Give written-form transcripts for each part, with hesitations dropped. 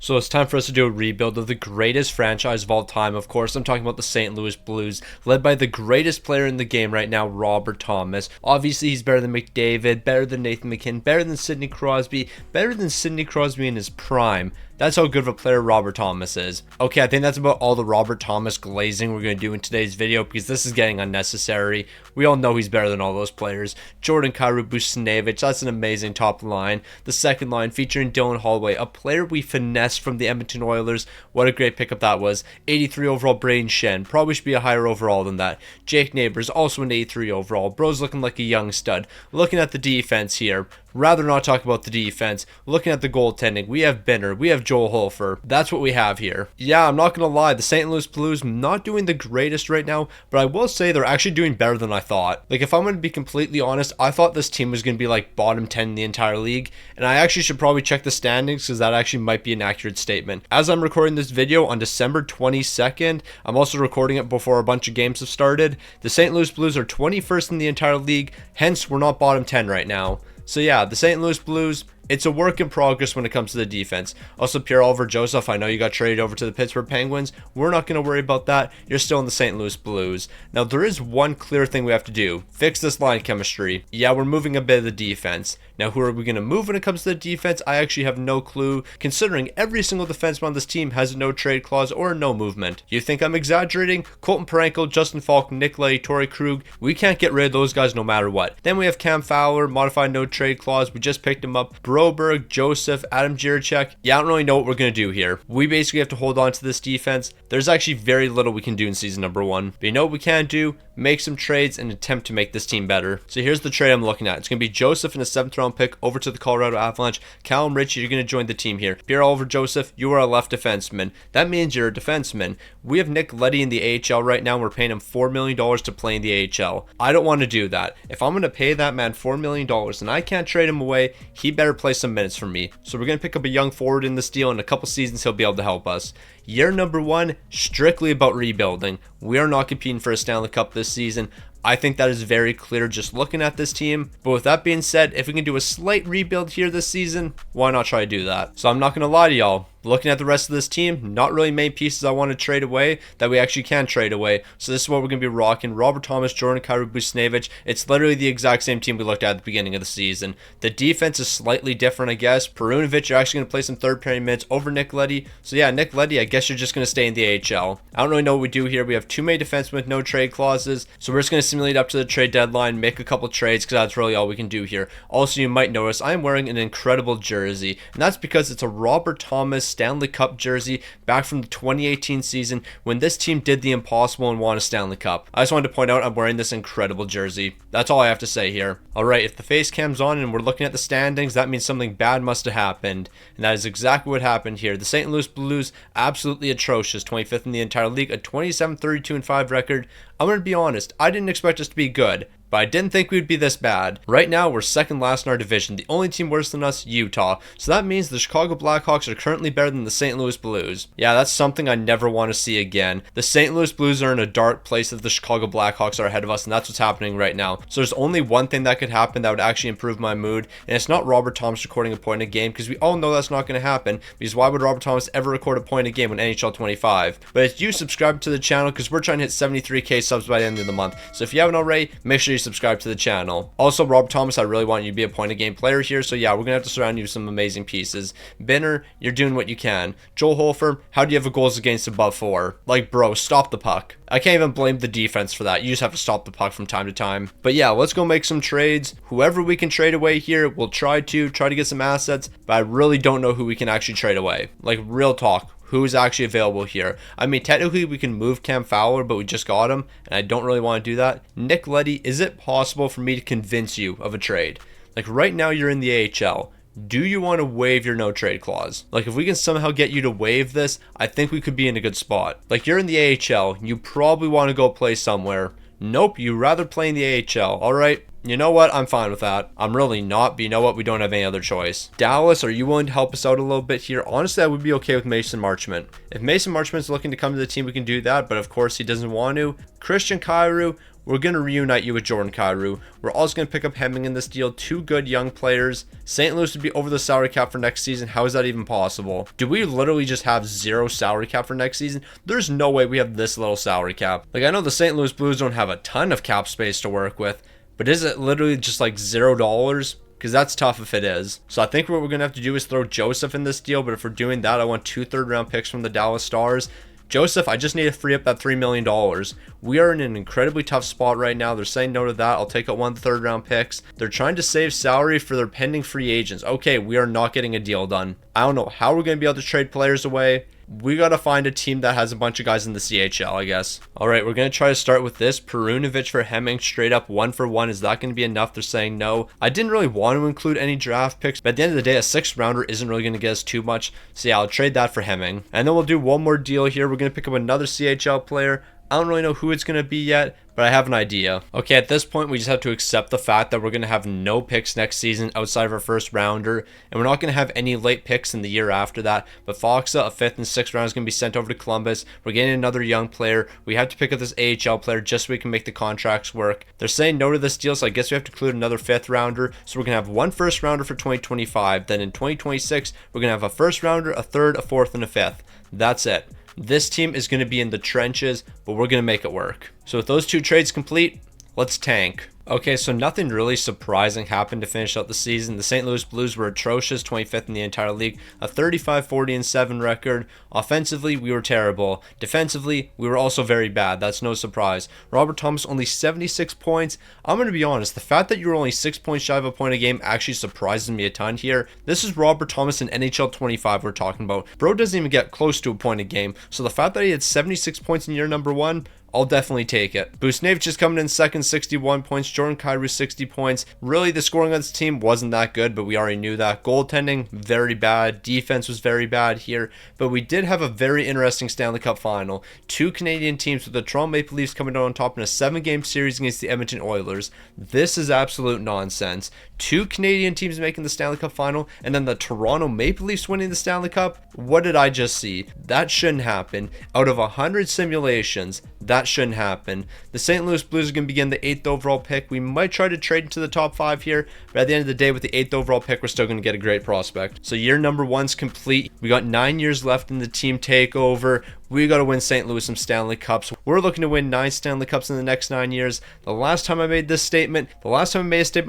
So it's time for us to do a rebuild of the greatest franchise of all time. Of course, I'm talking about the St. Louis Blues, led by the greatest player in the game right now, Robert Thomas. Obviously, he's better than McDavid, better than Nathan McKinnon, better than Sidney Crosby in his prime. That's how good of a player Robert Thomas is. Okay, I think that's about all the Robert Thomas glazing we're going to do in today's video because this is getting unnecessary. We all know he's better than all those players. Jordan Kyrou, Buchnevich, that's an amazing top line. The second line featuring Dylan Holloway, a player we finessed from the Edmonton Oilers. What a great pickup that was. 83 overall, Braden Shen. Probably should be a higher overall than that. Jake Neighbors, also an 83 overall. Bro's looking like a young stud. Looking at the defense here. Rather not talk about the defense. Looking at the goaltending, we have Benner, we have Joel Hofer. That's what we have here. Yeah, I'm not going to lie, the St. Louis Blues not doing the greatest right now, but I will say they're actually doing better than I thought. Like, if I'm going to be completely honest, I thought this team was going to be like bottom 10 in the entire league, and I actually should probably check the standings because that actually might be an accurate statement. As I'm recording this video on December 22nd, I'm also recording it before a bunch of games have started. The St. Louis Blues are 21st in the entire league, hence we're not bottom 10 right now. So yeah, the St. Louis Blues, it's a work in progress when it comes to the defense. Also, Pierre-Olivier Joseph, I know you got traded over to the Pittsburgh Penguins. We're not going to worry about that. You're still in the St. Louis Blues. Now, there is one clear thing we have to do. Fix this line chemistry. Yeah, we're moving a bit of the defense. Now, who are we going to move when it comes to the defense? I actually have no clue, considering every single defenseman on this team has a no trade clause or no movement. You think I'm exaggerating? Colton Parayko, Justin Falk, Nick Leddy, Torrey Krug. We can't get rid of those guys no matter what. Then we have Cam Fowler, modified no trade clause. We just picked him up. Broberg, Joseph, Adam Jiricek. Yeah, I don't really know what we're going to do here. We basically have to hold on to this defense. There's actually very little we can do in season number 1. But you know what we can do? Make some trades and attempt to make this team better. So here's the trade I'm looking at. It's going to be Joseph and a 7th round pick over to the Colorado Avalanche. Callum Ritchie, you're going to join the team here. Pierre-Olivier Joseph, you are a left defenseman. That means you're a defenseman. We have Nick Leddy in the AHL right now. We're paying him $4 million to play in the AHL. I don't want to do that. If I'm going to pay that man $4 million and I can't trade him away, he better play some minutes for me. So we're going to pick up a young forward in this deal. In a couple seasons, he'll be able to help us. Year number 1, strictly about rebuilding. We are not competing for a Stanley Cup this season. I think that is very clear just looking at this team. But with that being said, if we can do a slight rebuild here this season, why not try to do that? So I'm not going to lie to y'all. Looking at the rest of this team, not really many pieces I want to trade away that we actually can trade away. So this is what we're going to be rocking. Robert Thomas, Jordan Kyrou, Buchnevich. It's literally the exact same team we looked at the beginning of the season. The defense is slightly different, I guess. Perunovic, you're actually going to play some third pairing minutes over Nick Leddy. So yeah, Nick Leddy, I guess you're just going to stay in the AHL. I don't really know what we do here. We have too many defensemen with no trade clauses. So we're just going to simulate up to the trade deadline, make a couple trades because that's really all we can do here. Also, you might notice I'm wearing an incredible jersey. And that's because it's a Robert Thomas Stanley Cup jersey back from the 2018 season when this team did the impossible and won a Stanley Cup. I just wanted to point out I'm wearing this incredible jersey. That's all I have to say here. Alright, if the face cam's on and we're looking at the standings, that means something bad must have happened. And that is exactly what happened here. The St. Louis Blues, absolutely atrocious. 25th in the entire league, a 27-32-5 record. I'm going to be honest, I didn't expect us to be good, but I didn't think we'd be this bad. Right now, we're second last in our division. The only team worse than us, Utah. So that means the Chicago Blackhawks are currently better than the St. Louis Blues. Yeah, that's something I never want to see again. The St. Louis Blues are in a dark place if the Chicago Blackhawks are ahead of us, and that's what's happening right now. So there's only one thing that could happen that would actually improve my mood, and it's not Robert Thomas recording a point a game, because we all know that's not going to happen, because why would Robert Thomas ever record a point a game on NHL 25? But if you subscribe to the channel, because we're trying to hit 73k subs by the end of the month. So if you haven't already, make sure you subscribe to the channel. Also, Robert Thomas, I really want you to be a point a game player here, so yeah, we're gonna have to surround you with some amazing pieces. Benner, you're doing what you can. Joel Hofer, how do you have a goals against above 4? Like, bro, stop the puck. I can't even blame the defense for that. You just have to stop the puck from time to time. But yeah, let's go make some trades. Whoever we can trade away here, we'll try to get some assets, but I really don't know who we can actually trade away. Like, real talk. Who's actually available here? I mean, technically we can move Cam Fowler, but we just got him, and I don't really want to do that. Nick Leddy, is it possible for me to convince you of a trade? Like, right now you're in the AHL. Do you want to waive your no trade clause? Like, if we can somehow get you to waive this, I think we could be in a good spot. Like, you're in the AHL, you probably want to go play somewhere. Nope, you rather play in the AHL. Alright, you know what? I'm fine with that. I'm really not, but you know what? We don't have any other choice. Dallas, are you willing to help us out a little bit here? Honestly, I would be okay with Mason Marchment. If Mason Marchment's looking to come to the team, we can do that, but of course he doesn't want to. Christian Kyrou, we're going to reunite you with Jordan Kyrou. We're also going to pick up Hemming in this deal. Two good young players. St. Louis would be over the salary cap for next season. How is that even possible? Do we literally just have zero salary cap for next season? There's no way we have this little salary cap. Like, I know the St. Louis Blues don't have a ton of cap space to work with, but is it literally just like $0? Because that's tough if it is. So I think what we're going to have to do is throw Joseph in this deal. But if we're doing that, I want 2 third-round picks from the Dallas Stars. Joseph, I just need to free up that $3 million. We are in an incredibly tough spot right now. They're saying no to that. I'll take out 1 third-round picks. They're trying to save salary for their pending free agents. Okay, we are not getting a deal done. I don't know how we're going to be able to trade players away. We got to find a team that has a bunch of guys in the CHL, I guess. All right, we're going to try to start with this. Perunovic for Hemming, straight up 1-for-1. Is that going to be enough? They're saying no. I didn't really want to include any draft picks, but at the end of the day, a 6th rounder isn't really going to get us too much. So yeah, I'll trade that for Hemming. And then we'll do one more deal here. We're going to pick up another CHL player. I don't really know who it's going to be yet, but I have an idea. Okay, at this point, we just have to accept the fact that we're going to have no picks next season outside of our 1st rounder, and we're not going to have any late picks in the year after that. But Foxa, a 5th and 6th round, is going to be sent over to Columbus. We're getting another young player. We have to pick up this AHL player just so we can make the contracts work. They're saying no to this deal, so I guess we have to include another 5th rounder. So we're going to have 1 1st rounder for 2025. Then in 2026, we're going to have a 1st rounder, a 3rd, a 4th, and a 5th. That's it. This team is going to be in the trenches, but we're going to make it work. So with those 2 trades complete, let's tank. Okay, so nothing really surprising happened to finish out the season. The St. Louis Blues were atrocious, 25th in the entire league, a 35-40-7 record. Offensively, we were terrible. Defensively, we were also very bad. That's no surprise. Robert Thomas, only 76 points. I'm going to be honest, the fact that you were only 6 points shy of a point a game actually surprises me a ton here. This is Robert Thomas in NHL 25 we're talking about. Bro doesn't even get close to a point a game, so the fact that he had 76 points in year number 1, I'll definitely take it. Buchnevich is coming in second, 61 points. Jordan Kyrou, 60 points. Really, the scoring on this team wasn't that good, but we already knew that. Goaltending, very bad. Defense was very bad here. But we did have a very interesting Stanley Cup final. 2 Canadian teams with the Toronto Maple Leafs coming out on top in a 7-game series against the Edmonton Oilers. This is absolute nonsense. 2 Canadian teams making the Stanley Cup final, and then the Toronto Maple Leafs winning the Stanley Cup? What did I just see? That shouldn't happen. Out of 100 simulations, that shouldn't happen. The St. Louis Blues are going to begin the 8th overall pick. We might try to trade into the top 5 here, but at the end of the day, with the 8th overall pick, we're still going to get a great prospect. So year number 1's complete. We got 9 years left in the team takeover. We got to win St. Louis some Stanley Cups. We're looking to win 9 Stanley Cups in the next 9 years. The last time I made a statement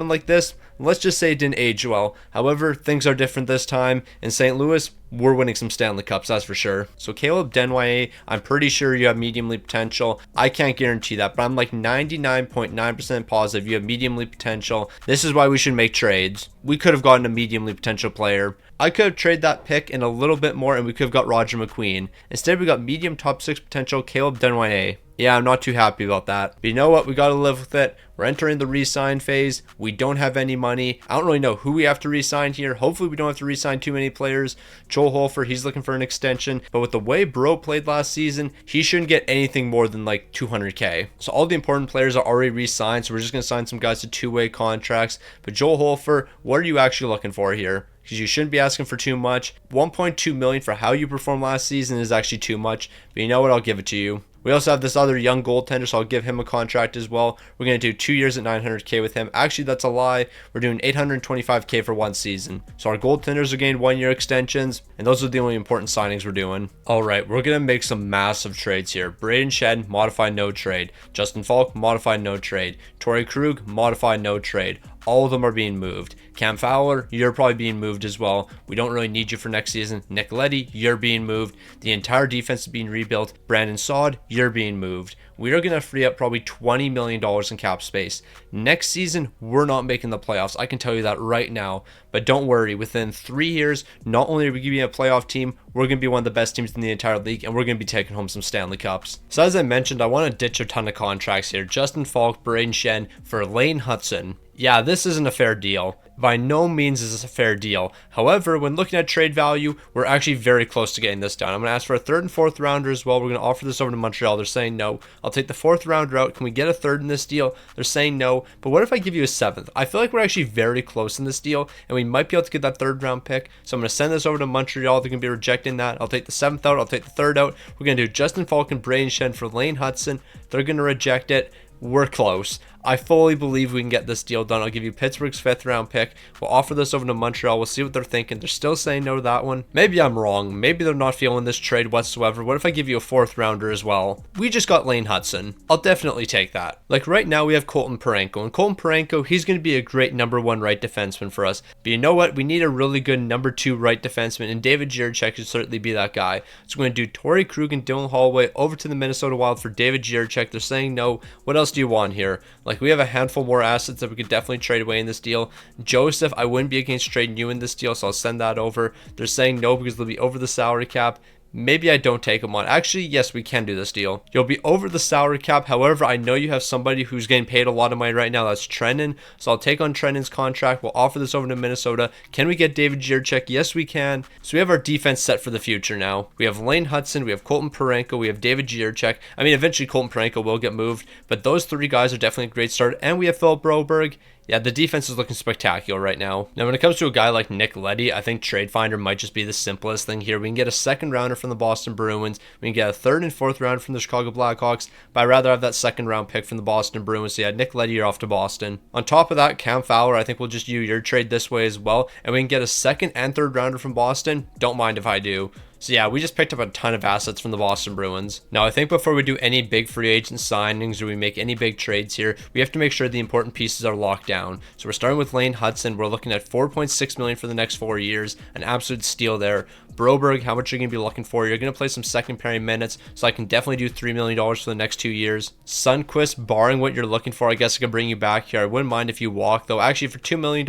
like this, let's just say it didn't age well. However, things are different this time. In St. Louis, we're winning some Stanley Cups, that's for sure. So Caleb Denway, I'm pretty sure you have medium league potential. I can't guarantee that, but I'm like 99.9% positive you have medium league potential. This is why we should make trades. We could have gotten a medium league potential player. I could have traded that pick in a little bit more and we could have got Roger McQueen. Instead, we got medium top 6 potential Caleb Denway. Yeah, I'm not too happy about that. But you know what? We got to live with it. We're entering the re-sign phase. We don't have any money. I don't really know who we have to re-sign here. Hopefully, we don't have to re-sign too many players. Joel Holford, he's looking for an extension. But with the way Bro played last season, he shouldn't get anything more than like $200K. So all the important players are already re-signed. So we're just going to sign some guys to 2-way contracts. But Joel Holford, what are you actually looking for here? Because you shouldn't be asking for too much. $1.2 million for how you performed last season is actually too much. But you know what? I'll give it to you. We also have this other young goaltender, so I'll give him a contract as well. We're going to do 2 years at $900K with him. Actually, that's a lie. We're doing $825K for 1 season. So our goaltenders are getting 1-year extensions, and those are the only important signings we're doing. All right, we're going to make some massive trades here. Braden Shed, modified no trade. Justin Falk, modified no trade. Torrey Krug, modified no trade. All of them are being moved. Cam Fowler, you're probably being moved as well. We don't really need you for next season. Nick Leddy, you're being moved. The entire defense is being rebuilt. Brandon Saad, you're being moved. We are going to free up probably $20 million in cap space. Next season, we're not making the playoffs. I can tell you that right now. But don't worry, within 3 years, not only are we going to be a playoff team, we're going to be one of the best teams in the entire league, and we're going to be taking home some Stanley Cups. So as I mentioned, I want to ditch a ton of contracts here. Justin Falk, Braden Shen for Lane Hudson. Yeah, this isn't a fair deal. By no means is this a fair deal. However, when looking at trade value, we're actually very close to getting this done. I'm going to ask for a 3rd and 4th rounder as well. We're going to offer this over to Montreal. They're saying no. I'll take the 4th rounder out. Can we get a 3rd in this deal? They're saying no. But what if I give you a 7th? I feel like we're actually very close in this deal, and we might be able to get that 3rd round pick. So I'm going to send this over to Montreal. They're going to be rejecting that. I'll take the 7th out. I'll take the 3rd out. We're going to do Justin Falk and Braden Shen for Lane Hudson. They're going to reject it. we're close. I fully believe we can get this deal done. I'll give you Pittsburgh's 5th round pick. We'll offer this over to Montreal. We'll see what they're thinking. They're still saying no to that one. Maybe I'm wrong. Maybe they're not feeling this trade whatsoever. What if I give you a 4th rounder as well? We just got Lane Hudson. I'll definitely take that. Like right now we have Colton Parayko. And Colton Parayko, he's going to be a great number 1 right defenseman for us. But you know what? We need a really good number 2 right defenseman. And David Jiricek should certainly be that guy. So we're going to do Torrey Krug and Dylan Holloway over to the Minnesota Wild for David Jiricek. They're saying no. What else do you want here? Like we have a handful more assets that we could definitely trade away in this deal. Joseph, I wouldn't be against trading you in this deal, so I'll send that over. They're saying no because they'll be over the salary cap. Maybe I don't take him on. Actually, yes, we can do this deal. You'll be over the salary cap. However, I know you have somebody who's getting paid a lot of money right now. That's Trennan. So I'll take on Trennan's contract. We'll offer this over to Minnesota. Can we get David Jiricek? Yes, we can. So we have our defense set for the future now. We have Lane Hudson. We have Colton Parayko. We have David Jiricek. I mean, eventually Colton Parayko will get moved. But those 3 guys are definitely a great start. And we have Philip Broberg. Yeah, the defense is looking spectacular right now. Now, when it comes to a guy like Nick Leddy, I think Trade Finder might just be the simplest thing here. We can get a 2nd rounder from the Boston Bruins. We can get a 3rd and 4th rounder from the Chicago Blackhawks. But I'd rather have that 2nd round pick from the Boston Bruins. So yeah, Nick Leddy, you're off to Boston. On top of that, Cam Fowler, I think we'll just use your trade this way as well. And we can get a 2nd and 3rd rounder from Boston. Don't mind if I do. So yeah, we just picked up a ton of assets from the Boston Bruins. Now, I think before we do any big free agent signings or we make any big trades here, we have to make sure the important pieces are locked down. So we're starting with Lane Hudson. We're looking at $4.6 million for the next 4 years. An absolute steal there. Broberg, how much are you going to be looking for? You're going to play some second pairing minutes, so I can definitely do $3 million for the next 2 years. Sundqvist, barring what you're looking for, I guess I can bring you back here. I wouldn't mind if you walk, though. Actually, for $2 million,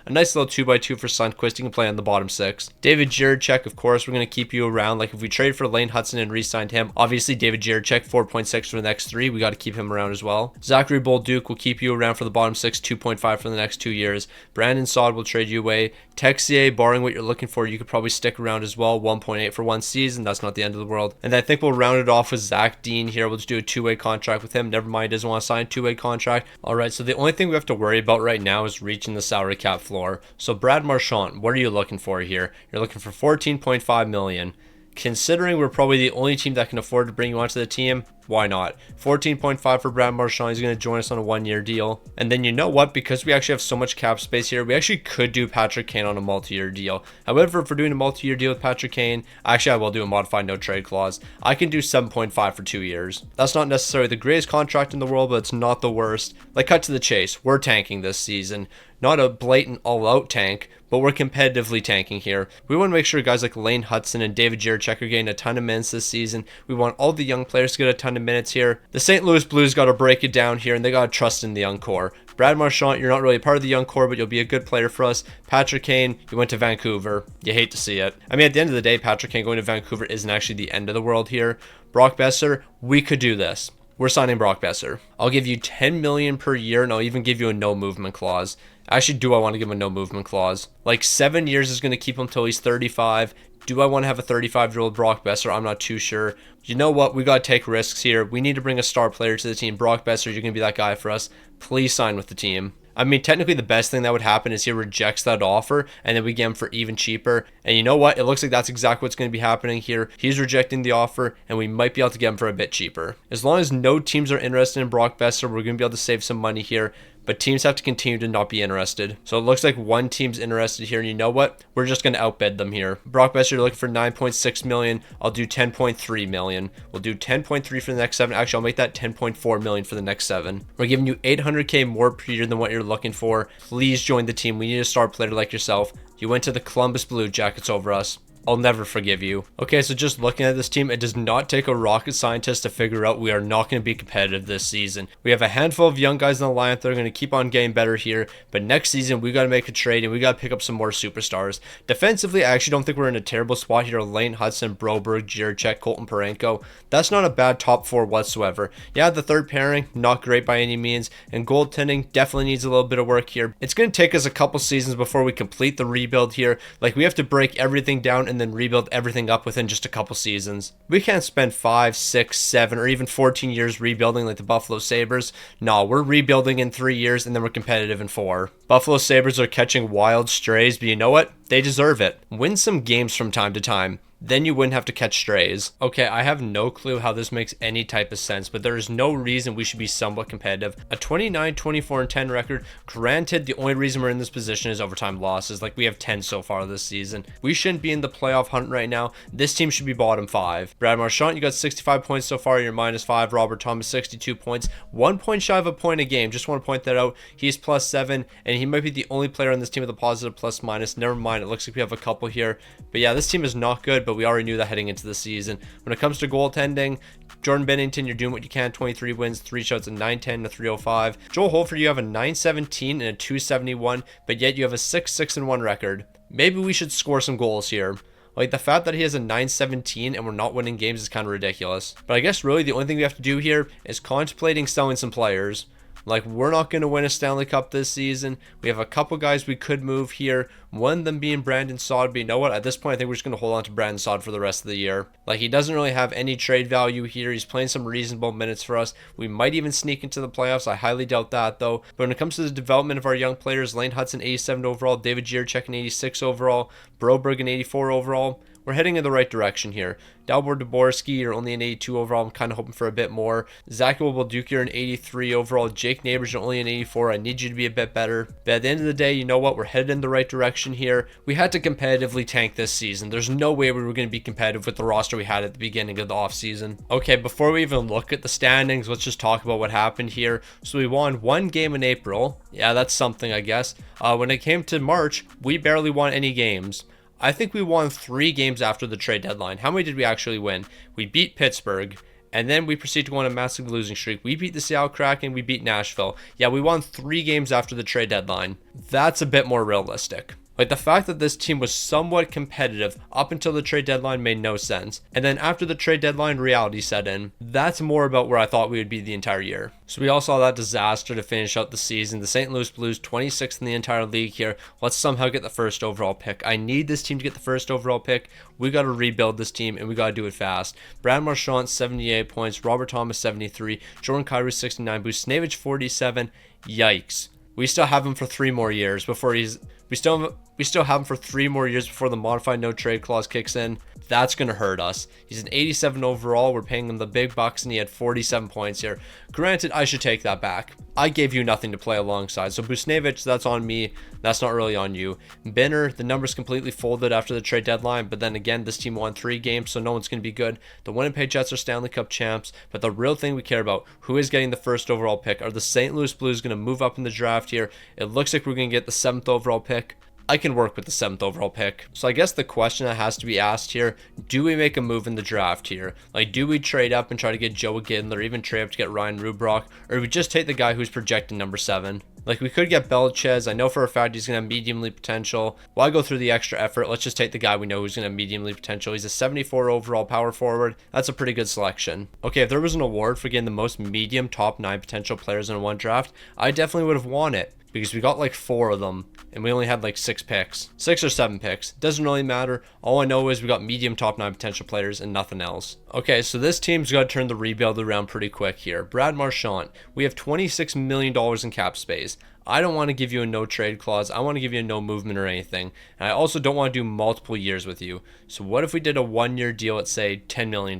a nice little 2x2 for Sundqvist. You can play on the bottom 6. David Jiricek, of course, we're going to keep you around. Like if we trade for Lane Hudson and re-signed him, obviously David Jiricek, 4.6 for the next 3. We got to keep him around as well. Zachary Bolduc will keep you around for the bottom 6, 2.5 for the next 2 years. Brandon Saad will trade you away. Texier, barring what you're looking for, you could probably stick around as well. 1.8 for 1 season. That's not the end of the world. And I think we'll round it off with Zach Dean here. We'll just do a 2-way contract with him. Never mind, he doesn't want to sign a 2-way contract. All right, so the only thing we have to worry about right now is reaching the salary cap floor. So Brad Marchand, what are you looking for here? You're looking for $14.5 million. Considering we're probably the only team that can afford to bring you onto the team, why not? 14.5 for Brad Marchand. He's going to join us on a 1-year deal. And then you know what? Because we actually have so much cap space here, we actually could do Patrick Kane on a multi-year deal. However, if we're doing a multi-year deal with Patrick Kane, actually I will do a modified no trade clause. I can do 7.5 for 2 years. That's not necessarily the greatest contract in the world, but it's not the worst. Like, cut to the chase. We're tanking this season. Not a blatant all-out tank, but we're competitively tanking here. We want to make sure guys like Lane Hudson and David Jiricek are getting a ton of minutes this season. We want all the young players to get a ton of minutes here. The St. Louis Blues got to break it down here, and they got to trust in the young core. Brad Marchand, you're not really part of the young core, but you'll be a good player for us. Patrick Kane, you went to Vancouver. You hate to see it. I mean, at the end of the day, Patrick Kane going to Vancouver isn't actually the end of the world here. Brock Besser, we could do this. We're signing Brock Besser. I'll give you $10 million per year, and I'll even give you a no movement clause. Actually, do I want to give him a no movement clause? Like 7 years is going to keep him till he's 35. Do I want to have a 35-year-old Brock Besser? I'm not too sure. You know what? We got to take risks here. We need to bring a star player to the team. Brock Besser, you're going to be that guy for us. Please sign with the team. I mean, technically the best thing that would happen is he rejects that offer and then we get him for even cheaper. And you know what? It looks like that's exactly what's going to be happening here. He's rejecting the offer and we might be able to get him for a bit cheaper. As long as no teams are interested in Brock Besser, we're going to be able to save some money here. But teams have to continue to not be interested. So it looks like one team's interested here. And you know what? We're just going to outbid them here. Brock Besser, you're looking for $9.6 million. I'll do $10.3 million. We'll do $10.3 for the next 7. Actually, I'll make that $10.4 million for the next 7. We're giving you $800K more per year than what you're looking for. Please join the team. We need a star player like yourself. You went to the Columbus Blue Jackets over us. I'll never forgive you. Okay, so just looking at this team, it does not take a rocket scientist to figure out we are not going to be competitive this season. We have a handful of young guys in the lineup that are going to keep on getting better here, but next season we got to make a trade and we got to pick up some more superstars. Defensively, I actually don't think we're in a terrible spot here. Lane Hudson, Broberg, Jiricek, Colton Parayko. That's not a bad top 4 whatsoever. Yeah, the third pairing, not great by any means, and goaltending definitely needs a little bit of work here. It's going to take us a couple seasons before we complete the rebuild here. Like, we have to break everything down and then rebuild everything up within just a couple seasons. We can't spend 5, 6, 7, or even 14 years rebuilding like the Buffalo Sabres. No, we're rebuilding in 3 years and then we're competitive in 4. Buffalo Sabres are catching wild strays, but you know what? They deserve it. Win some games from time to time. then you wouldn't have to catch strays. Okay, I have no clue how this makes any type of sense, but there is no reason we should be somewhat competitive. A 29, 24, and 10 record, granted, the only reason we're in this position is overtime losses. Like, we have 10 so far this season. We shouldn't be in the playoff hunt right now. This team should be bottom 5. Brad Marchand, you got 65 points so far. You're -5. Robert Thomas, 62 points. 1 point shy of a point a game. Just want to point that out. He's +7, and he might be the only player on this team with a positive plus-minus. Never mind. It looks like we have a couple here. But yeah, this team is not good, but we already knew that heading into the season. When it comes to goaltending, Jordan Bennington, you're doing what you can. 23 wins, 3 shots, a 910 and a 305. Joel Holford, you have a 917 and a 271, but yet you have a 6-6-1 record. Maybe we should score some goals here. Like, the fact that he has a 917 and we're not winning games is kind of ridiculous. But I guess really the only thing we have to do here is contemplating selling some players. Like, we're not going to win a Stanley Cup this season. We have a couple guys we could move here. One of them being Brandon Saad. But you know what? At this point, I think we're just going to hold on to Brandon Saad for the rest of the year. Like, he doesn't really have any trade value here. He's playing some reasonable minutes for us. We might even sneak into the playoffs. I highly doubt that, though. But when it comes to the development of our young players, Lane Hudson, 87 overall. David Jiricek, 86 overall. Broberg, 84 overall. We're heading in the right direction here. Dalibor Dvorsky, you're only an 82 overall. I'm kind of hoping for a bit more. Zach Bolduc, you're an 83 overall. Jake Neighbors, you're only an 84. I need you to be a bit better. But at the end of the day, you know what? We're headed in the right direction here. We had to competitively tank this season. There's no way we were going to be competitive with the roster we had at the beginning of the offseason. Okay, before we even look at the standings, let's just talk about what happened here. So we won 1 game in April. Yeah, that's something, I guess. When it came to March, we barely won any games. I think we won 3 games after the trade deadline. How many did we actually win? We beat Pittsburgh, and then we proceeded to go on a massive losing streak. We beat the Seattle Kraken, we beat Nashville. Yeah, we won 3 games after the trade deadline. That's a bit more realistic. Like, the fact that this team was somewhat competitive up until the trade deadline made no sense. And then after the trade deadline, reality set in. That's more about where I thought we would be the entire year. So we all saw that disaster to finish out the season. The St. Louis Blues, 26th in the entire league here. Let's somehow get the first overall pick. I need this team to get the first overall pick. We got to rebuild this team, and we got to do it fast. Brad Marchand, 78 points. Robert Thomas, 73. Jordan Kyrou, 69. Buchnevich, 47. Yikes. We still have him for 3 more years before he's... We still have him for 3 more years before the modified no trade clause kicks in. That's going to hurt us. He's an 87 overall. We're paying him the big bucks, and he had 47 points here. Granted, I should take that back. I gave you nothing to play alongside. So Buchnevich, that's on me. That's not really on you. Benner, the numbers completely folded after the trade deadline. But then again, this team won 3 games, so no one's going to be good. The Winnipeg Jets are Stanley Cup champs. But the real thing we care about, who is getting the first overall pick? Are the St. Louis Blues going to move up in the draft here? It looks like we're going to get the 7th overall pick. I can work with the 7th overall pick. So I guess the question that has to be asked here, do we make a move in the draft here? Like, do we trade up and try to get Joe Gidler, or even trade up to get Ryan Rubrock? Or do we just take the guy who's projected number 7? Like, we could get Belchez. I know for a fact he's going to have medium league potential. Why go through the extra effort? Let's just take the guy we know who's going to have medium league potential. He's a 74 overall power forward. That's a pretty good selection. Okay, if there was an award for getting the most medium top 9 potential players in one draft, I definitely would have won it. Because we got like 4 of them, and we only had like 6 picks. 6 or 7 picks. Doesn't really matter. All I know is we got medium top 9 potential players and nothing else. Okay, so this team's got to turn the rebuild around pretty quick here. Brad Marchand, we have $26 million in cap space. I don't want to give you a no trade clause. I want to give you a no movement or anything. And I also don't want to do multiple years with you. So what if we did a 1-year deal at, say, $10 million?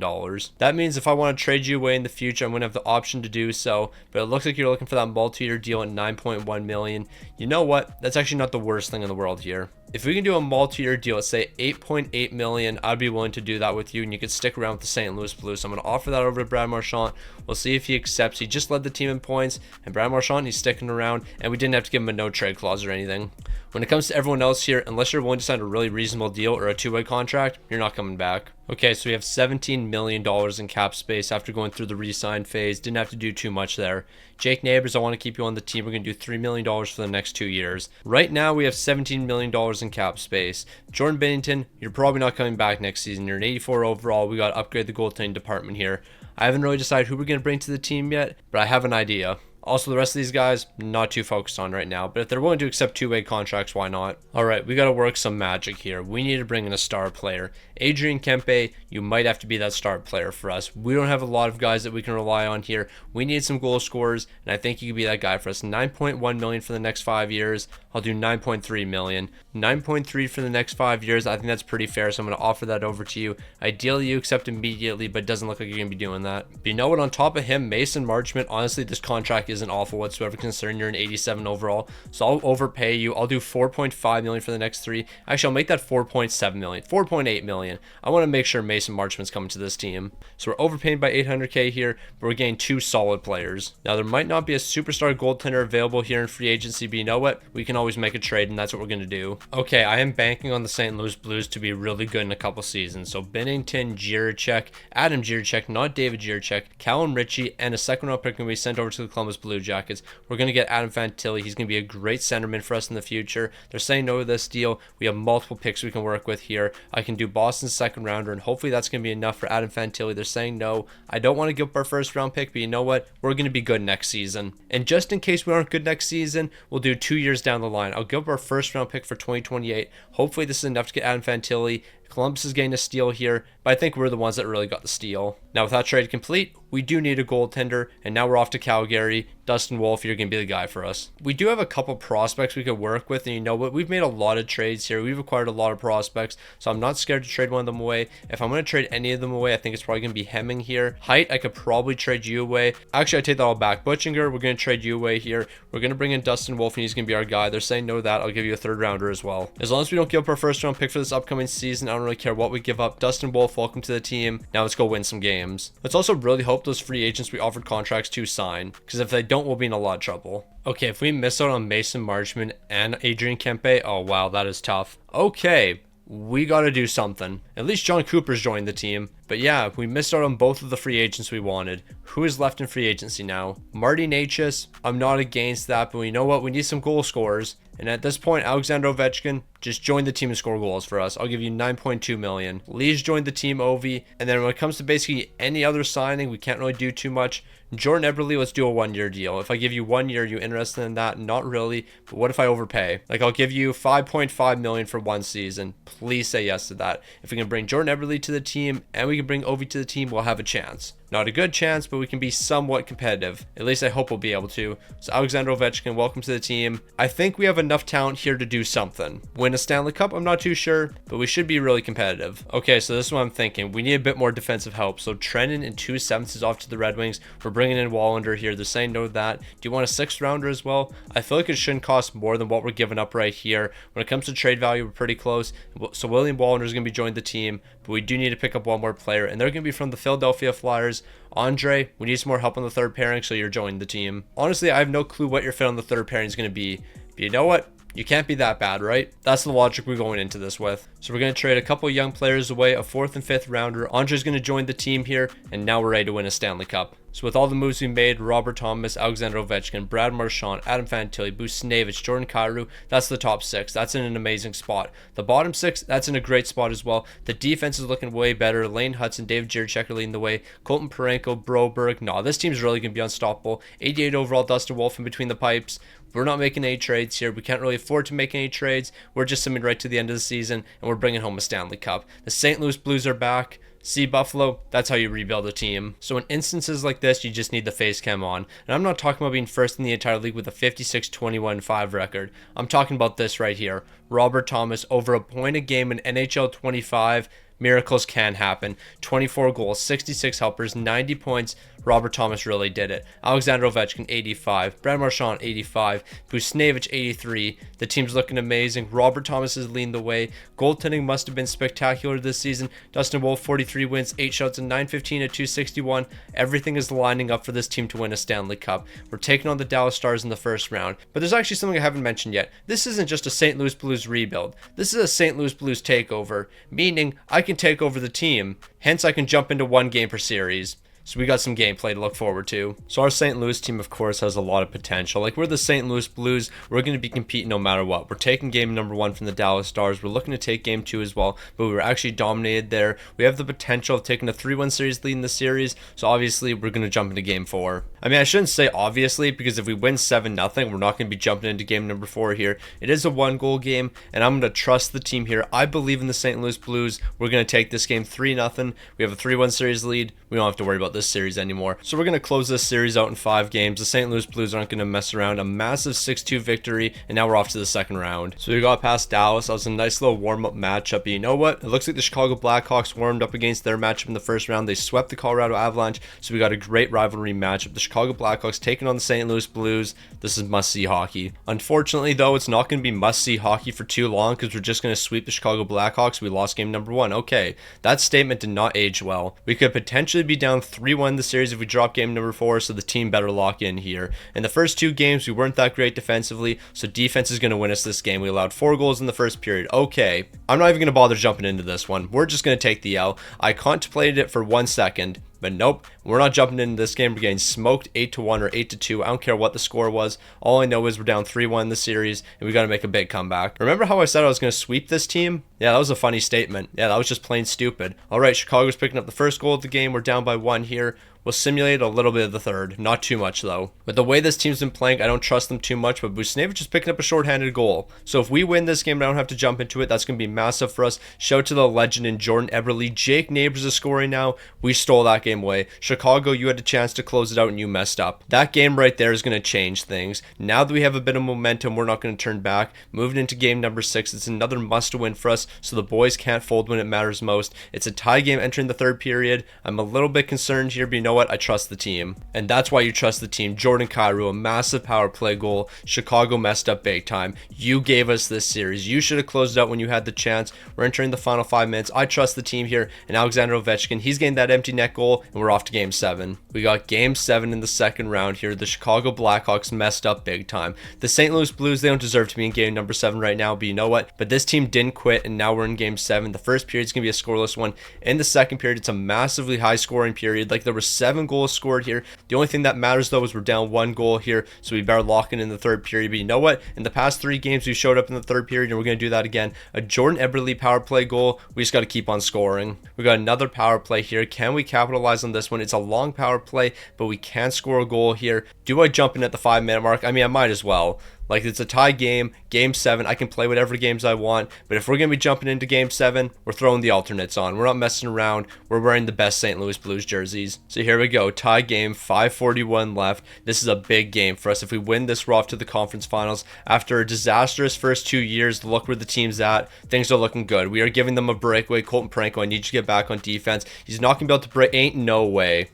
That means if I want to trade you away in the future, I'm going to have the option to do so. But it looks like you're looking for that multi-year deal at $9.1 million. You know what? That's actually not the worst thing in the world here. If we can do a multi-year deal at, say, $8.8 million, I'd be willing to do that with you, and you could stick around with the St. Louis Blues. So I'm going to offer that over to Brad Marchand. We'll see if he accepts. He just led the team in points, and Brad Marchand, he's sticking around, and we didn't have to give him a no trade clause or anything. When it comes to everyone else here, unless you're willing to sign a really reasonable deal or a 2-way contract, you're not coming back. Okay, so we have $17 million in cap space after going through the re-sign phase. Didn't have to do too much there. Jake Neighbors, I want to keep you on the team. We're going to do $3 million for the next 2 years. Right now, we have $17 million in cap space. Jordan Bennington, you're probably not coming back next season. You're an 84 overall. We got to upgrade the goaltending department here. I haven't really decided who we're going to bring to the team yet, but I have an idea. Also, the rest of these guys, not too focused on right now. But if they're willing to accept 2-way contracts, why not? All right, we got to work some magic here. We need to bring in a star player. Adrian Kempe, you might have to be that star player for us. We don't have a lot of guys that we can rely on here. We need some goal scorers, and I think you could be that guy for us. $9.1 million for the next 5 years. I'll do 9.3 million. 9.3 for the next 5 years. I think that's pretty fair, so I'm going to offer that over to you. Ideally, you accept immediately, but it doesn't look like you're going to be doing that. But you know what? On top of him, Mason Marchment, honestly, this contract isn't awful whatsoever considering you're an 87 overall. So I'll overpay you. I'll do 4.5 million for the next 3. Actually, I'll make that 4.7 million, 4.8 million. I want to make sure Mason Marchment's coming to this team. So we're overpaying by 800k here, but we're getting 2 solid players. Now, there might not be a superstar goaltender available here in free agency, but you know what? We can always make a trade, and that's what we're going to do. Okay, I am banking on the St. Louis Blues to be really good in a couple seasons. So Binnington, Jiricek, Adam Jiricek, not David Jiricek, Callum Ritchie, and a second round pick going to be sent over to the Columbus Blue Jackets. We're going to get Adam Fantilli. He's going to be a great centerman for us in the future. They're saying no to this deal. We have multiple picks we can work with here. I can do Boston's second rounder, and hopefully that's going to be enough for Adam Fantilli. They're saying no. I don't want to give up our first round pick, but you know what? We're going to be good next season. And just in case we aren't good next season, we'll do 2 years down the line. I'll give up our first round pick for 2028. Hopefully this is enough to get Adam Fantilli. Columbus is getting a steal here, but I think we're the ones that really got the steal. Now, with that trade complete, we do need a goaltender, and now we're off to Calgary. Dustin Wolf, you're going to be the guy for us. We do have a couple prospects we could work with, and you know what? We've made a lot of trades here. We've acquired a lot of prospects, so I'm not scared to trade one of them away. If I'm going to trade any of them away, I think it's probably going to be Hemming here. Height, I could probably trade you away. Actually, I take that all back. Butchinger, we're going to trade you away here. We're going to bring in Dustin Wolf, and he's going to be our guy. They're saying no to that. I'll give you a third rounder as well. As long as we don't give up our first round pick for this upcoming season, I don't really care what we give up. Dustin Wolf, welcome to the team. Now let's go win some games. Let's also really hope those free agents we offered contracts to sign, because if they don't, we'll be in a lot of trouble. Okay, if we miss out on Mason Marchment and Adrian Kempe, oh wow, that is tough. Okay, we got to do something. At least John Cooper's joined the team. But yeah, we missed out on both of the free agents we wanted. Who is left in free agency now? Marty Necas, I'm not against that, but you know what? We need some goal scorers. And at this point, Alexander Ovechkin, just join the team and score goals for us. I'll give you 9.2 million. Lee's joined the team, Ovi. And then when it comes to basically any other signing, we can't really do too much. Jordan Eberle, let's do a 1-year deal. If I give you 1 year, you interested in that? Not really. But what if I overpay? Like, I'll give you 5.5 million for 1 season. Please say yes to that. If we can bring Jordan Eberle to the team and we can bring Ovi to the team, we'll have a chance. Not a good chance, but we can be somewhat competitive. At least I hope we'll be able to. So Alexander Ovechkin, welcome to the team. I think we have enough talent here to do something. Win a Stanley Cup? I'm not too sure, but we should be really competitive. Okay, so this is what I'm thinking. We need a bit more defensive help. So Trennan and 2/7 is off to the Red Wings. We're bringing in Wallander here. They're saying no to that. Do you want a 6th rounder as well? I feel like it shouldn't cost more than what we're giving up right here. When it comes to trade value, we're pretty close. So William Wallander is going to be joining the team, but we do need to pick up one more player, and they're going to be from the Philadelphia Flyers. Andre, we need some more help on the third pairing, so you're joining the team. Honestly, I have no clue what your fit on the third pairing is going to be, but you know what? You can't be that bad, right? That's the logic we're going into this with. So we're going to trade a couple young players away, a 4th and 5th rounder. Andre's going to join the team here, and now we're ready to win a Stanley Cup. So with all the moves we made, Robert Thomas, Alexander Ovechkin, Brad Marchand, Adam Fantilli, Buchnevich, Jordan Kyrou, that's the top 6. That's in an amazing spot. The bottom 6, that's in a great spot as well. The defense is looking way better. Lane Hudson, David Jiricek are leading the way. Colton Parayko, Broberg. No, this team's really going to be unstoppable. 88 overall, Dustin Wolf in between the pipes. We're not making any trades here. We can't really afford to make any trades. We're just simming right to the end of the season, and we're bringing home a Stanley Cup. The St. Louis Blues are back. See, Buffalo, that's how you rebuild a team. So in instances like this, you just need the face cam on. And I'm not talking about being first in the entire league with a 56-21-5 record. I'm talking about this right here. Robert Thomas, over a point a game in NHL 25. Miracles can happen. 24 goals, 66 helpers, 90 points. Robert Thomas really did it. Alexander Ovechkin, 85. Brad Marchand, 85. Buchnevich, 83. The team's looking amazing. Robert Thomas is leading the way. Goaltending must have been spectacular this season. Dustin Wolf, 43 wins, 8 shots, and 915 at 261. Everything is lining up for this team to win a Stanley Cup. We're taking on the Dallas Stars in the first round. But there's actually something I haven't mentioned yet. This isn't just a St. Louis Blues rebuild. This is a St. Louis Blues takeover, meaning I can take over the team. Hence, I can jump into 1 game per series. So we got some gameplay to look forward to. So our St. Louis team, of course, has a lot of potential. Like, we're the St. Louis Blues. We're going to be competing no matter what. We're taking game number 1 from the Dallas Stars. We're looking to take game 2 as well, but we were actually dominated there. We have the potential of taking a 3-1 series lead in the series, so obviously we're going to jump into game 4. I mean, I shouldn't say obviously, because if we win 7-0, we're not going to be jumping into game number 4 here. It is a 1-goal game, and I'm going to trust the team here. I believe in the St. Louis Blues. We're going to take this game 3-0. We have a 3-1 series lead. We don't have to worry about this series anymore. So we're going to close this series out in 5 games. The St. Louis Blues aren't going to mess around. A massive 6-2 victory, and now we're off to the second round. So we got past Dallas. That was a nice little warm-up matchup. But you know what? It looks like the Chicago Blackhawks warmed up against their matchup in the first round. They swept the Colorado Avalanche, so we got a great rivalry matchup. The Chicago Blackhawks taking on the St. Louis Blues. This is must-see hockey. Unfortunately, though, it's not going to be must-see hockey for too long because we're just going to sweep the Chicago Blackhawks. We lost game number 1. Okay, that statement did not age well. We could potentially be down 3-1 in the series if we drop game number 4, so the team better lock in here. In the first 2 games, we weren't that great defensively, so defense is going to win us this game. We allowed 4 goals in the first period. Okay, I'm not even going to bother jumping into this one. We're just going to take the L. I contemplated it for 1 second, but nope, we're not jumping into this game. We're getting smoked 8-1 or 8-2. I don't care what the score was. All I know is we're down 3-1 in the series, and we got to make a big comeback. Remember how I said I was going to sweep this team? Yeah, that was a funny statement. Yeah, that was just plain stupid. All right, Chicago's picking up the first goal of the game. We're down by 1 here. We'll simulate a little bit of the third. Not too much, though. With the way this team's been playing, I don't trust them too much, but Buchnevich is picking up a shorthanded goal. So if we win this game, I don't have to jump into it. That's going to be massive for us. Shout out to the legend in Jordan Eberle. Jake Neighbors is scoring now. We stole that game away. Chicago, you had a chance to close it out, and you messed up. That game right there is going to change things. Now that we have a bit of momentum, we're not going to turn back. Moving into game number 6, it's another must-win for us, so the boys can't fold when it matters most. It's a tie game entering the third period. I'm a little bit concerned here, but you know what? I trust the team. And that's why you trust the team. Jordan Kyrou, a massive power play goal. Chicago messed up big time. You gave us this series. You should have closed it out when you had the chance. We're entering the final 5 minutes. I trust the team here. And Alexander Ovechkin, he's getting that empty net goal, and we're off to game 7. We got game 7 in the second round here. The Chicago Blackhawks messed up big time. The St. Louis Blues, they don't deserve to be in game number 7 right now, but you know what? But this team didn't quit, and now we're in game 7. The first period is going to be a scoreless one. In the second period, it's a massively high scoring period. Like, there were 7 goals scored here. The only thing that matters, though, is we're down 1 goal here, so we better lock in the third period. But you know what? In the past 3 games, we showed up in the third period, and we're going to do that again. A Jordan Eberle power play goal. We just got to keep on scoring. We got another power play here. Can we capitalize on this one? It's a long power play, but we can't score a goal here. Do I jump in at the 5-minute mark? I mean, I might as well. Like, it's a tie game, game 7. I can play whatever games I want, but if we're going to be jumping into game 7, we're throwing the alternates on. We're not messing around. We're wearing the best St. Louis Blues jerseys. So here we go. Tie game, 5:41 left. This is a big game for us. If we win this, we're off to the conference finals. After a disastrous first 2 years, look where the team's at. Things are looking good. We are giving them a breakaway. Colton Pranko, I need you to get back on defense. He's not going to be able to break. Ain't no way.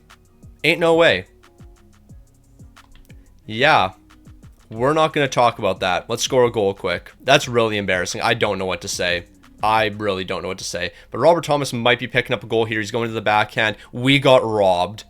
Ain't no way. Yeah. We're not going to talk about that. Let's score a goal quick. That's really embarrassing. I don't know what to say. I really don't know what to say. But Robert Thomas might be picking up a goal here. He's going to the backhand. We got robbed.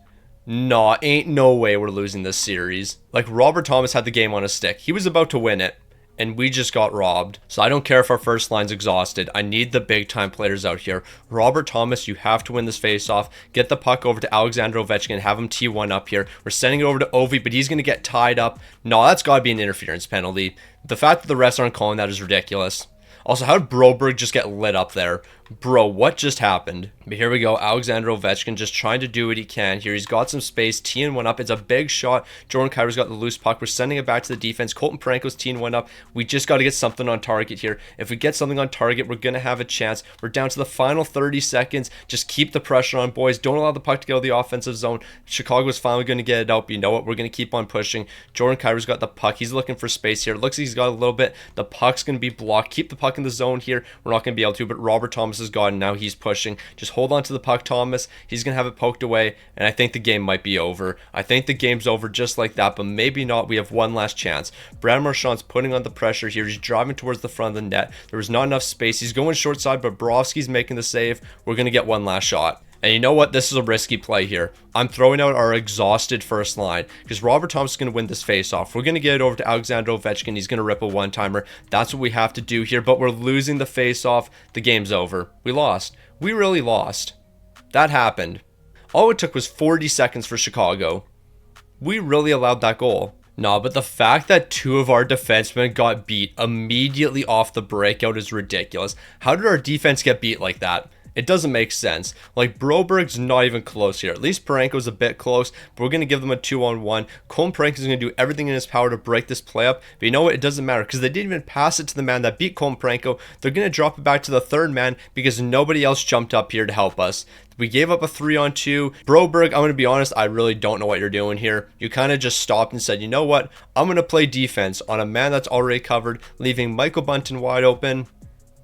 Nah, ain't no way we're losing this series. Like, Robert Thomas had the game on his stick. He was about to win it, and we just got robbed. So I don't care if our first line's exhausted. I need the big-time players out here. Robert Thomas, you have to win this face-off. Get the puck over to Alexander Ovechkin and have him T1 up here. We're sending it over to Ovi, but he's going to get tied up. No, that's got to be an interference penalty. The fact that the refs aren't calling that is ridiculous. Also, how did Broberg just get lit up there? Bro, what just happened? But here we go. Alexander Ovechkin just trying to do what he can here. He's got some space. Teeing one up. It's a big shot. Jordan Kyrou's got the loose puck. We're sending it back to the defense. Colton Pranko's teeing one up. We just got to get something on target here. If we get something on target, we're going to have a chance. We're down to the final 30 seconds. Just keep the pressure on, boys. Don't allow the puck to get out of the offensive zone. Chicago's finally going to get it out. But you know what? We're going to keep on pushing. Jordan Kyrou's got the puck. He's looking for space here. Looks like he's got a little bit. The puck's going to be blocked. Keep the puck in the zone here. We're not going to be able to, but Robert Thomas has got it. Now he's pushing. Just hold on to the puck, Thomas. He's going to have it poked away, and I think the game might be over. I think the game's over just like that, but maybe not. We have one last chance. Brad Marchand's putting on the pressure here. He's driving towards the front of the net. There was not enough space. He's going short side, but Bobrovsky's making the save. We're going to get one last shot. And you know what? This is a risky play here. I'm throwing out our exhausted first line because Robert Thomas is going to win this face-off. We're going to get it over to Alexander Ovechkin. He's going to rip a one-timer. That's what we have to do here, but we're losing the face-off. The game's over. We lost. We really lost. That happened. All it took was 40 seconds for Chicago. We really allowed that goal. No, but the fact that 2 of our defensemen got beat immediately off the breakout is ridiculous. How did our defense get beat like that? It doesn't make sense. Like, Broberg's not even close here. At least Parenko's a bit close, but we're going to give them a 2-on-1. Colin Parenko's going to do everything in his power to break this play up, but you know what? It doesn't matter because they didn't even pass it to the man that beat Colin Parenko. They're going to drop it back to the third man because nobody else jumped up here to help us. We gave up a 3-on-2. Broberg, I'm going to be honest, I really don't know what you're doing here. You kind of just stopped and said, you know what? I'm going to play defense on a man that's already covered, leaving Michael Bunting wide open.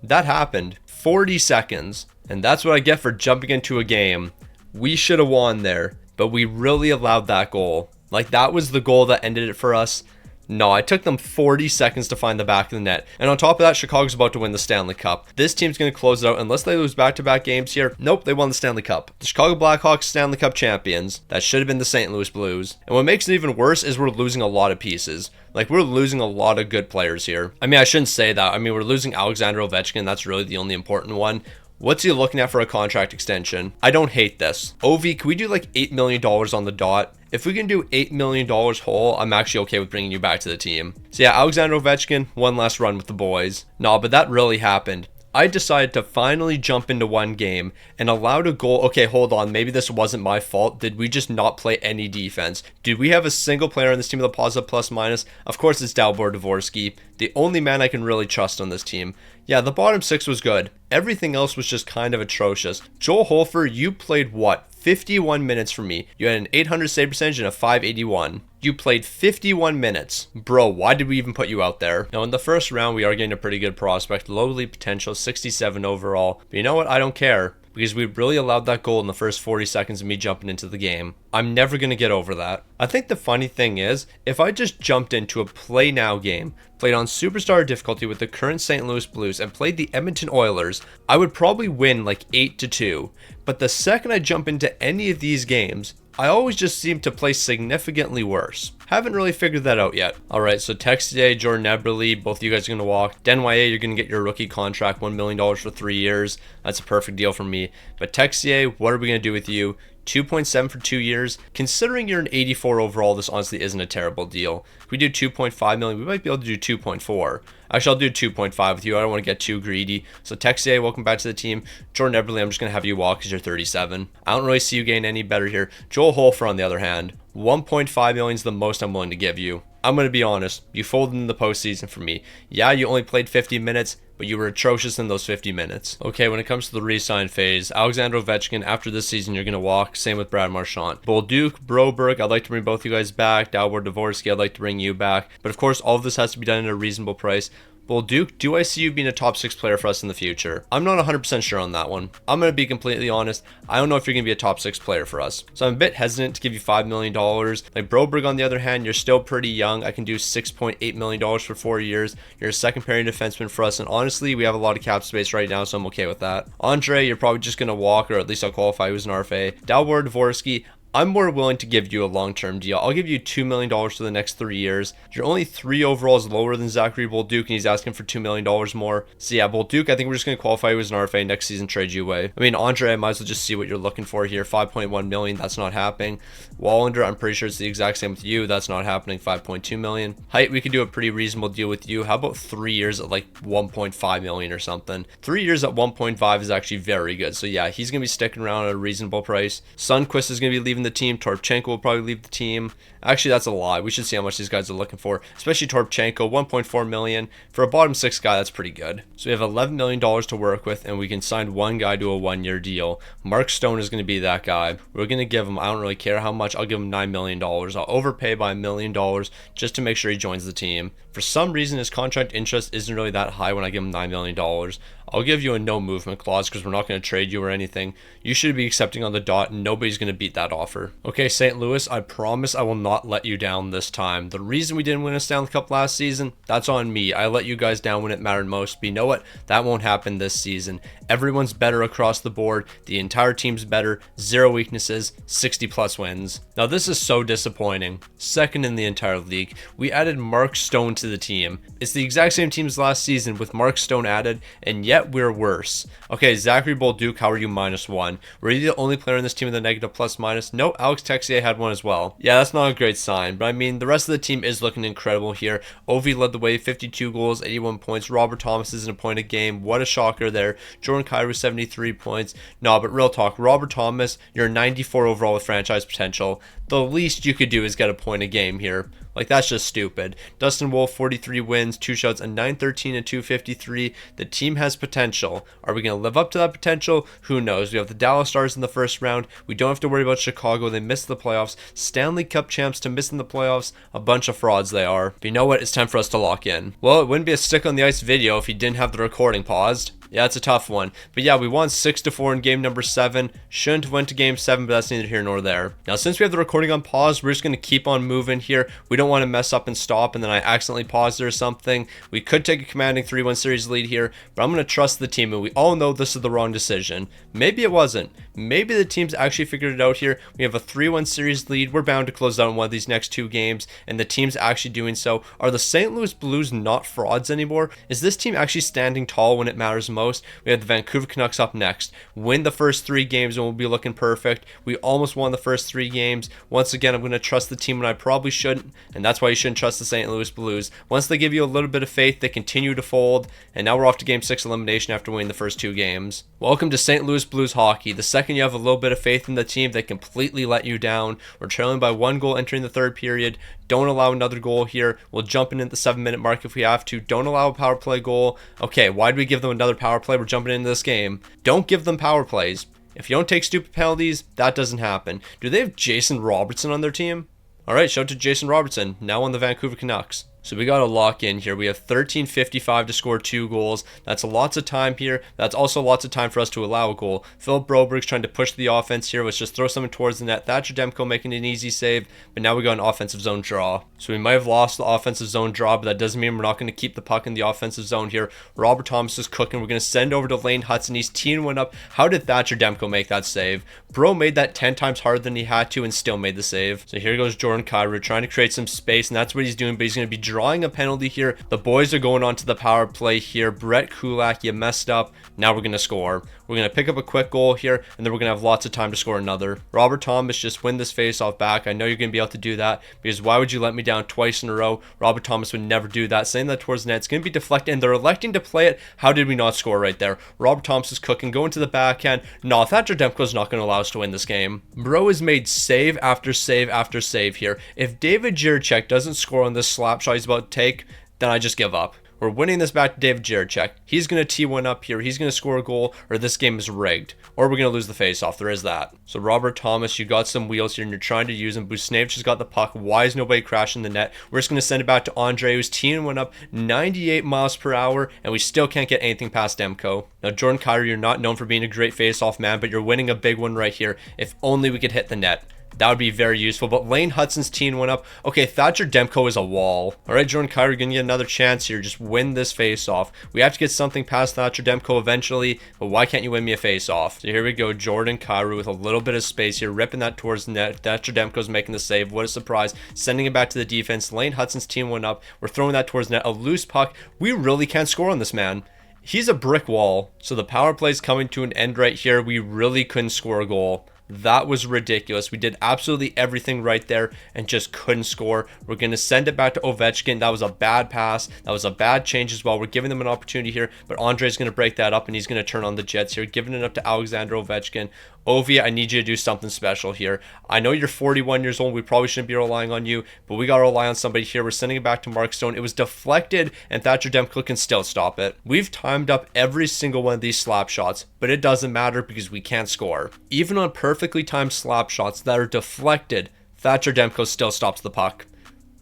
That happened. 40 seconds. And that's what I get for jumping into a game. We should have won there, but we really allowed that goal. Like, that was the goal that ended it for us. No, it took them 40 seconds to find the back of the net. And on top of that, Chicago's about to win the Stanley Cup. This team's going to close it out unless they lose back-to-back games here. Nope, they won the Stanley Cup. The Chicago Blackhawks Stanley Cup champions. That should have been the St. Louis Blues. And what makes it even worse is we're losing a lot of pieces. Like, we're losing a lot of good players here. I mean, I shouldn't say that. I mean, we're losing Alexander Ovechkin. That's really the only important one. What's he looking at for a contract extension? I don't hate this. Ovi, can we do like $8 million on the dot? If we can do $8 million whole, I'm actually okay with bringing you back to the team. So yeah, Alexander Ovechkin, one last run with the boys. Nah, but that really happened. I decided to finally jump into one game and allowed a goal. Okay, hold on. Maybe this wasn't my fault. Did we just not play any defense? Did we have a single player on this team with a positive plus minus? Of course, it's Dalibor Dvorsky, the only man I can really trust on this team. Yeah, the bottom six was good. Everything else was just kind of atrocious. Joel Hofer, you played what? 51 minutes for me. You had an 800 save percentage and a 581. You played 51 minutes. Bro, why did we even put you out there? Now, in the first round, we are getting a pretty good prospect. Low lead potential, 67 overall. But you know what? I don't care, because we really allowed that goal in the first 40 seconds of me jumping into the game. I'm never going to get over that. I think the funny thing is, if I just jumped into a play now game, played on superstar difficulty with the current St. Louis Blues, and played the Edmonton Oilers, I would probably win like 8-2. But the second I jump into any of these games, I always just seem to play significantly worse. Haven't really figured that out yet. Alright, so Texier, Jordan Eberle, both of you guys are going to walk. Denwye, you're going to get your rookie contract, $1 million for 3 years. That's a perfect deal for me. But Texier, what are we going to do with you? 2.7 for 2 years. Considering you're an 84 overall, this honestly isn't a terrible deal. If we do 2.5 million, we might be able to do 2.4. Actually, I'll do 2.5 with you. I don't want to get too greedy. So Texier, welcome back to the team. Jordan Eberle, I'm just going to have you walk because you're 37. I don't really see you getting any better here. Joel Hofer, on the other hand, 1.5 million is the most I'm willing to give you. I'm going to be honest. You folded in the postseason for me. Yeah, you only played 50 minutes, but you were atrocious in those 50 minutes. Okay, when it comes to the re-sign phase, Alexander Ovechkin, after this season, you're going to walk. Same with Brad Marchand. Bolduc, Broberg, I'd like to bring both you guys back. Dalibor Dvorsky, I'd like to bring you back. But of course, all of this has to be done at a reasonable price. Bolduc, do I see you being a top 6 player for us in the future? I'm not 100% sure on that one. I'm going to be completely honest. I don't know if you're going to be a top 6 player for us. So I'm a bit hesitant to give you $5 million. Like Broberg, on the other hand, you're still pretty young. I can do $6.8 million for 4 years. You're a second pairing defenseman for us. And honestly, we have a lot of cap space right now, so I'm okay with that. Andre, you're probably just going to walk, or at least I'll qualify you as an RFA. Dalibor Dvorsky, I'm more willing to give you a long-term deal. I'll give you $2 million for the next 3 years. You're only 3 overalls lower than Zachary Bolduc, and he's asking for $2 million more. So yeah, Bolduc, I think we're just going to qualify you as an RFA next season, trade you away. I mean, Andre, I might as well just see what you're looking for here. 5.1 million, that's not happening. Wallander, I'm pretty sure it's the exact same with you. That's not happening, 5.2 million. Height, we could do a pretty reasonable deal with you. How about 3 years at like 1.5 million or something? 3 years at 1.5 is actually very good. So yeah, he's going to be sticking around at a reasonable price. Sundqvist is going to be leaving the team. Torpchenko will probably leave the team. Actually, that's a lie. We should see how much these guys are looking for, especially Torpchenko, 1.4 million. For a bottom 6 guy, that's pretty good. So we have $11 million to work with, and we can sign one guy to a 1-year deal. Mark Stone is going to be that guy. We're going to give him, I don't really care how much, I'll give him $9 million. I'll overpay by $1 million just to make sure he joins the team. For some reason, his contract interest isn't really that high when I give him $9 million. I'll give you a no movement clause because we're not going to trade you or anything. You should be accepting on the dot, and nobody's going to beat that offer. Okay, St. Louis, I promise I will not let you down this time. The reason we didn't win a Stanley Cup last season, that's on me. I let you guys down when it mattered most. But you know what? That won't happen this season. Everyone's better across the board. The entire team's better. 0 weaknesses, 60 plus wins. Now this is so disappointing. Second in the entire league. We added Mark Stone to the team. It's the exact same team as last season with Mark Stone added, and yet yet we're worse. Okay, Zachary Bolduc, how are you -1? Were you the only player in this team with a negative plus minus? No, Alex Texier had one as well. Yeah, that's not a great sign, but I mean, the rest of the team is looking incredible here. Ovi led the way, 52 goals, 81 points. Robert Thomas is in a point a game. What a shocker there. Jordan Kyrou, 73 points. No, but real talk, Robert Thomas, you're 94 overall with franchise potential. The least you could do is get a point a game here. Like, that's just stupid. Dustin Wolf, 43 wins, 2 shots, a 913 and 253. The team has potential. Are we going to live up to that potential? Who knows? We have the Dallas Stars in the first round. We don't have to worry about Chicago. They missed the playoffs. Stanley Cup champs to missing the playoffs. A bunch of frauds they are. But you know what? It's time for us to lock in. Well, it wouldn't be a stick on the ice video if you didn't have the recording paused. Yeah, it's a tough one. But yeah, we won 6-4 in game number 7. Shouldn't have went to game 7, but that's neither here nor there. Now, since we have the recording on pause, we're just going to keep on moving here. We don't want to mess up and stop, and then I accidentally paused it or something. We could take a commanding 3-1 series lead here, but I'm going to trust the team, and we all know this is the wrong decision. Maybe it wasn't. Maybe the team's actually figured it out here. We have a 3-1 series lead. We're bound to close out in one of these next 2 games, and the team's actually doing so. Are the St. Louis Blues not frauds anymore? Is this team actually standing tall when it matters most? We have the Vancouver Canucks up next. Win the first 3 games and we'll be looking perfect. We almost won the first 3 games. Once again, I'm going to trust the team when I probably shouldn't, and that's why you shouldn't trust the St. Louis Blues. Once they give you a little bit of faith, they continue to fold, and now we're off to game 6 elimination after winning the first 2 games. Welcome to St. Louis Blues hockey. The second you have a little bit of faith in the team, they completely let you down. We're trailing by 1 goal entering the 3rd period. Don't allow another goal here. We'll jump in at the 7-minute mark if we have to. Don't allow a power play goal. Okay, why do we give them another power play? We're jumping into this game. Don't give them power plays. If you don't take stupid penalties, that doesn't happen. Do they have Jason Robertson on their team? All right, shout out to Jason Robertson, now on the Vancouver Canucks. So we got to lock in here. We have 13:55 to score 2 goals. That's lots of time here. That's also lots of time for us to allow a goal. Philip Broberg's trying to push the offense here. Let's just throw something towards the net. Thatcher Demko making an easy save, but now we got an offensive zone draw. So we might have lost the offensive zone draw, but that doesn't mean we're not going to keep the puck in the offensive zone here. Robert Thomas is cooking. We're going to send over to Lane Hudson. He's teeing one up. How did Thatcher Demko make that save? Bro made that 10 times harder than he had to and still made the save. So here goes Jordan Kyrou trying to create some space, and that's what he's doing, but he's going to be drawing a penalty here. The boys are going on to the power play here. Brett Kulak, you messed up. Now we're going to score. We're going to pick up a quick goal here, and then we're going to have lots of time to score another. Robert Thomas, just win this face-off back. I know you're going to be able to do that, because why would you let me down twice in a row? Robert Thomas would never do that. Sending that towards the net, it's going to be deflected, and they're electing to play it. How did we not score right there? Robert Thomas is cooking, going to the backhand. No, Thatcher Demko's not going to allow us to win this game. Bro has made save after save after save here. If David Jiricek doesn't score on this slap shot he's about to take, then I just give up. We're winning this back to David Jiricek. He's going to tee one up here. He's going to score a goal, or this game is rigged. Or we're going to lose the face-off. There is that. So Robert Thomas, you got some wheels here, and you're trying to use them. Busnevich has got the puck. Why is nobody crashing the net? We're just going to send it back to Andre, who's teeing one up 98 miles per hour, and we still can't get anything past Demko. Now, Jordan Kyrou, you're not known for being a great face-off man, but you're winning a big one right here. If only we could hit the net. That would be very useful. But Lane Hudson's teeing one up. Okay, Thatcher Demko is a wall. All right, Jordan Kyrou, going to get another chance here. Just win this face-off. We have to get something past Thatcher Demko eventually, but why can't you win me a face-off? So here we go. Jordan Kyrou with a little bit of space here, ripping that towards the net. Thatcher Demko's making the save. What a surprise. Sending it back to the defense. Lane Hudson's teeing one up. We're throwing that towards the net. A loose puck. We really can't score on this man. He's a brick wall. So the power play's coming to an end right here. We really couldn't score a goal. That was ridiculous. We did absolutely everything right there and just couldn't score. We're going to send it back to Ovechkin. That was a bad pass. That was a bad change as well. We're giving them an opportunity here, but Andre's going to break that up, and he's going to turn on the Jets here, giving it up to Alexander Ovechkin. Ovi, I need you to do something special here. I know you're 41 years old. We probably shouldn't be relying on you, but we got to rely on somebody here. We're sending it back to Mark Stone. It was deflected, and Thatcher Demko can still stop it. We've timed up every single one of these slap shots, but it doesn't matter because we can't score. Even on perfectly timed slap shots that are deflected, Thatcher Demko still stops the puck.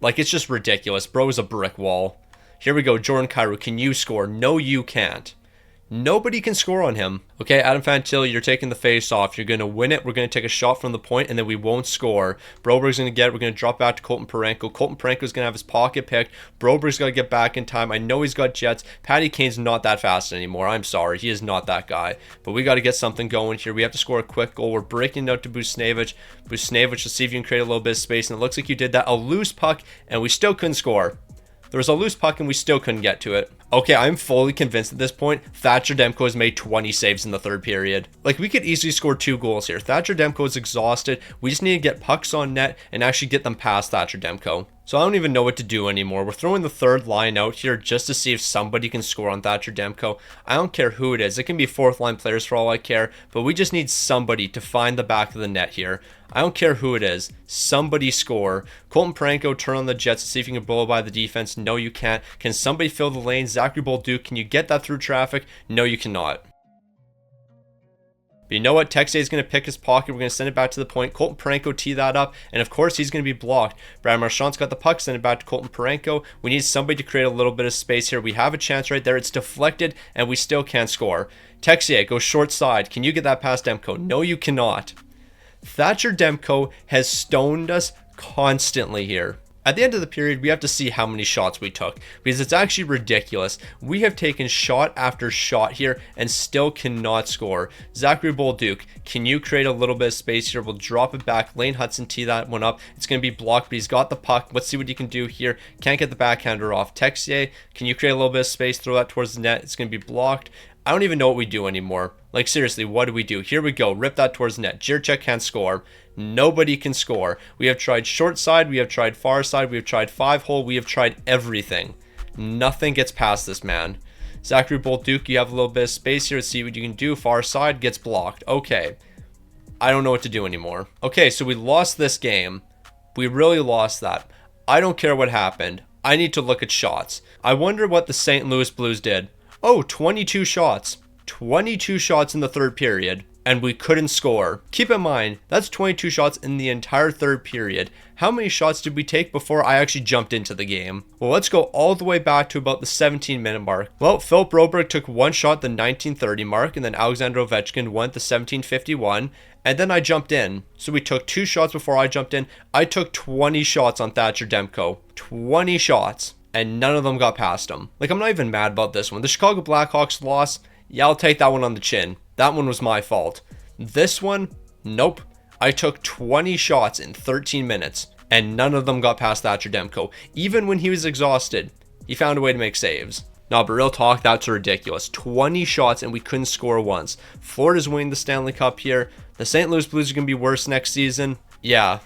Like, it's just ridiculous. Bro is a brick wall. Here we go. Jordan Kyrou, can you score? No, you can't. Nobody can score on him. Okay, Adam Fantilli, you're taking the face off. You're going to win it. We're going to take a shot from the point, and then we won't score. Broberg's going to get it. We're going to drop back to Colton Parayko. Colton Parayko's going to have his pocket picked. Broberg's got to get back in time. I know he's got Jets. Patty Kane's not that fast anymore. I'm sorry. He is not that guy. But we got to get something going here. We have to score a quick goal. We're breaking it out to Busnevich. Busnevich, let's see if you can create a little bit of space, and it looks like you did that. A loose puck, and we still couldn't score. There was a loose puck and we still couldn't get to it. Okay, I'm fully convinced at this point Thatcher Demko has made 20 saves in the third period. Like, we could easily score 2 goals here. Thatcher Demko is exhausted. We just need to get pucks on net and actually get them past Thatcher Demko. So I don't even know what to do anymore. We're throwing the third line out here just to see if somebody can score on Thatcher Demko. I don't care who it is. It can be fourth line players for all I care, but we just need somebody to find the back of the net here. I don't care who it is. Somebody score. Colton Parayko, turn on the Jets to see if you can blow by the defense. No, you can't. Can somebody fill the lane? Zachary Bolduc, can you get that through traffic? No, you cannot. But you know what? Texier is going to pick his pocket. We're going to send it back to the point. Colton Parayko tee that up. And of course, he's going to be blocked. Brad Marchand's got the puck. Send it back to Colton Parayko. We need somebody to create a little bit of space here. We have a chance right there. It's deflected, and we still can't score. Texier goes short side. Can you get that past Demko? No, you cannot. Thatcher Demko has stoned us constantly here. At the end of the period, we have to see how many shots we took, because it's actually ridiculous. We have taken shot after shot here and still cannot score. Zachary Bolduc, can you create a little bit of space here? We'll drop it back. Lane Hudson tee that one up. It's going to be blocked, but he's got the puck. Let's see what he can do here. Can't get the backhander off. Texier, can you create a little bit of space? Throw that towards the net. It's going to be blocked. I don't even know what we do anymore. Like, seriously, what do we do? Here we go. Rip that towards the net. Jirchek can't score. Nobody can score. We have tried short side. We have tried far side. We have tried 5-hole. We have tried everything. Nothing gets past this man. Zachary Bolduc, you have a little bit of space here. Let's see what you can do. Far side gets blocked. Okay. I don't know what to do anymore. Okay, so we lost this game. We really lost that. I don't care what happened. I need to look at shots. I wonder what the St. Louis Blues did. Oh, 22 shots. 22 shots in the third period, and we couldn't score. Keep in mind, that's 22 shots in the entire third period. How many shots did we take before I actually jumped into the game? Well, let's go all the way back to about the 17-minute mark. Well, Philip Broberg took one shot at the 1930 mark, and then Alexander Ovechkin went the 1751, and then I jumped in. So we took 2 shots before I jumped in. I took 20 shots on Thatcher Demko. 20 shots. And none of them got past him. Like, I'm not even mad about this one. The Chicago Blackhawks loss, yeah, I'll take that one on the chin. That one was my fault. This one, nope. I took 20 shots in 13 minutes, and none of them got past Thatcher Demko. Even when he was exhausted, he found a way to make saves. No, but real talk, that's ridiculous. 20 shots, and we couldn't score once. Florida's winning the Stanley Cup here. The St. Louis Blues are going to be worse next season. Yeah.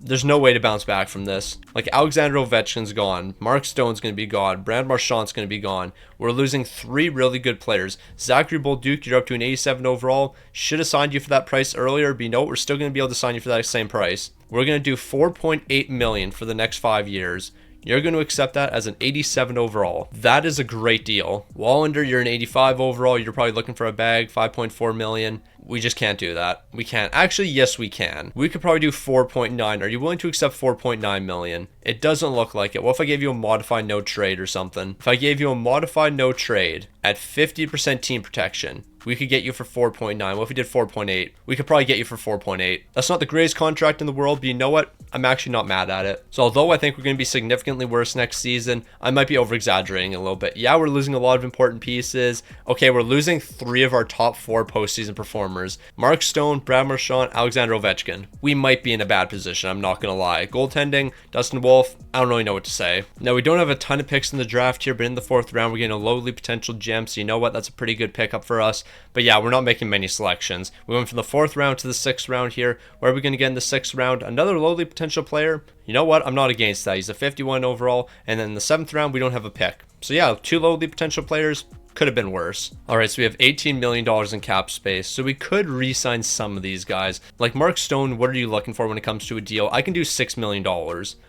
There's no way to bounce back from this. Like, Alexander Ovechkin's gone. Mark Stone's going to be gone. Brad Marchand's going to be gone. We're losing 3 really good players. Zachary Bolduc, you're up to an 87 overall. Should have signed you for that price earlier, but you know what? We're still going to be able to sign you for that same price. We're going to do $4.8 million for the next 5 years. You're going to accept that as an 87 overall. That is a great deal. Wallander, you're an 85 overall. You're probably looking for a bag, $5.4 million. We just can't do that. We can't. Actually, yes, we can. We could probably do 4.9. Are you willing to accept 4.9 million? It doesn't look like it. What if I gave you a modified no trade or something? If I gave you a modified no trade at 50% team protection, we could get you for 4.9. What if we did 4.8? We could probably get you for 4.8. That's not the greatest contract in the world, but you know what? I'm actually not mad at it. So although I think we're going to be significantly worse next season, I might be over-exaggerating a little bit. Yeah, we're losing a lot of important pieces. Okay, we're losing 3 of our top 4 postseason performers. Mark Stone, Brad Marchand, Alexander Ovechkin. We might be in a bad position, I'm not going to lie. Goaltending, Dustin Wolf, I don't really know what to say. Now, we don't have a ton of picks in the draft here, but in the 4th round, we're getting a lowly potential gem, so you know what? That's a pretty good pickup for us. But yeah, we're not making many selections. We went from the 4th round to the 6th round here. Where are we going to get in the 6th round? Another lowly potential player. You know what? I'm not against that. He's a 51 overall. And then in the 7th round, we don't have a pick. So yeah, 2 lowly potential players. Could have been worse. All right, so we have $18 million in cap space, so we could re-sign some of these guys. Like Mark Stone, what are you looking for when it comes to a deal? I can do $6 million.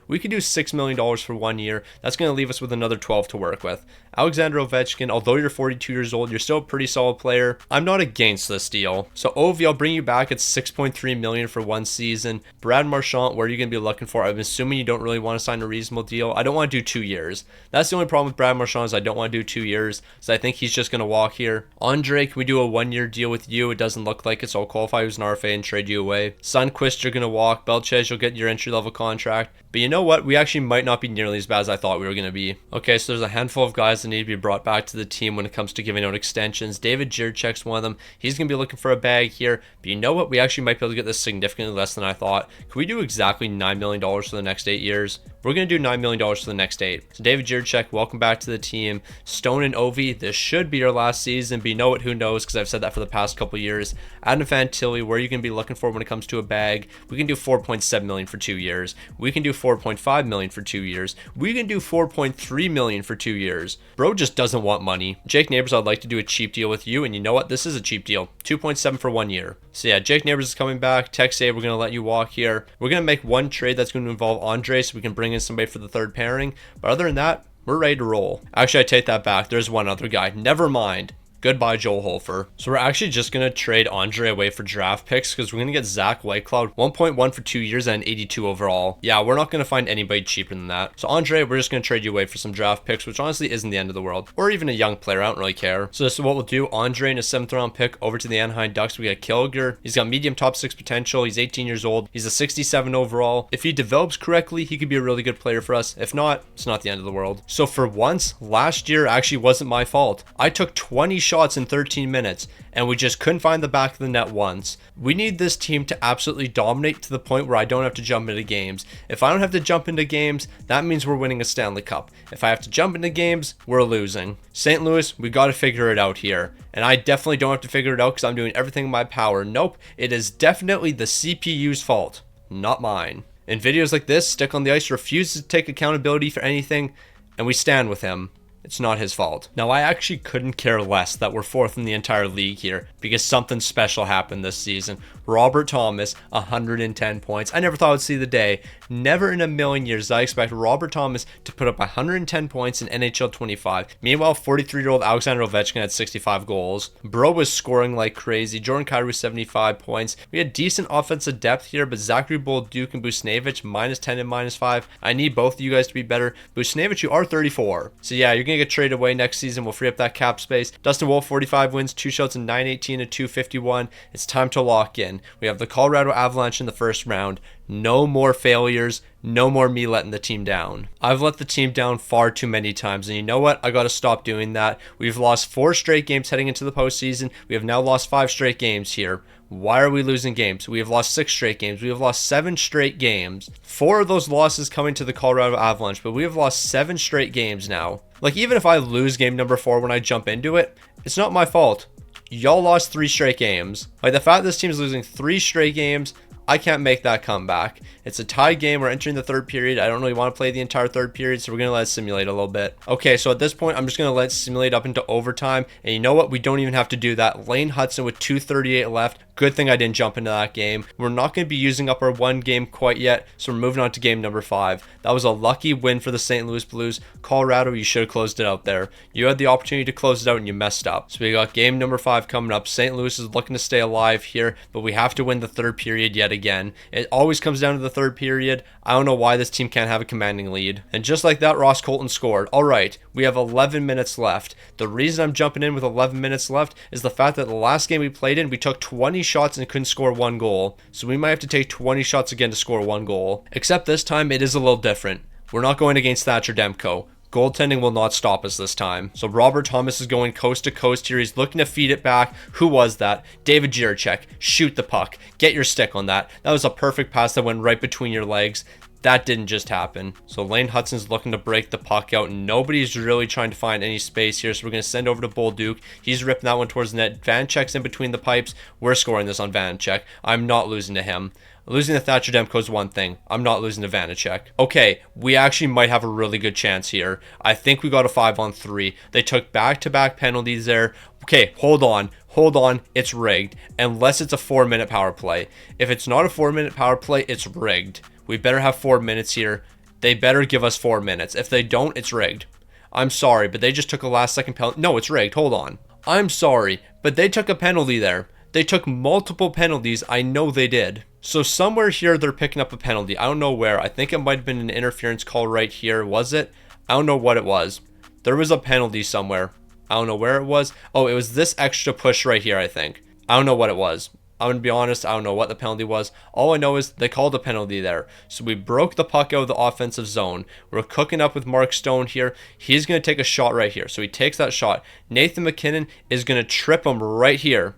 We could do $6 million for 1 year. That's going to leave us with another 12 to work with. Alexander Ovechkin, although you're 42 years old, you're still a pretty solid player. I'm not against this deal. So Ovi, I'll bring you back at $6.3 million for 1 season. Brad Marchand, what are you going to be looking for? I'm assuming you don't really want to sign a reasonable deal. I don't want to do 2 years. That's the only problem with Brad Marchand is I don't want to do 2 years. So I think think he's just going to walk here. Andre, can we do a 1-year deal with you? It doesn't look like it, so I'll qualify you as an RFA and trade you away. Sundqvist, you're going to walk. Belchez, you'll get your entry-level contract. But you know what? We actually might not be nearly as bad as I thought we were going to be. Okay, so there's a handful of guys that need to be brought back to the team when it comes to giving out extensions. David Jiricek's one of them. He's going to be looking for a bag here. But you know what? We actually might be able to get this significantly less than I thought. Can we do exactly $9 million for the next 8 years? We're going to do $9 million for the next 8. So David Jiricek, welcome back to the team. Stone and Ovi, this should be your last season. But you know what? Who knows? Because I've said that for the past couple years. Adam Fantilli, where are you going to be looking for when it comes to a bag? We can do $4.7 million for 2 years. We can do $4.5 million for 2 years. We can do $4.3 million for 2 years. Bro just doesn't want money. Jake Neighbors, I'd like to do a cheap deal with you. And you know what? This is a cheap deal. 2.7 for 1 year. So yeah, Jake Neighbors is coming back. Texay, we're going to let you walk here. We're going to make one trade that's going to involve Andre so we can bring in somebody for the third pairing. But other than that, we're ready to roll. Actually, I take that back. There's one other guy. Never mind. Goodbye, Joel Holfer. So we're actually just going to trade Andre away for draft picks because we're going to get Zach Whitecloud, 1.1 for 2 years and 82 overall. Yeah, we're not going to find anybody cheaper than that. So Andre, we're just going to trade you away for some draft picks, which honestly isn't the end of the world. Or even a young player, I don't really care. So this is what we'll do. Andre in a 7th round pick over to the Anaheim Ducks. We got Kilger. He's got medium top 6 potential. He's 18 years old. He's a 67 overall. If he develops correctly, he could be a really good player for us. If not, it's not the end of the world. So for once, last year actually wasn't my fault. I took 20 shots in 13 minutes and we just couldn't find the back of the net once. We need this team to absolutely dominate to the point where I don't have to jump into games. If I don't have to jump into games, that means we're winning a Stanley Cup. If I have to jump into games, we're losing. St. Louis, we got to figure it out here. And I definitely don't have to figure it out because I'm doing everything in my power. Nope, it is definitely the CPU's fault, not mine. In videos like this, Stick on the Ice refuses to take accountability for anything, and we stand with him. It's not his fault. Now, I actually couldn't care less that we're 4th in the entire league here because something special happened this season. Robert Thomas, 110 points. I never thought I would see the day. Never in a million years did I expect Robert Thomas to put up 110 points in NHL 25. Meanwhile, 43-year-old Alexander Ovechkin had 65 goals. Bro was scoring like crazy. Jordan Kyrou, 75 points. We had decent offensive depth here, but Zachary Bolduc and Buchnevich, -10 and -5. I need both of you guys to be better. Buchnevich, you are 34. So yeah, you're going to get traded away next season. We'll free up that cap space. Dustin Wolf, 45 wins, 2 shots in 918 and 251. It's time to lock in. We have the Colorado Avalanche in the first round. No more failures. No more me letting the team down. I've let the team down far too many times, and you know what? I got to stop doing that. We've lost 4 straight games heading into the postseason. We have now lost 5 straight games here. Why are we losing games? We have lost 6 straight games. We have lost 7 straight games. 4 of those losses coming to the Colorado Avalanche, but we have lost 7 straight games now. Like, even if I lose game number 4 when I jump into it, it's not my fault. Y'all lost 3 straight games. Like, the fact this team is losing 3 straight games, I can't make that comeback. It's a tie game. We're entering the third period. I don't really want to play the entire third period, so we're going to let it simulate a little bit. Okay, so at this point, I'm just going to let it simulate up into overtime. And you know what? We don't even have to do that. Lane Hudson with 2:38 left. Good thing I didn't jump into that game. We're not going to be using up our 1 game quite yet, so we're moving on to game number 5. That was a lucky win for the St. Louis Blues. Colorado, you should have closed it out there. You had the opportunity to close it out and you messed up. So we got game number 5 coming up. St. Louis is looking to stay alive here, but we have to win the third period yet again. It always comes down to the third period. I don't know why this team can't have a commanding lead. And just like that, Ross Colton scored. All right, we have 11 minutes left. The reason I'm jumping in with 11 minutes left is the fact that the last game we played in, we took 20 shots and couldn't score 1 goal. So we might have to take 20 shots again to score 1 goal. Except this time, it is a little different. We're not going against Thatcher Demko. Goaltending will not stop us this time. So Robert Thomas is going coast to coast here. He's looking to feed it back. Who was that? David Jiricek. Shoot the puck. Get your stick on that. That was a perfect pass that went right between your legs. That didn't just happen. So Lane Hudson's looking to break the puck out. Nobody's really trying to find any space here. So we're going to send over to Bolduc. He's ripping that one towards the net. Vanecek's in between the pipes. We're scoring this on Vanecek. I'm not losing to him. Losing to Thatcher Demko is one thing. I'm not losing to Vanecek. Okay, we actually might have a really good chance here. I think we got a 5-on-3. They took back-to-back penalties there. Okay, hold on. Hold on. It's rigged. Unless it's a 4-minute power play. If it's not a 4-minute power play, it's rigged. We better have 4 minutes here. They better give us 4 minutes. If they don't, it's rigged. I'm sorry, but they just took a last-second penalty. No, it's rigged. Hold on. I'm sorry, but they took a penalty there. They took multiple penalties. I know they did. So somewhere here, they're picking up a penalty. I don't know where. I think it might have been an interference call right here. Was it? I don't know what it was. There was a penalty somewhere. I don't know where it was. Oh, it was this extra push right here, I think. I don't know what it was. I'm going to be honest, I don't know what the penalty was. All I know is they called a penalty there. So we broke the puck out of the offensive zone. We're cooking up with Mark Stone here. He's going to take a shot right here. So he takes that shot. Nathan MacKinnon is going to trip him right here.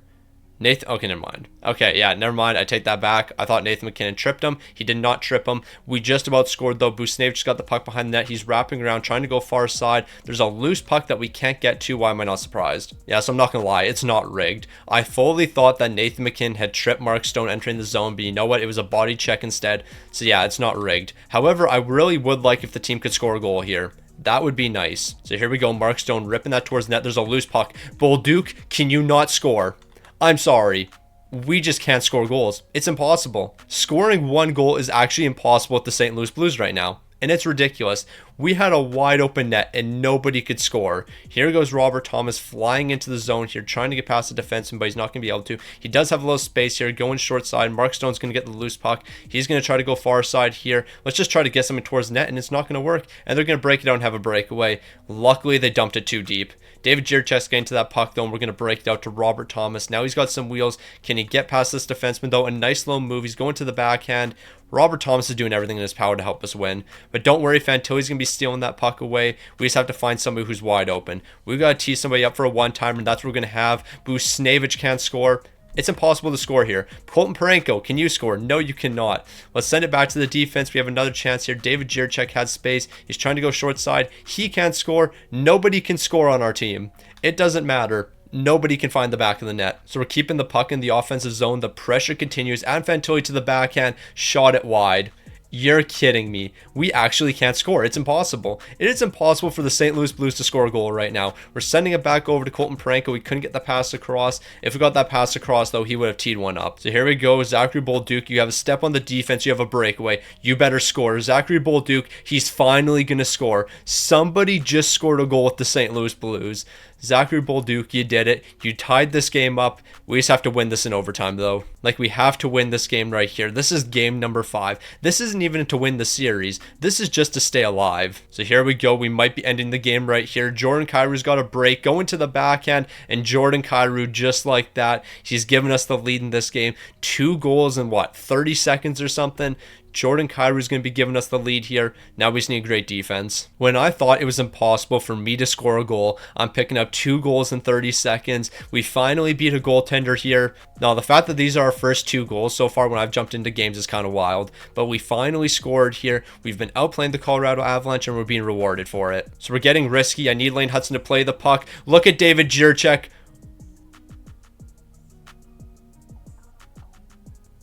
Okay, never mind. Okay, yeah, never mind. I take that back. I thought Nathan MacKinnon tripped him. He did not trip him. We just about scored, though. Buchnevich just got the puck behind the net. He's wrapping around, trying to go far side. There's a loose puck that we can't get to. Why am I not surprised? Yeah, so I'm not going to lie. It's not rigged. I fully thought that Nathan MacKinnon had tripped Mark Stone entering the zone, but you know what? It was a body check instead. So yeah, it's not rigged. However, I really would like if the team could score a goal here. That would be nice. So here we go. Mark Stone ripping that towards the net. There's a loose puck. Bolduc, can you not score? I'm sorry. We just can't score goals. It's impossible. Scoring one goal is actually impossible with the St. Louis Blues right now. And it's ridiculous. We had a wide open net and nobody could score. Here goes Robert Thomas flying into the zone here, trying to get past the defenseman, but he's not going to be able to. He does have a little space here, going short side. Mark Stone's going to get the loose puck. He's going to try to go far side here. Let's just try to get something towards the net, and it's not going to work. And they're going to break it out and have a breakaway. Luckily, they dumped it too deep. David Jiricek's getting to that puck, though, and we're going to break it out to Robert Thomas. Now he's got some wheels. Can he get past this defenseman, though? A nice little move. He's going to the backhand. Robert Thomas is doing everything in his power to help us win. But don't worry, Fantilli's going to be stealing that puck away. We just have to find somebody who's wide open. We've got to tee somebody up for a one-timer, and that's what we're going to have. Buchnevich can't score. It's impossible to score here. Colton Parayko, can you score? No, you cannot. Let's send it back to the defense. We have another chance here. David Jiricek has space. He's trying to go short side. He can't score. Nobody can score on our team. It doesn't matter. Nobody can find the back of the net. So we're keeping the puck in the offensive zone. The pressure continues. And Fantilli to the backhand. Shot it wide. You're kidding me. We actually can't score. It's impossible. It is impossible for the St. Louis Blues to score a goal right now. We're sending it back over to Colton Parayko. We couldn't get the pass across. If we got that pass across, though, he would have teed one up. So here we go. Zachary Bolduc. You have a step on the defense. You have a breakaway. You better score. Zachary Bolduc, he's finally going to score. Somebody just scored a goal with the St. Louis Blues. Zachary Bolduc, you did it. You tied this game up. We just have to win this in overtime, though. Like, we have to win this game right here. This is game number 5. This isn't even to win the series. This is just to stay alive. So here we go. We might be ending the game right here. Jordan Kyrou's got a break, going to the backhand, and Jordan Kyrou, just like that, he's given us the lead in this game. 2 goals in, 30 seconds or something? Jordan Kyrou is going to be giving us the lead here. Now we just need great defense. When I thought it was impossible for me to score a goal, I'm picking up 2 goals in 30 seconds. We finally beat a goaltender here. Now, the fact that these are our first 2 goals so far when I've jumped into games is kind of wild, but we finally scored here. We've been outplaying the Colorado Avalanche, and we're being rewarded for it. So we're getting risky. I need Lane Hutson to play the puck. Look at David Jiricek.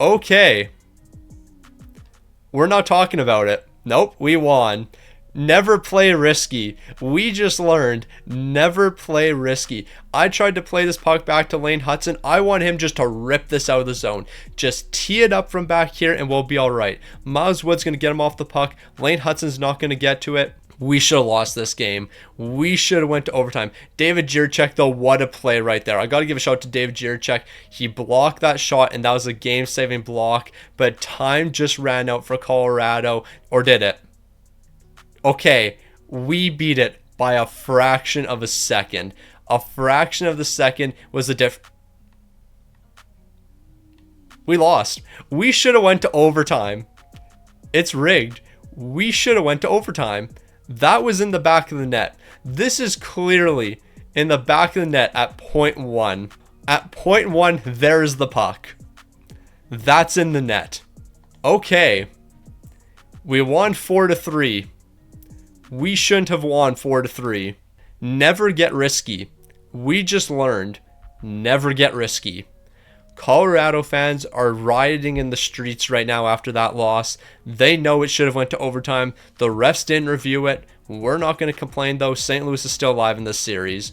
Okay. We're not talking about it. Nope, we won. Never play risky. We just learned, never play risky. I tried to play this puck back to Lane Hutson. I want him just to rip this out of the zone. Just tee it up from back here and we'll be all right. Miles Wood's going to get him off the puck. Lane Hutson's not going to get to it. We should have lost this game. We should have went to overtime. David Jiricek, though, what a play right there. I got to give a shout out to David Jiricek. He blocked that shot, and that was a game-saving block, but time just ran out for Colorado. Or did it? Okay, we beat it by a fraction of a second. A fraction of the second was the difference. We lost. We should have went to overtime. It's rigged. We should have went to overtime. That was in the back of the net. This is clearly in the back of the net at point 1. At point 1, there's the puck. That's in the net. Okay. We won 4-3. We shouldn't have won 4-3. Never get risky. We just learned. Never get risky. Colorado fans are rioting in the streets right now after that loss. They know it should have went to overtime. The refs didn't review it. We're not going to complain, though. St. Louis is still alive in this series.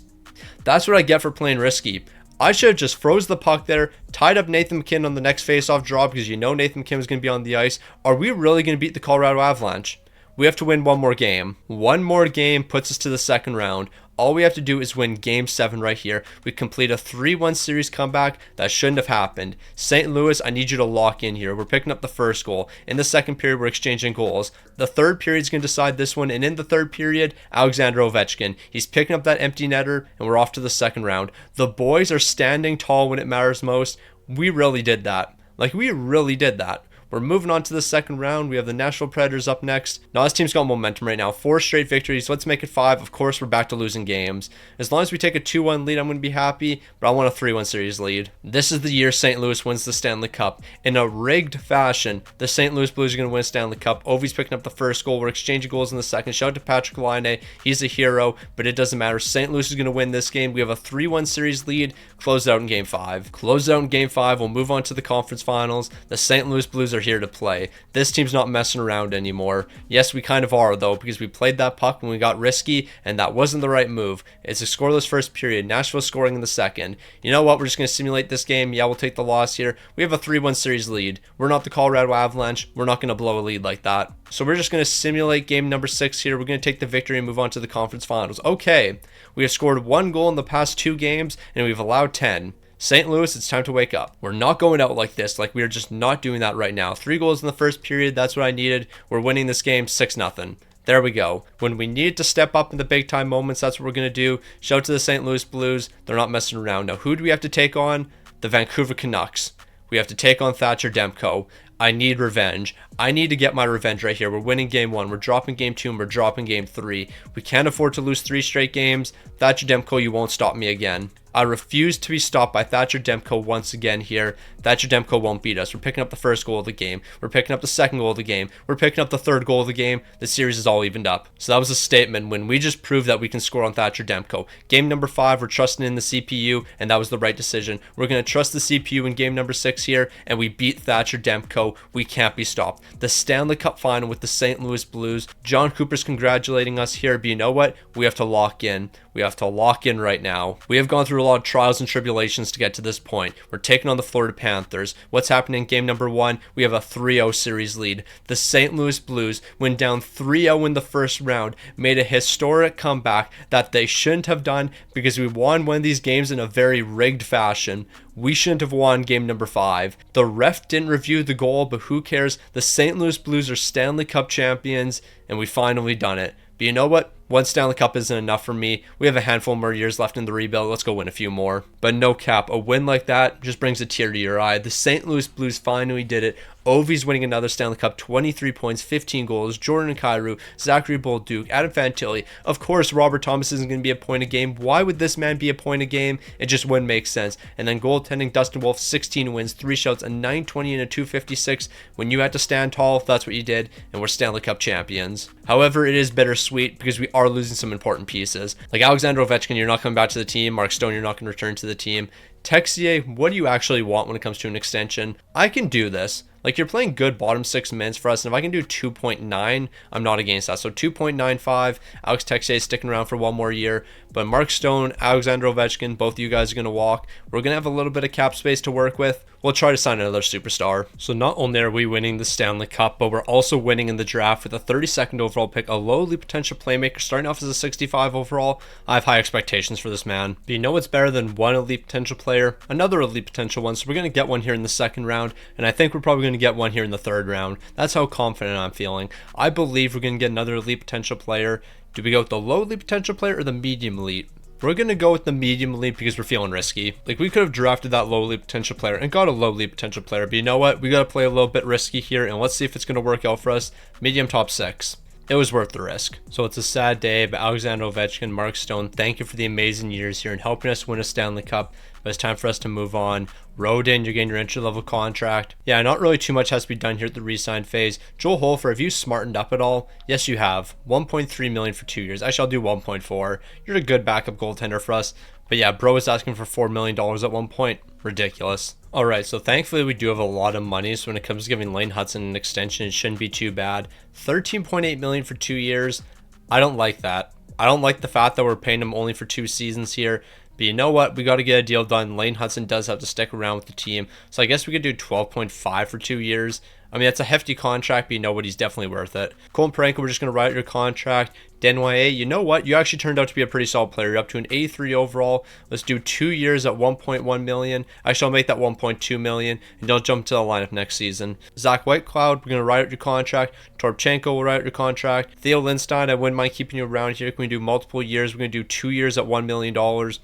That's what I get for playing risky. I should have just froze the puck there, tied up Nathan MacKinnon on the next faceoff draw because you know Nathan MacKinnon is going to be on the ice. Are we really going to beat the Colorado Avalanche? We have to win one more game. One more game puts us to the second round. All we have to do is win Game 7 right here. We complete a 3-1 series comeback that shouldn't have happened. St. Louis, I need you to lock in here. We're picking up the first goal. In the second period, we're exchanging goals. The third period is going to decide this one. And in the third period, Alexander Ovechkin. He's picking up that empty netter, and we're off to the second round. The boys are standing tall when it matters most. We really did that. We really did that. We're moving on to the second round. We have the Nashville Predators up next. Now, this team's got momentum right now. 4 straight victories. Let's make it 5. Of course, we're back to losing games. As long as we take a 2-1 lead, I'm going to be happy, but I want a 3-1 series lead. This is the year St. Louis wins the Stanley Cup. In a rigged fashion, the St. Louis Blues are going to win Stanley Cup. Ovi's picking up the first goal. We're exchanging goals in the second. Shout out to Patrick Laine. He's a hero, but it doesn't matter. St. Louis is going to win this game. We have a 3-1 series lead. Close out in Game 5. Close out in Game 5. We'll move on to the conference finals. The St. Louis Blues are here to play. This team's not messing around anymore. Yes, we kind of are, though, because we played that puck when we got risky, and that wasn't the right move. It's a scoreless first period. Nashville scoring in the second. You know what? We're just going to simulate this game. Yeah, we'll take the loss here. We have a 3-1 series lead. We're not the Colorado Avalanche. We're not going to blow a lead like that. So we're just going to simulate game number 6 here. We're going to take the victory and move on to the conference finals. Okay, we have scored 1 goal in the past 2 games, and we've allowed 10. St. Louis, it's time to wake up. We're not going out like this. We are just not doing that right now. 3 goals in the first period. That's what I needed. We're winning this game 6-0. There we go. When we need to step up in the big time moments, that's what we're going to do. Shout out to the St. Louis Blues. They're not messing around. Now, who do we have to take on? The Vancouver Canucks. We have to take on Thatcher Demko. I need revenge. I need to get my revenge right here. We're winning Game 1. We're dropping Game 2, and we're dropping Game 3. We can't afford to lose 3 straight games. Thatcher Demko, you won't stop me again. I refuse to be stopped by Thatcher Demko once again here. Thatcher Demko won't beat us. We're picking up the first goal of the game. We're picking up the second goal of the game. We're picking up the third goal of the game. The series is all evened up. So that was a statement when we just proved that we can score on Thatcher Demko. Game number 5, we're trusting in the CPU, and that was the right decision. We're going to trust the CPU in game number 6 here, and we beat Thatcher Demko. We can't be stopped. The Stanley Cup final with the St. Louis Blues. John Cooper's congratulating us here, but you know what? We have to lock in. We have to lock in right now. We have gone through a lot of trials and tribulations to get to this point. We're taking on the Florida Panthers. What's happening in game number 1? We have a 3-0 series lead. The St. Louis Blues went down 3-0 in the first round, made a historic comeback that they shouldn't have done because we won one of these games in a very rigged fashion. We shouldn't have won game number 5. The ref didn't review the goal, but who cares? The St. Louis Blues are Stanley Cup champions, and we finally done it. But you know what? One Stanley Cup isn't enough for me. We have a handful more years left in the rebuild. Let's go win a few more. But no cap, a win like that just brings a tear to your eye. The St. Louis Blues finally did it. Ovi's winning another Stanley Cup, 23 points, 15 goals. Jordan Kyrou, Zachary Bolduc, Adam Fantilli. Of course, Robert Thomas isn't going to be a point a game. Why would this man be a point a game? It just wouldn't make sense. And then goaltending, Dustin Wolf, 16 wins, 3 shouts, a 920 and a 256. When you had to stand tall, that's what you did, and we're Stanley Cup champions. However, it is bittersweet because we are losing some important pieces. Like Alexander Ovechkin, you're not coming back to the team. Mark Stone, you're not going to return to the team. Texier, what do you actually want when it comes to an extension? I can do this. You're playing good bottom 6 minutes for us, and if I can do 2.9, I'm not against that. So 2.95, Alex Texier is sticking around for 1 more year, but Mark Stone, Alexander Ovechkin, both of you guys are going to walk. We're going to have a little bit of cap space to work with. We'll try to sign another superstar. So not only are we winning the Stanley Cup, but we're also winning in the draft with a 32nd overall pick, a lowly potential playmaker starting off as a 65 overall. I have high expectations for this man. But you know what's better than one elite potential player? Another elite potential one. So we're going to get one here in the second round, and I think we're probably going to get one here in the third round. That's how confident I'm feeling. I believe we're going to get another elite potential player. Do we go with the low elite potential player or the medium elite? We're going to go with the medium elite because we're feeling risky. We could have drafted that low elite potential player and got a low elite potential player, but you know what? We got to play a little bit risky here, and let's see if it's going to work out for us. Medium top 6. It was worth the risk. So it's a sad day, but Alexander Ovechkin, Mark Stone, thank you for the amazing years here and helping us win a Stanley Cup. But it's time for us to move on. Rodin, you're getting your entry-level contract. Yeah, not really too much has to be done here at the re-sign phase. Joel Hofer, have you smartened up at all? Yes, you have. $1.3 million for 2 years. I shall do 1.4. You're a good backup goaltender for us. But yeah, bro was asking for $4 million at one point. Ridiculous. Alright, so thankfully we do have a lot of money, so when it comes to giving Lane Hudson an extension, it shouldn't be too bad. $13.8 million for 2 years. I don't like that. I don't like the fact that we're paying him only for 2 seasons here. But you know what? We got to get a deal done. Lane Hudson does have to stick around with the team. So I guess we could do 12.5 for 2 years. I mean, that's a hefty contract, but you know what? He's definitely worth it. Colton Parayko, we're just going to write your contract. Denway, you know what? You actually turned out to be a pretty solid player. You're up to an 83 overall. Let's do 2 years at 1.1 million. Actually, I'll make that 1.2 million, and don't jump to the lineup next season. Zach Whitecloud, we're going to write out your contract. Torpchenko will write out your contract. Theo Lindstein, I wouldn't mind keeping you around here. Can we do multiple years? We're going to do 2 years at $1 million.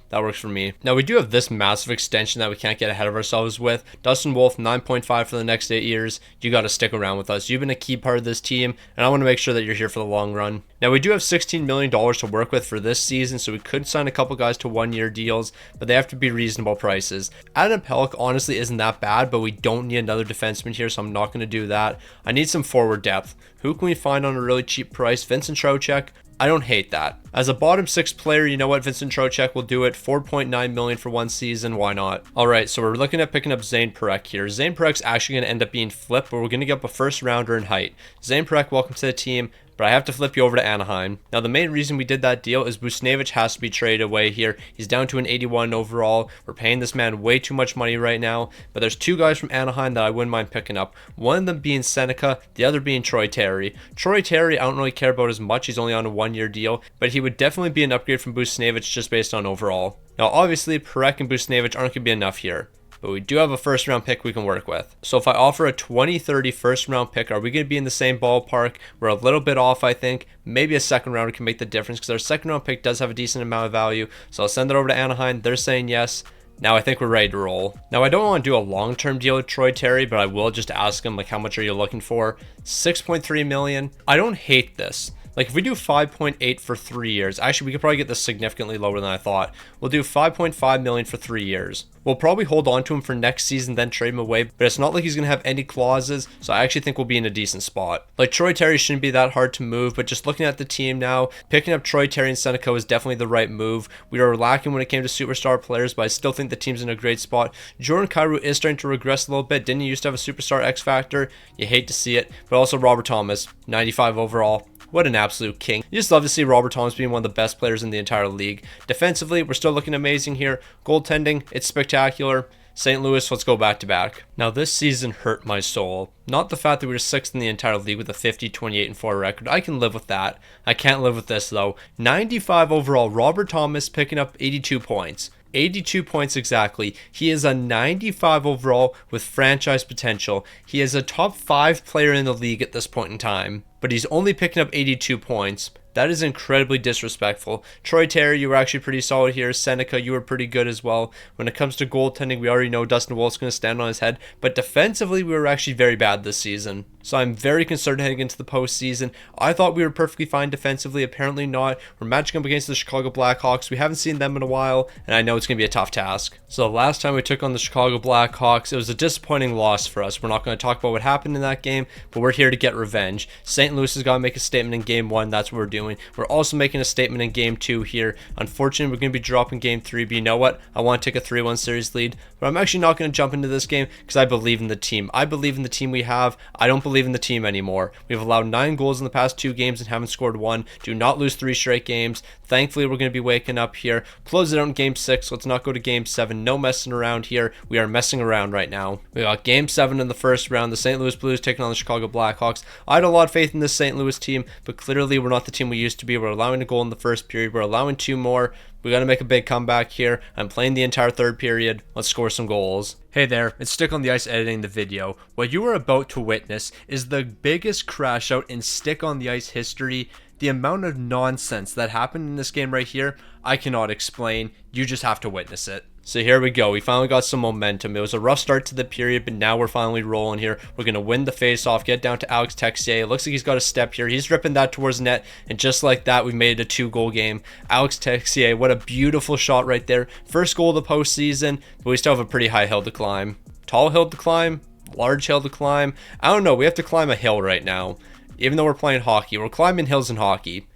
That works for me. Now, we do have this massive extension that we can't get ahead of ourselves with. Dustin Wolf, 9.5 for the next 8 years. You got to stick around with us. You've been a key part of this team, and I want to make sure that you're here for the long run. Now, we do have $16 million to work with for this season, so we could sign a couple guys to 1-year deals, but they have to be reasonable prices. Adam Pelech honestly isn't that bad, but we don't need another defenseman here, so I'm not going to do that. I need some forward depth. Who can we find on a really cheap price? Vincent Trocheck? I don't hate that. As a bottom 6 player, you know what? Vincent Trocheck will do it. $4.9 million for 1 season. Why not? All right, so we're looking at picking up Zane Parekh here. Zane Parekh's actually going to end up being flipped, but we're going to get up a first rounder in height. Zane Parekh, welcome to the team. But I have to flip you over to Anaheim. Now, the main reason we did that deal is Buchnevich has to be traded away here. He's down to an 81 overall. We're paying this man way too much money right now. But there's 2 guys from Anaheim that I wouldn't mind picking up. One of them being Seneca, the other being Troy Terry. Troy Terry, I don't really care about as much. He's only on a 1-year deal. But he would definitely be an upgrade from Buchnevich just based on overall. Now, obviously, Parekh and Buchnevich aren't going to be enough here. But we do have a first round pick we can work with. So if I offer a 2030 first round pick, are we going to be in the same ballpark? We're a little bit off, I think. Maybe a second rounder can make the difference because our second round pick does have a decent amount of value. So I'll send it over to Anaheim. They're saying yes. Now I think we're ready to roll. Now I don't want to do a long-term deal with Troy Terry, but I will just ask him, like, how much are you looking for? 6.3 million. I don't hate this. Like, if we do 5.8 for 3 years, actually, we could probably get this significantly lower than I thought. We'll do 5.5 million for 3 years. We'll probably hold on to him for next season, then trade him away, but it's not like he's going to have any clauses, so I actually think we'll be in a decent spot. Like, Troy Terry shouldn't be that hard to move, but just looking at the team now, picking up Troy Terry and Seneca is definitely the right move. We were lacking when it came to superstar players, but I still think the team's in a great spot. Jordan Kyrou is starting to regress a little bit. Didn't he used to have a superstar X factor? You hate to see it, but also Robert Thomas, 95 overall. What an absolute king. You just love to see Robert Thomas being one of the best players in the entire league. Defensively, we're still looking amazing here. Goaltending, it's spectacular. St. Louis, let's go back to back. Now, this season hurt my soul. Not the fact that we were 6th in the entire league with a 50, 28, and 4 record. I can live with that. I can't live with this, though. 95 overall. Robert Thomas picking up 82 points. 82 points exactly. He is a 95 overall with franchise potential. He is a top 5 player in the league at this point in time, but he's only picking up 82 points. That is incredibly disrespectful. Troy Terry, you were actually pretty solid here. Seneca, you were pretty good as well. When it comes to goaltending, we already know Dustin Wolf's going to stand on his head. But defensively, we were actually very bad this season. So I'm very concerned heading into the postseason. I thought we were perfectly fine defensively. Apparently not. We're matching up against the Chicago Blackhawks. We haven't seen them in a while, and I know it's going to be a tough task. So the last time we took on the Chicago Blackhawks, it was a disappointing loss for us. We're not going to talk about what happened in that game, but we're here to get revenge. St. Louis has got to make a statement in Game 1. That's what we're doing. We're also making a statement in Game 2 here. Unfortunately, we're going to be dropping Game 3, but you know what? I want to take a 3-1 series lead, but I'm actually not going to jump into this game because I believe in the team. I believe in the team we have. I don't believe in the team anymore. We've allowed 9 goals in the past 2 games and haven't scored 1. Do not lose 3 straight games. Thankfully, we're going to be waking up here. Close it out in Game 6. Let's not go to Game 7. No messing around here. We are messing around right now. We got Game 7 in the first round. The St. Louis Blues taking on the Chicago Blackhawks. I had a lot of faith in this St. Louis team, but clearly we're not the team we used to be. We're allowing a goal in the first period. We're allowing 2 more. We got to make a big comeback here. I'm playing the entire third period. Let's score some goals. Hey there, it's Stick on the Ice editing the video. What you are about to witness is the biggest crash out in Stick on the Ice history. The amount of nonsense that happened in this game right here, I cannot explain. You just have to witness it. So here we go. We finally got some momentum. It was a rough start to the period, but now we're finally rolling here. We're going to win the face-off, get down to Alex Texier. It looks like he's got a step here. He's ripping that towards net, and just like that, we've made it a 2-goal game. Alex Texier, what a beautiful shot right there. First goal of the postseason, but we still have a pretty high hill to climb. Tall hill to climb? Large hill to climb? I don't know. We have to climb a hill right now. Even though we're playing hockey, we're climbing hills in hockey.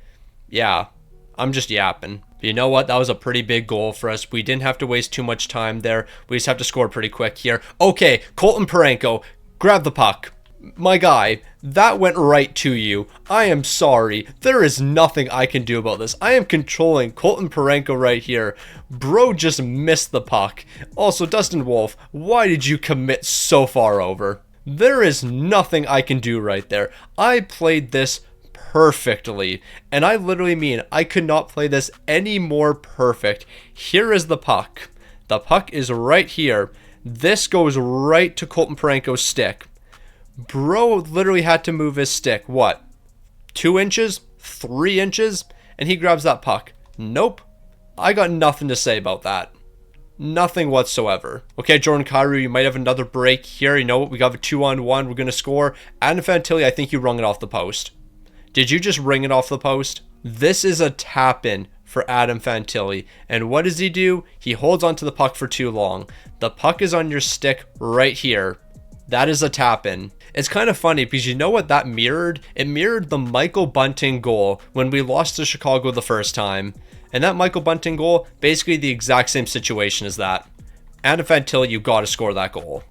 Yeah, I'm just yapping. But you know what? That was a pretty big goal for us. We didn't have to waste too much time there. We just have to score pretty quick here. Okay, Colton Parayko, grab the puck. My guy, that went right to you. I am sorry. There is nothing I can do about this. I am controlling Colton Parayko right here. Bro just missed the puck. Also, Dustin Wolf, why did you commit so far over? There is nothing I can do right there. I played this perfectly, and I literally mean I could not play this any more perfect. Here is the puck. The puck is right here. This goes right to Colton Parayko's stick. Bro literally had to move his stick, what, 2 inches, 3 inches, and he grabs that puck. Nope. I got nothing to say about that. Nothing whatsoever. Okay, Jordan Kyrou, you might have another break here. You know what? We got a 2-on-1. We're going to score. Adam Fantilli, I think you rung it off the post. Did you just ring it off the post? This is a tap-in for Adam Fantilli. And what does he do? He holds onto the puck for too long. The puck is on your stick right here. That is a tap-in. It's kind of funny because you know what that mirrored? It mirrored the Michael Bunting goal when we lost to Chicago the first time. And that Michael Bunting goal, basically the exact same situation as that. Adam Fantilli, you got to score that goal.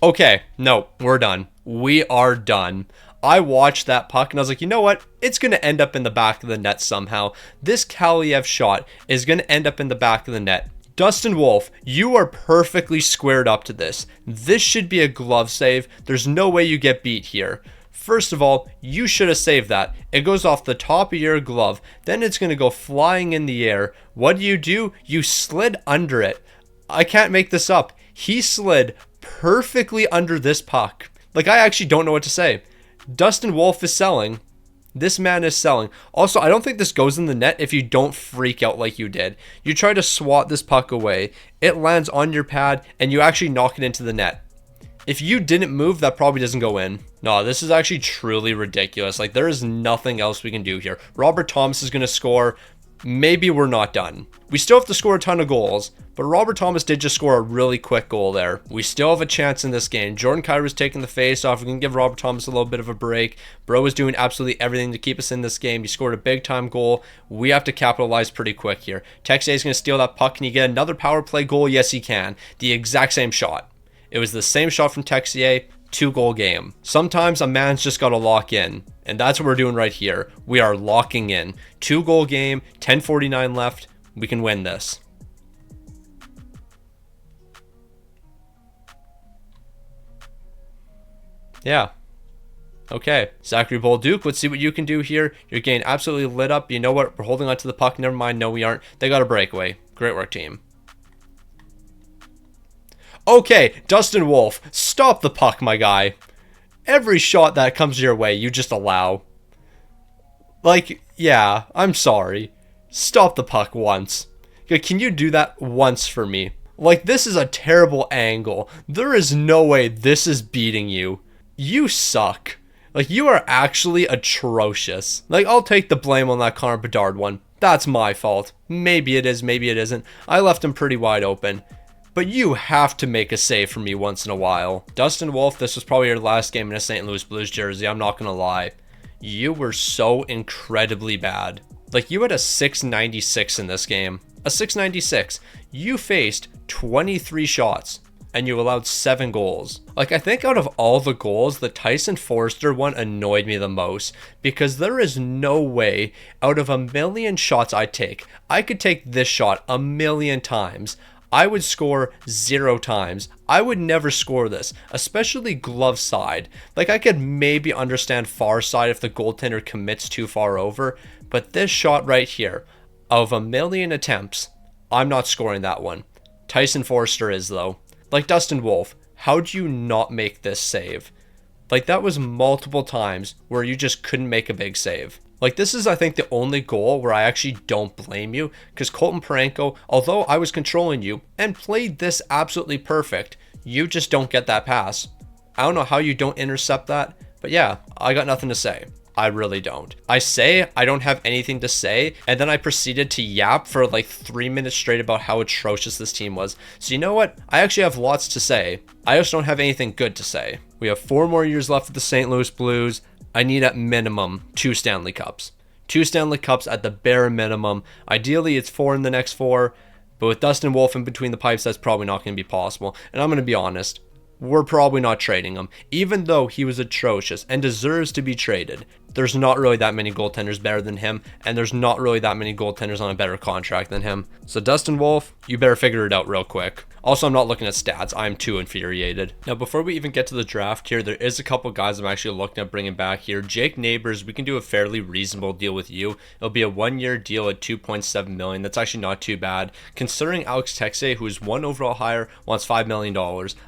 Okay, no, we're done. We are done. I watched that puck and I was like, you know what? It's going to end up in the back of the net somehow. This Kaliev shot is going to end up in the back of the net. Dustin Wolf, you are perfectly squared up to this. This should be a glove save. There's no way you get beat here. First of all, you should have saved that. It goes off the top of your glove. Then it's going to go flying in the air. What do? You slid under it. I can't make this up. He slid perfectly under this puck. Like, I actually don't know what to say. Dustin Wolf is selling. This man is selling. Also, I don't think this goes in the net if you don't freak out like you did. You try to swat this puck away. It lands on your pad, and you actually knock it into the net. If you didn't move, that probably doesn't go in. No, this is actually truly ridiculous. Like, there is nothing else we can do here. Robert Thomas is going to score. Maybe we're not done. We still have to score a ton of goals, but Robert Thomas did just score a really quick goal there. We still have a chance in this game. Jordan Kyrou is taking the face off. We can give Robert Thomas a little bit of a break. Bro is doing absolutely everything to keep us in this game. He scored a big time goal. We have to capitalize pretty quick here. Texier is going to steal that puck. Can he get another power play goal? Yes, he can. The exact same shot. It was the same shot from Texier, 2-goal game. Sometimes a man's just got to lock in, and that's what we're doing right here. We are locking in. 2-goal game, 10:49 left. We can win this. Yeah. Okay. Zachary Bolduc, let's see what you can do here. You're getting absolutely lit up. You know what? We're holding on to the puck. Never mind. No, we aren't. They got a breakaway. Great work, team. Okay, Dustin Wolf, stop the puck, my guy. Every shot that comes your way, you just allow. Like, yeah, I'm sorry. Stop the puck once. Can you do that once for me? Like, this is a terrible angle. There is no way this is beating you. You suck. Like, you are actually atrocious. Like, I'll take the blame on that Connor Bedard one. That's my fault. Maybe it is, maybe it isn't. I left him pretty wide open. But you have to make a save for me once in a while. Dustin Wolf, this was probably your last game in a St. Louis Blues jersey. I'm not going to lie. You were so incredibly bad. Like, you had a 696 in this game. A 696. You faced 23 shots, and you allowed 7 goals. Like, I think out of all the goals, the Tyson Foerster one annoyed me the most, because there is no way out of a million shots I take, I could take this shot a million times. I would score 0 times. I would never score this, especially glove side. Like, I could maybe understand far side if the goaltender commits too far over, but this shot right here, of a million attempts, I'm not scoring that one. Tyson Foerster is, though. Like, Dustin Wolf, how do you not make this save? Like, that was multiple times where you just couldn't make a big save. Like, this is, I think, the only goal where I actually don't blame you, because Colton Parayko, although I was controlling you and played this absolutely perfect, you just don't get that pass. I don't know how you don't intercept that, but yeah, I got nothing to say. I really don't. I say I don't have anything to say, and then I proceeded to yap for like 3 minutes straight about how atrocious this team was. So you know what? I actually have lots to say. I just don't have anything good to say. We have 4 more years left with the St. Louis Blues. I need at minimum 2 Stanley Cups. 2 Stanley Cups at the bare minimum. Ideally, it's 4 in the next 4. But with Dustin Wolf in between the pipes, that's probably not going to be possible. And I'm going to be honest. We're probably not trading him. Even though he was atrocious and deserves to be traded, there's not really that many goaltenders better than him. And there's not really that many goaltenders on a better contract than him. So Dustin Wolf, you better figure it out real quick. Also, I'm not looking at stats. I'm too infuriated. Now, before we even get to the draft here, there is a couple guys I'm actually looking at bringing back here. Jake Neighbors, we can do a fairly reasonable deal with you. It'll be a 1-year deal at $2.7 million. That's actually not too bad. Considering Alex Texe, who is 1 overall higher, wants $5 million,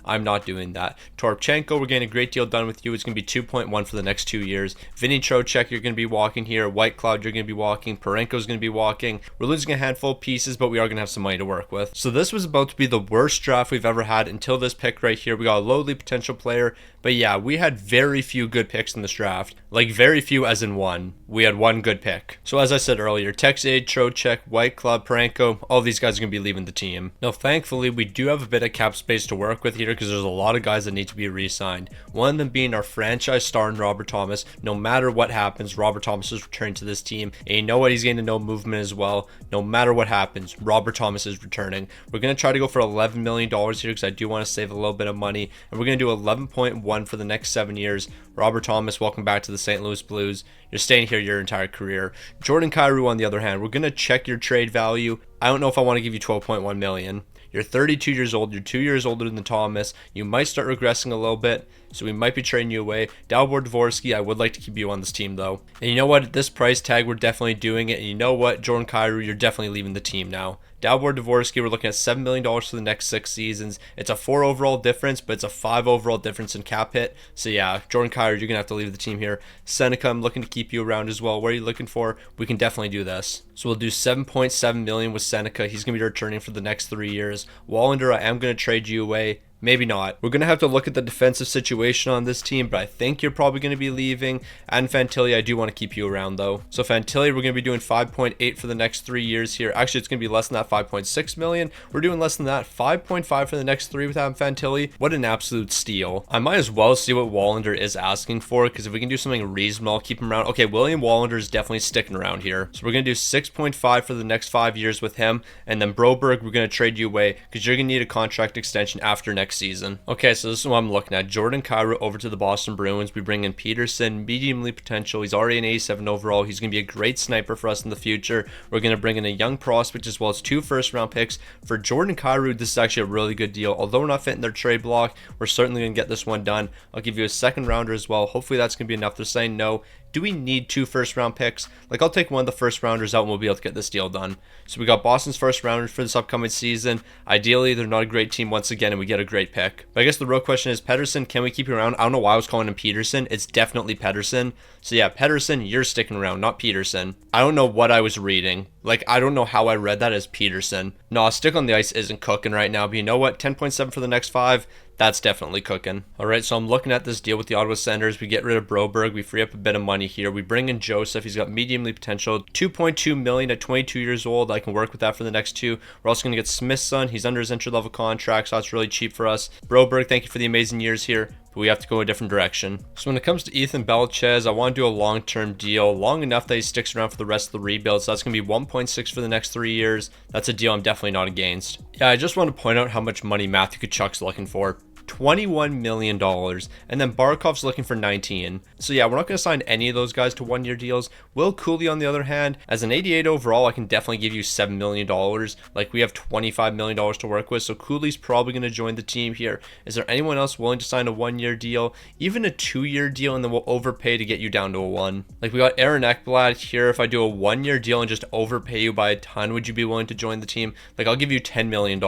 I'm not doing that. Torpchenko, we're getting a great deal done with you. It's going to be 2.1 for the next 2 years. Vinny Trocheck, you're going to be walking here. White Cloud, you're going to be walking. Parenko's going to be walking. We're losing a handful of pieces, but we are going to have some money to work with. So this was about to be the worst draft we've ever had until this pick right here. We got a lowly potential player, but yeah, we had very few good picks in this draft. Like very few as in one. We had one good pick. So as I said earlier, Texe, Trocheck, White Cloud, Parenko, all these guys are going to be leaving the team. Now thankfully, we do have a bit of cap space to work with here because there's a lot of guys that need to be re-signed. One of them being our franchise star in Robert Thomas. No matter what happens, Robert Thomas is returning to this team. And you know what? He's getting to know movement as well. No matter what happens, Robert Thomas is returning. We're going to try to go for $11 million here because I do want to save a little bit of money. And we're going to do 11.1 for the next 7 years. Robert Thomas, welcome back to the St. Louis Blues. You're staying here your entire career. Jordan Kyrou, on the other hand, we're going to check your trade value. I don't know if I want to give you $12.1 million. You're 32 years old. You're 2 years older than Thomas. You might start regressing a little bit, so we might be trading you away. Dalibor Dvorsky, I would like to keep you on this team, though. And you know what? At this price tag, we're definitely doing it. And you know what? Jordan Kyrou, you're definitely leaving the team now. Dalibor Dvorsky, we're looking at $7 million for the next 6 seasons. It's a 4 overall difference, but it's a 5 overall difference in cap hit. So yeah, Jordan Kyrou, you're going to have to leave the team here. Seneca, I'm looking to keep you around as well. What are you looking for? We can definitely do this. So we'll do $7.7 million with Seneca. He's going to be returning for the next 3 years. Wallander, I am going to trade you away. Maybe not. We're going to have to look at the defensive situation on this team, but I think you're probably going to be leaving. And Fantilli, I do want to keep you around, though. So Fantilli, we're going to be doing 5.8 for the next 3 years here. Actually, it's going to be less than that, 5.6 million. We're doing less than that, 5.5 for the next 3 with Adam Fantilli. What an absolute steal. I might as well see what Wallander is asking for, because if we can do something reasonable, I'll keep him around. Okay, William Wallander is definitely sticking around here. So we're going to do 6.5 for the next 5 years with him. And then Broberg, we're going to trade you away, because you're going to need a contract extension after next season. Okay, so this is what I'm looking at. Jordan Kyrou over to the Boston Bruins. We bring in Peterson, mediumly potential. He's already an 87 overall. He's going to be a great sniper for us in the future. We're going to bring in a young prospect as well as 2 first-round picks. For Jordan Kyrou, this is actually a really good deal. Although we're not fitting their trade block, we're certainly going to get this one done. I'll give you a second rounder as well. Hopefully that's going to be enough. They're saying no. Do we need 2 first-round picks? Like, I'll take one of the first-rounders out and we'll be able to get this deal done. So we got Boston's first-rounders for this upcoming season. Ideally, they're not a great team once again, and we get a great pick. But I guess the real question is, Pettersson, can we keep you around? I don't know why I was calling him Peterson. It's definitely Pettersson. So yeah, Pettersson, you're sticking around, not Peterson. I don't know what I was reading. Like, I don't know how I read that as Peterson. No, stick on the ice isn't cooking right now. But you know what? 10.7 for the next 5. That's definitely cooking. All right, so I'm looking at this deal with the Ottawa Senators. We get rid of Broberg. We free up a bit of money here. We bring in Joseph. He's got mediumly potential. $2.2 million at 22 years old. I can work with that for the next 2. We're also going to get Smith's son. He's under his entry-level contract, so that's really cheap for us. Broberg, thank you for the amazing years here, but we have to go a different direction. So when it comes to Ethan Belchez, I want to do a long-term deal, long enough that he sticks around for the rest of the rebuild. So that's going to be 1.6 for the next 3 years. That's a deal I'm definitely not against. Yeah, I just want to point out how much money Matthew Tkachuk's looking for. $21 million, and then Barkov's looking for 19. So yeah, we're not going to sign any of those guys to 1-year deals. Will Cooley, on the other hand, as an 88 overall, I can definitely give you $7 million. Like, we have $25 million to work with, so Cooley's probably going to join the team here. Is there anyone else willing to sign a 1-year deal, even a 2-year deal, and then we'll overpay to get you down to a 1? Like, we got Aaron Ekblad here. If I do a 1-year deal and just overpay you by a ton, would you be willing to join the team? Like, I'll give you $10 million.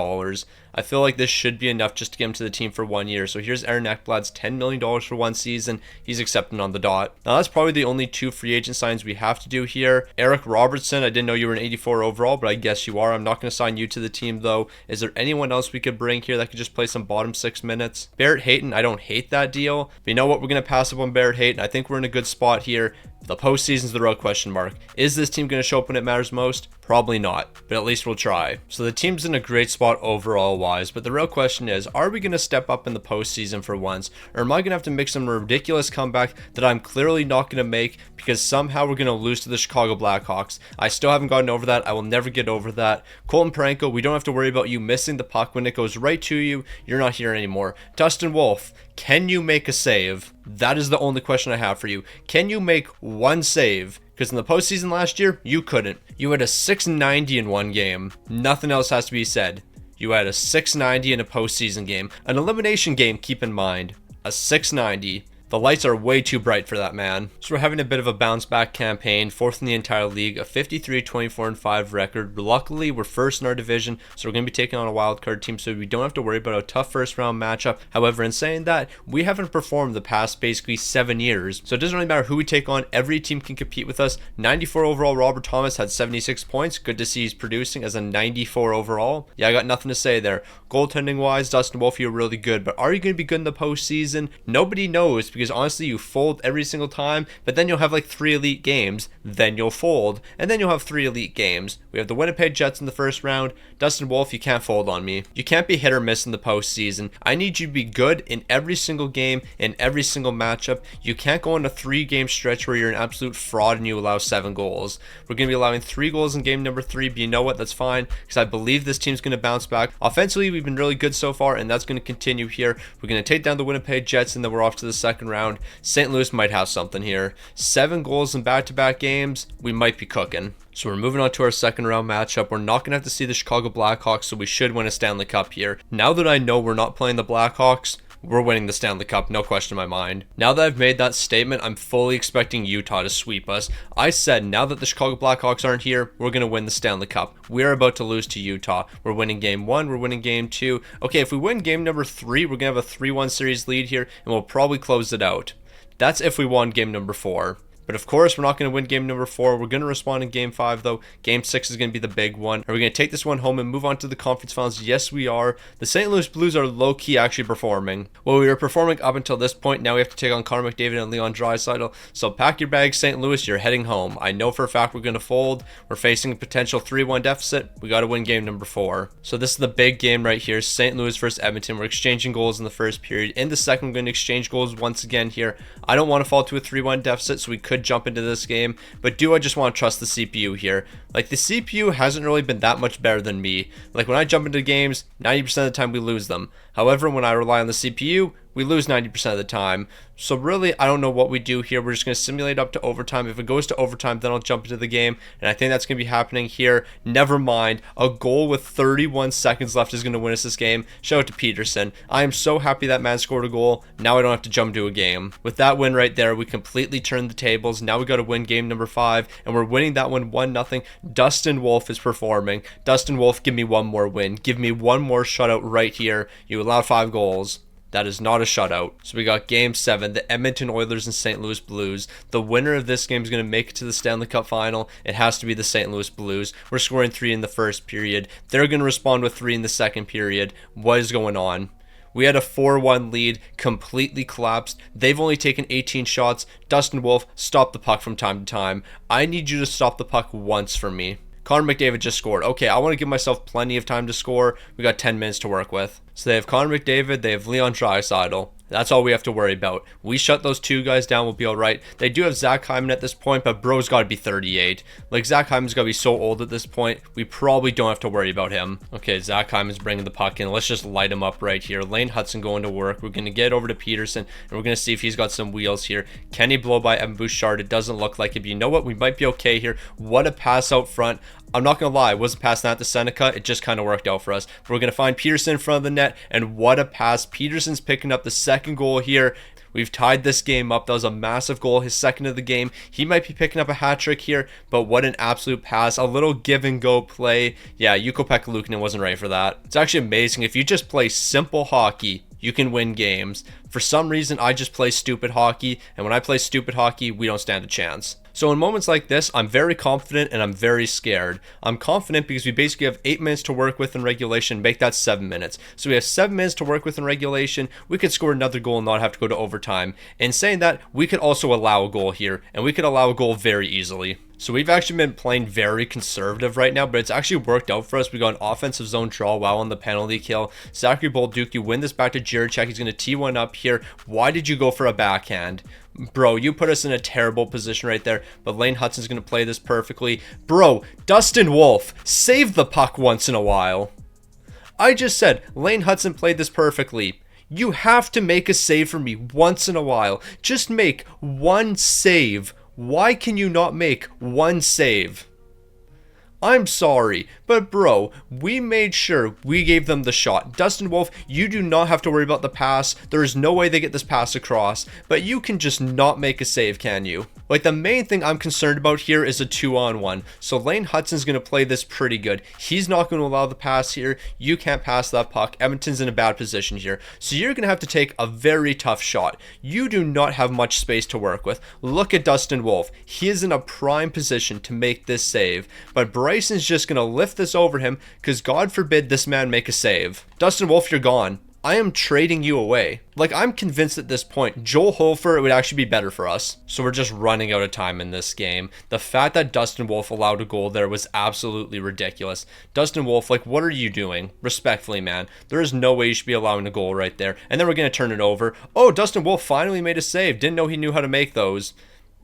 I feel like this should be enough just to get him to the team for 1 year. So here's Aaron Ekblad's $10 million for 1 season. He's accepting on the dot. Now that's probably the only 2 free agent signs we have to do here. Eric Robertson, I didn't know you were an 84 overall, but I guess you are. I'm not going to sign you to the team though. Is there anyone else we could bring here that could just play some bottom 6 minutes? Barrett Hayton, I don't hate that deal. But you know what? We're going to pass up on Barrett Hayton. I think we're in a good spot here. The postseason's the real question mark. Is this team going to show up when it matters most? Probably not, but at least we'll try. So the team's in a great spot overall wise, but the real question is, are we going to step up in the postseason for once? Or am I going to have to make some ridiculous comeback that I'm clearly not going to make because somehow we're going to lose to the Chicago Blackhawks? I still haven't gotten over that. I will never get over that. Colton Parenko, we don't have to worry about you missing the puck when it goes right to you. You're not here anymore. Dustin Wolf, can you make a save? That is the only question I have for you. Can you make 1 save? Because in the postseason last year, you couldn't. You had a 690 in 1 game. Nothing else has to be said. You had a 690 in a postseason game. An elimination game, keep in mind. A 690. The lights are way too bright for that, man. So we're having a bit of a bounce back campaign, 4th in the entire league, a 53, 24, and 5 record. Luckily, we're 1st in our division, so we're going to be taking on a wildcard team, so we don't have to worry about a tough first round matchup. However, in saying that, we haven't performed the past basically 7 years, so it doesn't really matter who we take on. Every team can compete with us. 94 overall, Robert Thomas had 76 points. Good to see he's producing as a 94 overall. Yeah, I got nothing to say there. Goaltending wise, Dustin Wolf, you're really good, but are you going to be good in the postseason? Nobody knows, because honestly, you fold every single time, but then you'll have like 3 elite games, then you'll fold, and then you'll have 3 elite games. We have the Winnipeg Jets in the first round. Dustin Wolf, you can't fold on me. You can't be hit or miss in the postseason. I need you to be good in every single game, in every single matchup. You can't go on a 3-game stretch where you're an absolute fraud and you allow 7 goals. We're going to be allowing 3 goals in game number 3, but you know what? That's fine, because I believe this team's going to bounce back. Offensively, we've been really good so far, and that's going to continue here. We're going to take down the Winnipeg Jets, and then we're off to the second round. St. Louis might have something here. 7 goals in back-to-back games, we might be cooking. So we're moving on to our second round matchup. We're not going to have to see the Chicago Blackhawks, so we should win a Stanley Cup here. Now that I know we're not playing the Blackhawks, we're winning the Stanley Cup, no question in my mind. Now that I've made that statement, I'm fully expecting Utah to sweep us. I said now that the Chicago Blackhawks aren't here, we're going to win the Stanley Cup. We're about to lose to Utah. We're winning game 1, we're winning game 2. Okay, if we win game number 3, we're going to have a 3-1 series lead here, and we'll probably close it out. That's if we won game number 4. But of course, we're not going to win game number 4. We're going to respond in game 5, though. Game 6 is going to be the big one. Are we going to take this one home and move on to the conference finals? Yes, we are. The St. Louis Blues are low-key actually performing. Well, we were performing up until this point. Now we have to take on Connor McDavid and Leon Draisaitl. So pack your bags, St. Louis. You're heading home. I know for a fact we're going to fold. We're facing a potential 3-1 deficit. We got to win game number 4. So this is the big game right here. St. Louis versus Edmonton. We're exchanging goals in the first period. In the second, we're going to exchange goals once again here. I don't want to fall to a 3-1 deficit, so we could jump into this game. But do I just want to trust the CPU here? Like, the CPU hasn't really been that much better than me. Like, when I jump into games, 90% of the time we lose them. However, when I rely on the CPU, we lose 90% of the time. So really, I don't know what we do here. We're just going to simulate up to overtime. If it goes to overtime, then I'll jump into the game. And I think that's going to be happening here. Never mind. A goal with 31 seconds left is going to win us this game. Shout out to Peterson. I am so happy that man scored a goal. Now I don't have to jump to a game. With that win right there, we completely turned the tables. Now we got to win game number 5. And we're winning that one 1-0. Dustin Wolf is performing. Dustin Wolf, give me one more win. Give me one more shutout right here. You allowed 5 goals. That is not a shutout. So we got game 7, the Edmonton Oilers and St. Louis Blues. The winner of this game is going to make it to the Stanley Cup final. It has to be the St. Louis Blues. We're scoring 3 in the first period. They're going to respond with 3 in the second period. What is going on? We had a 4-1 lead, completely collapsed. They've only taken 18 shots. Dustin Wolf, stop the puck from time to time. I need you to stop the puck once for me. Connor McDavid just scored. Okay, I want to give myself plenty of time to score. We got 10 minutes to work with. So they have Connor McDavid, they have Leon Draisaitl. That's all we have to worry about. We shut those 2 guys down, we'll be all right. They do have Zach Hyman at this point, but bro's got to be 38. Like, Zach Hyman's got to be so old at this point, we probably don't have to worry about him. Okay, Zach Hyman's bringing the puck in. Let's just light him up right here. Lane Hudson going to work. We're going to get over to Peterson, and we're going to see if he's got some wheels here. Can he blow by Evan Bouchard? It doesn't look like it, but you know what? We might be okay here. What a pass out front. I'm not going to lie, I wasn't passing that to Seneca. It just kind of worked out for us. We're going to find Peterson in front of the net, and what a pass. Peterson's picking up the second goal here. We've tied this game up. That was a massive goal, his second of the game. He might be picking up a hat trick here, but what an absolute pass. A little give and go play. Yeah, Ukko-Pekka Luukkonen wasn't ready for that. It's actually amazing. If you just play simple hockey, you can win games. For some reason, I just play stupid hockey, and when I play stupid hockey, we don't stand a chance. So in moments like this, I'm very confident and I'm very scared. I'm confident because we basically have 8 minutes to work with in regulation, make that 7 minutes. So we have 7 minutes to work with in regulation. We could score another goal and not have to go to overtime. In saying that, we could also allow a goal here, and we could allow a goal very easily. So we've actually been playing very conservative right now, but it's actually worked out for us. We got an offensive zone draw while on the penalty kill. Zachary Bolduc, you win this back to Jiricek. He's going to T1 up here. Why did you go for a backhand? Bro, you put us in a terrible position right there, but Lane Hudson's going to play this perfectly. Bro, Dustin Wolf, save the puck once in a while. I just said, Lane Hudson played this perfectly. You have to make a save for me once in a while. Just make one save. Why can you not make one save? I'm sorry, but bro, we made sure we gave them the shot. Dustin Wolf, you do not have to worry about the pass. There is no way they get this pass across, but you can just not make a save, can you? Like, the main thing I'm concerned about here is a 2-on-1. So Lane Hutson's going to play this pretty good. He's not going to allow the pass here. You can't pass that puck. Edmonton's in a bad position here. So you're going to have to take a very tough shot. You do not have much space to work with. Look at Dustin Wolf. He is in a prime position to make this save, but Bryson's just going to lift this over him because God forbid this man make a save. Dustin Wolf, you're gone. I am trading you away. Like, I'm convinced at this point, Joel Hofer would actually be better for us. So we're just running out of time in this game. The fact that Dustin Wolf allowed a goal there was absolutely ridiculous. Dustin Wolf, like, what are you doing? Respectfully, man. There is no way you should be allowing a goal right there. And then we're going to turn it over. Oh, Dustin Wolf finally made a save. Didn't know he knew how to make those.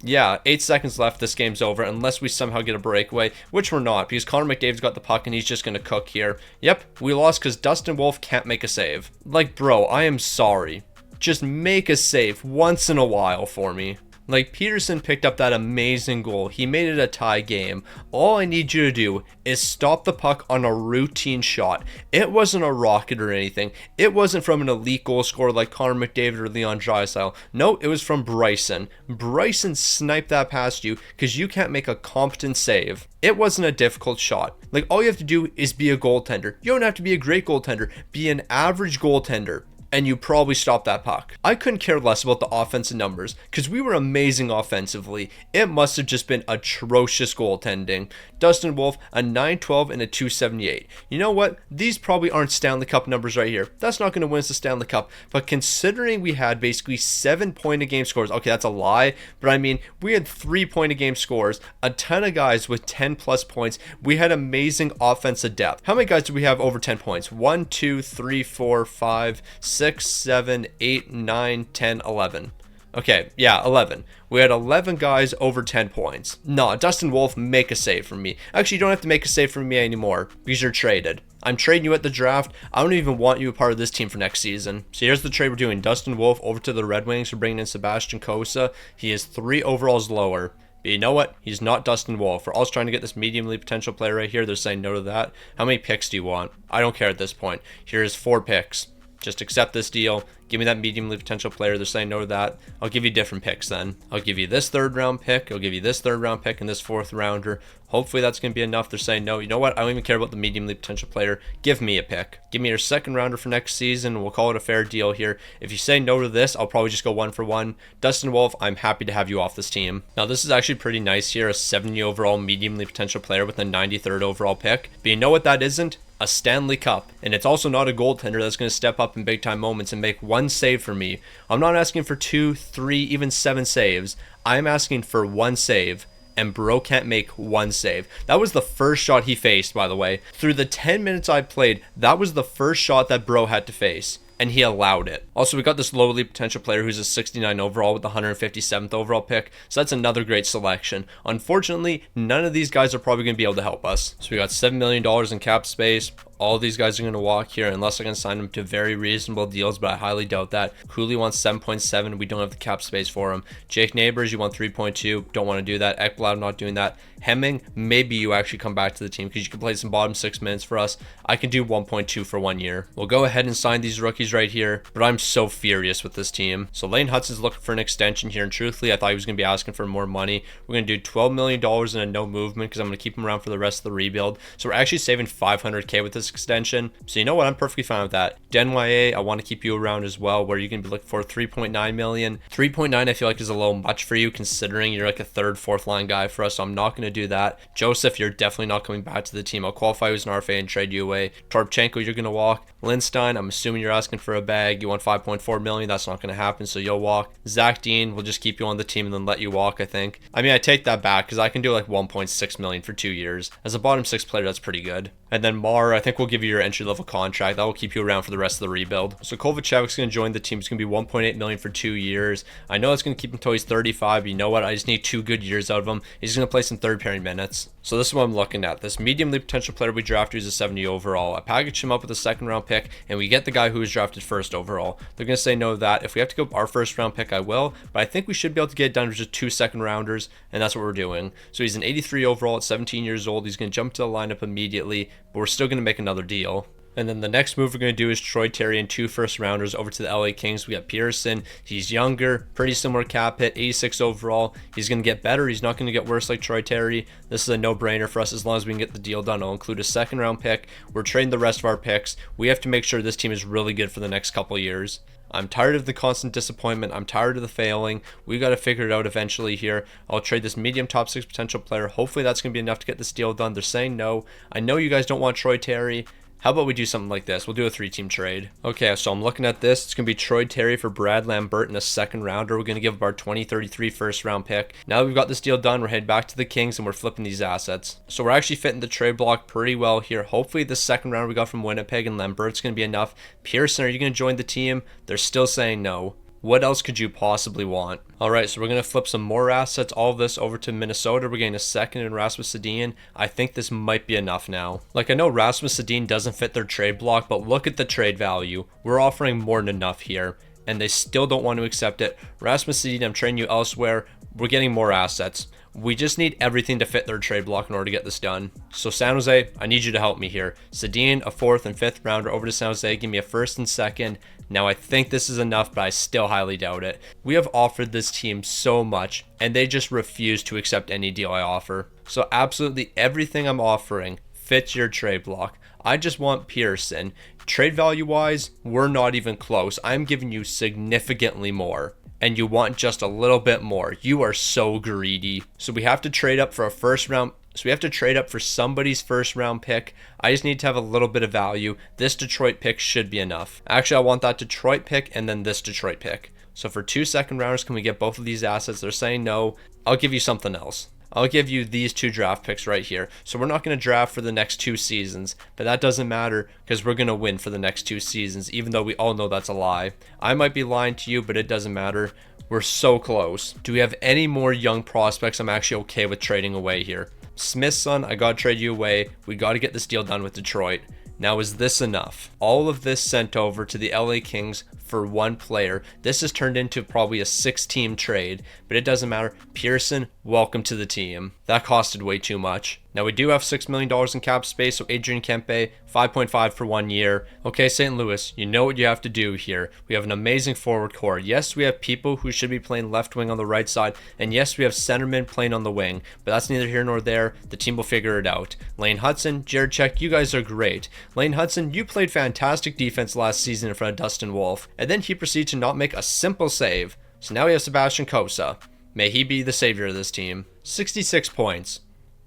Yeah, 8 seconds left. This game's over unless we somehow get a breakaway, which we're not because Connor McDavid's got the puck and he's just going to cook here. Yep, we lost because Dustin Wolf can't make a save. Like, bro, I am sorry. Just make a save once in a while for me. Like, Peterson picked up that amazing goal. He made it a tie game. All I need you to do is stop the puck on a routine shot. It wasn't a rocket or anything. It wasn't from an elite goal scorer like Connor McDavid or Leon Draisaitl. No, it was from Bryson. Bryson sniped that past you because you can't make a competent save. It wasn't a difficult shot. Like, all you have to do is be a goaltender. You don't have to be a great goaltender. Be an average goaltender, and you probably stop that puck. I couldn't care less about the offensive numbers because we were amazing offensively. It must have just been atrocious goaltending. Dustin Wolf, a 912 and a 278. You know what? These probably aren't Stanley Cup numbers right here. That's not going to win us the Stanley Cup. But considering we had basically 7-point-a-game scores, okay, that's a lie, but I mean, we had 3-point-a-game scores, a ton of guys with 10 plus points. We had amazing offensive depth. How many guys do we have over 10 points? 1, 2, 3, 4, 5, 6, 7, 8, 9, 10, 11. Okay, yeah, 11. We had 11 guys over 10 points. No, Dustin Wolf, make a save for me. Actually, you don't have to make a save for me anymore because you're traded. I'm trading you at the draft. I don't even want you a part of this team for next season. So here's the trade we're doing. Dustin Wolf over to the Red Wings. We're bringing in Sebastian Cossa. He is 3 overalls lower. But you know what? He's not Dustin Wolf. We're also trying to get this medium elite potential player right here. They're saying no to that. How many picks do you want? I don't care at this point. Here's 4 picks. Just accept this deal. Give me that medium elite potential player. They're saying no to that. I'll give you different picks then. I'll give you this 3rd round pick. I'll give you this 3rd round pick and this 4th rounder. Hopefully that's going to be enough. They're saying no. You know what? I don't even care about the medium elite potential player. Give me a pick. Give me your 2nd rounder for next season. We'll call it a fair deal here. If you say no to this, I'll probably just go 1 for 1. Dustin Wolf, I'm happy to have you off this team. Now this is actually pretty nice here. A 70 overall medium elite potential player with a 93rd overall pick. But you know what that isn't? A Stanley Cup. And it's also not a goaltender that's going to step up in big time moments and make 1 save for me. I'm not asking for 2, 3, even 7 saves. I'm asking for 1 save. And bro can't make 1 save. That was the first shot he faced, by the way. Through the 10 minutes I played, that was the first shot that bro had to face. And he allowed it. Also, we got this low elite potential player who's a 69 overall with the 157th overall pick. So that's another great selection. Unfortunately, none of these guys are probably going to be able to help us. So we got $7 million in cap space. All these guys are going to walk here unless I can sign them to very reasonable deals, but I highly doubt that. Cooley wants 7.7. We don't have the cap space for him. Jake Neighbors, you want 3.2. Don't want to do that. Ekblad, not doing that. Hemming, maybe you actually come back to the team because you can play some bottom 6 minutes for us. I can do 1.2 for 1 year. We'll go ahead and sign these rookies right here, but I'm so furious with this team. So Lane Hutson's looking for an extension here, and truthfully, I thought he was going to be asking for more money. We're going to do $12 million in a no movement because I'm going to keep him around for the rest of the rebuild. So we're actually saving $500K with this extension. So you know what? I'm perfectly fine with that. Denye, I want to keep you around as well, where you can be looking for 3.9 million. 3.9 I feel like is a little much for you considering you're like a 3rd, 4th line guy for us, so I'm not going to do that. Joseph, you're definitely not coming back to the team. I'll qualify you as an RFA and trade you away. Torpchenko, you're going to walk. Lindstein, I'm assuming you're asking for a bag. You want 5.4 million. That's not going to happen, so you'll walk. Zach Dean, we'll just keep you on the team and then let you walk, I think. I mean, I take that back because I can do like 1.6 million for 2 years. As a bottom 6 player, that's pretty good. And then Mar, I think we'll give you your entry-level contract. That will keep you around for the rest of the rebuild. So Kovacevic's going to join the team. It's going to be 1.8 million for 2 years. I know it's going to keep him until he's 35, but you know what? I just need 2 good years out of him. He's going to play some 3rd pairing minutes. So this is what I'm looking at. This medium league potential player we drafted who's a 70 overall. I package him up with a 2nd round pick, and we get the guy who was drafted 1st overall. They're going to say no to that. If we have to go our first round pick, I will. But I think we should be able to get it done with just 2 second rounders, and that's what we're doing. So he's an 83 overall at 17 years old. He's going to jump to the lineup immediately, but we're still going to make another deal. And then the next move we're going to do is Troy Terry and 2 first rounders over to the LA Kings. We got Pearson. He's younger, pretty similar cap hit, 86 overall. He's going to get better. He's not going to get worse like Troy Terry. This is a no-brainer for us as long as we can get the deal done. I'll include a second round pick. We're trading the rest of our picks. We have to make sure this team is really good for the next couple years. I'm tired of the constant disappointment. I'm tired of the failing. We got to figure it out eventually here. I'll trade this medium top 6 potential player. Hopefully that's going to be enough to get this deal done. They're saying no. I know you guys don't want Troy Terry. How about we do something like this? We'll do a 3-team trade. Okay, so I'm looking at this. It's going to be Troy Terry for Brad Lambert in a second rounder. We're going to give up our 2033 first round pick. Now that we've got this deal done, we're heading back to the Kings and we're flipping these assets. So we're actually fitting the trade block pretty well here. Hopefully the second round we got from Winnipeg and Lambert's going to be enough. Pearson, are you going to join the team? They're still saying no. What else could you possibly want? All right, so we're going to flip some more assets, all of this over to Minnesota. We're getting a second in Rasmus Sedin. I think this might be enough now. Like, I know Rasmus Sedin doesn't fit their trade block, but look at the trade value. We're offering more than enough here, and they still don't want to accept it. Rasmus Sedin, I'm trading you elsewhere. We're getting more assets. We just need everything to fit their trade block in order to get this done. So San Jose, I need you to help me here. Sedin, a 4th and 5th rounder over to San Jose. Give me a 1st and 2nd. Now I think this is enough, but I still highly doubt it. We have offered this team so much, and they just refuse to accept any deal I offer. So absolutely everything I'm offering fits your trade block. I just want Pearson. Trade value wise, we're not even close. I'm giving you significantly more. And you want just a little bit more. You are so greedy. So we have to trade up for a first round. So we have to trade up for somebody's first round pick. I just need to have a little bit of value. This Detroit pick should be enough. Actually, I want that Detroit pick and then this Detroit pick. So for 2 second rounders, can we get both of these assets? They're saying no. I'll give you something else. I'll give you these 2 draft picks right here. So we're not going to draft for the next 2 seasons, but that doesn't matter because we're going to win for the next 2 seasons, even though we all know that's a lie. I might be lying to you, but it doesn't matter. We're so close. Do we have any more young prospects I'm actually okay with trading away here? Smith's son, I got to trade you away. We got to get this deal done with Detroit. Now, is this enough? All of this sent over to the LA Kings for 1 player. This has turned into probably a 6-team trade, but it doesn't matter. Pearson, welcome to the team. That costed way too much. Now, we do have $6 million in cap space, so Adrian Kempe, 5.5 for 1 year. Okay, St. Louis, you know what you have to do here. We have an amazing forward core. Yes, we have people who should be playing left wing on the right side, and yes, we have centermen playing on the wing, but that's neither here nor there. The team will figure it out. Lane Hudson, Jared Check, you guys are great. Lane Hudson, you played fantastic defense last season in front of Dustin Wolf, and then he proceeded to not make a simple save. So now we have Sebastian Cossa. May he be the savior of this team. 66 points.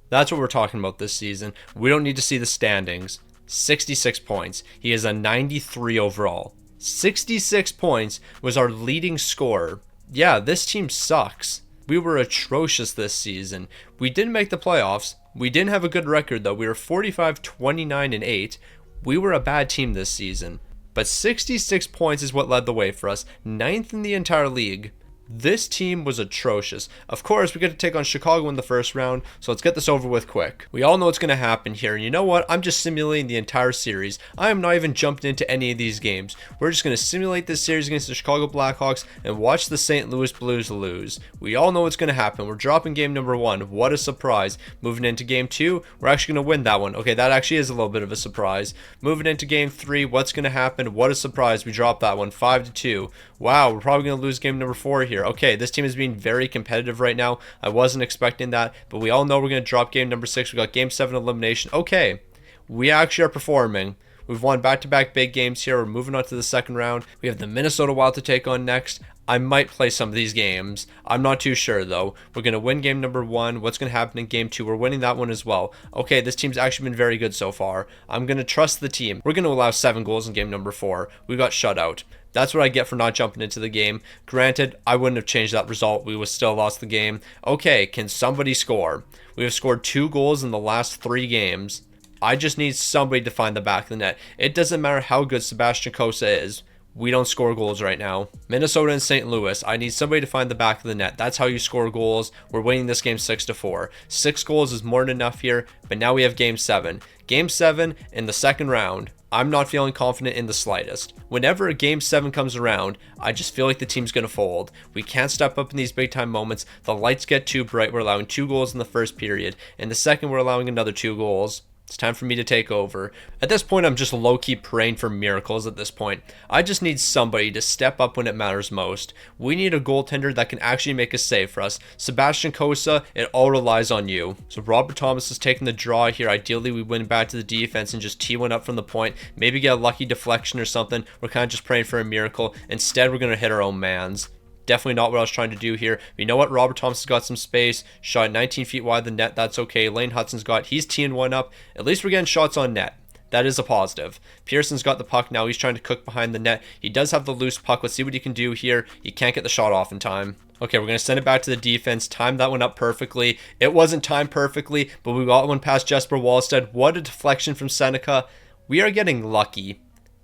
That's what we're talking about this season. We don't need to see the standings. 66 points. He is a 93 overall. 66 points was our leading scorer. Yeah, this team sucks. We were atrocious this season. We didn't make the playoffs. We didn't have a good record though. We were 45, 29, and 8. We were a bad team this season. But 66 points is what led the way for us. 9th in the entire league. This team was atrocious. Of course, we get to take on Chicago in the first round, so let's get this over with quick. We all know what's going to happen here, and you know what? I'm just simulating the entire series. I am not even jumping into any of these games. We're just going to simulate this series against the Chicago Blackhawks and watch the St. Louis Blues lose. We all know what's going to happen. We're dropping game number 1. What a surprise. Moving into game 2, we're actually going to win that one. Okay, that actually is a little bit of a surprise. Moving into game 3, what's going to happen? What a surprise. We dropped that one 5-2. Wow, we're probably going to lose game number 4 here. Okay, this team is being very competitive right now. I wasn't expecting that, but we all know we're going to drop game number 6. We got game 7 elimination. Okay, we actually are performing. We've won back-to-back big games here. We're moving on to the second round. We have the Minnesota Wild to take on next. I might play some of these games. I'm not too sure, though. We're going to win game number 1. What's going to happen in game 2? We're winning that one as well. Okay, this team's actually been very good so far. I'm going to trust the team. We're going to allow 7 goals in game number 4. We got shut out. That's what I get for not jumping into the game. Granted, I wouldn't have changed that result. We would still lost the game. Okay, can somebody score? We have scored 2 goals in the last 3 games. I just need somebody to find the back of the net. It doesn't matter how good Sebastian Cossa is. We don't score goals right now. Minnesota and St. Louis, I need somebody to find the back of the net. That's how you score goals. We're winning this game 6-4. 6 goals is more than enough here, but now we have game 7. Game 7 in the second round. I'm not feeling confident in the slightest. Whenever a game 7 comes around, I just feel like the team's going to fold. We can't step up in these big time moments. The lights get too bright. We're allowing 2 goals in the first period. In the second, we're allowing another 2 goals. It's time for me to take over. At this point, I'm just low-key praying for miracles at this point. I just need somebody to step up when it matters most. We need a goaltender that can actually make a save for us. Sebastian Cossa, it all relies on you. So Robert Thomas is taking the draw here. Ideally, we win back to the defense and just tee one up from the point. Maybe get a lucky deflection or something. We're kind of just praying for a miracle. Instead, we're going to hit our own mans. Definitely not what I was trying to do here. But you know what? Robert Thomas has got some space. Shot 19 feet wide of the net. That's okay. Lane Hutson's he's teeing one up. At least we're getting shots on net. That is a positive. Pearson's got the puck now. He's trying to cook behind the net. He does have the loose puck. Let's see what he can do here. He can't get the shot off in time. Okay, we're going to send it back to the defense. Time that one up perfectly. It wasn't timed perfectly, but we got one past Jesper Wallstead. What a deflection from Seneca. We are getting lucky.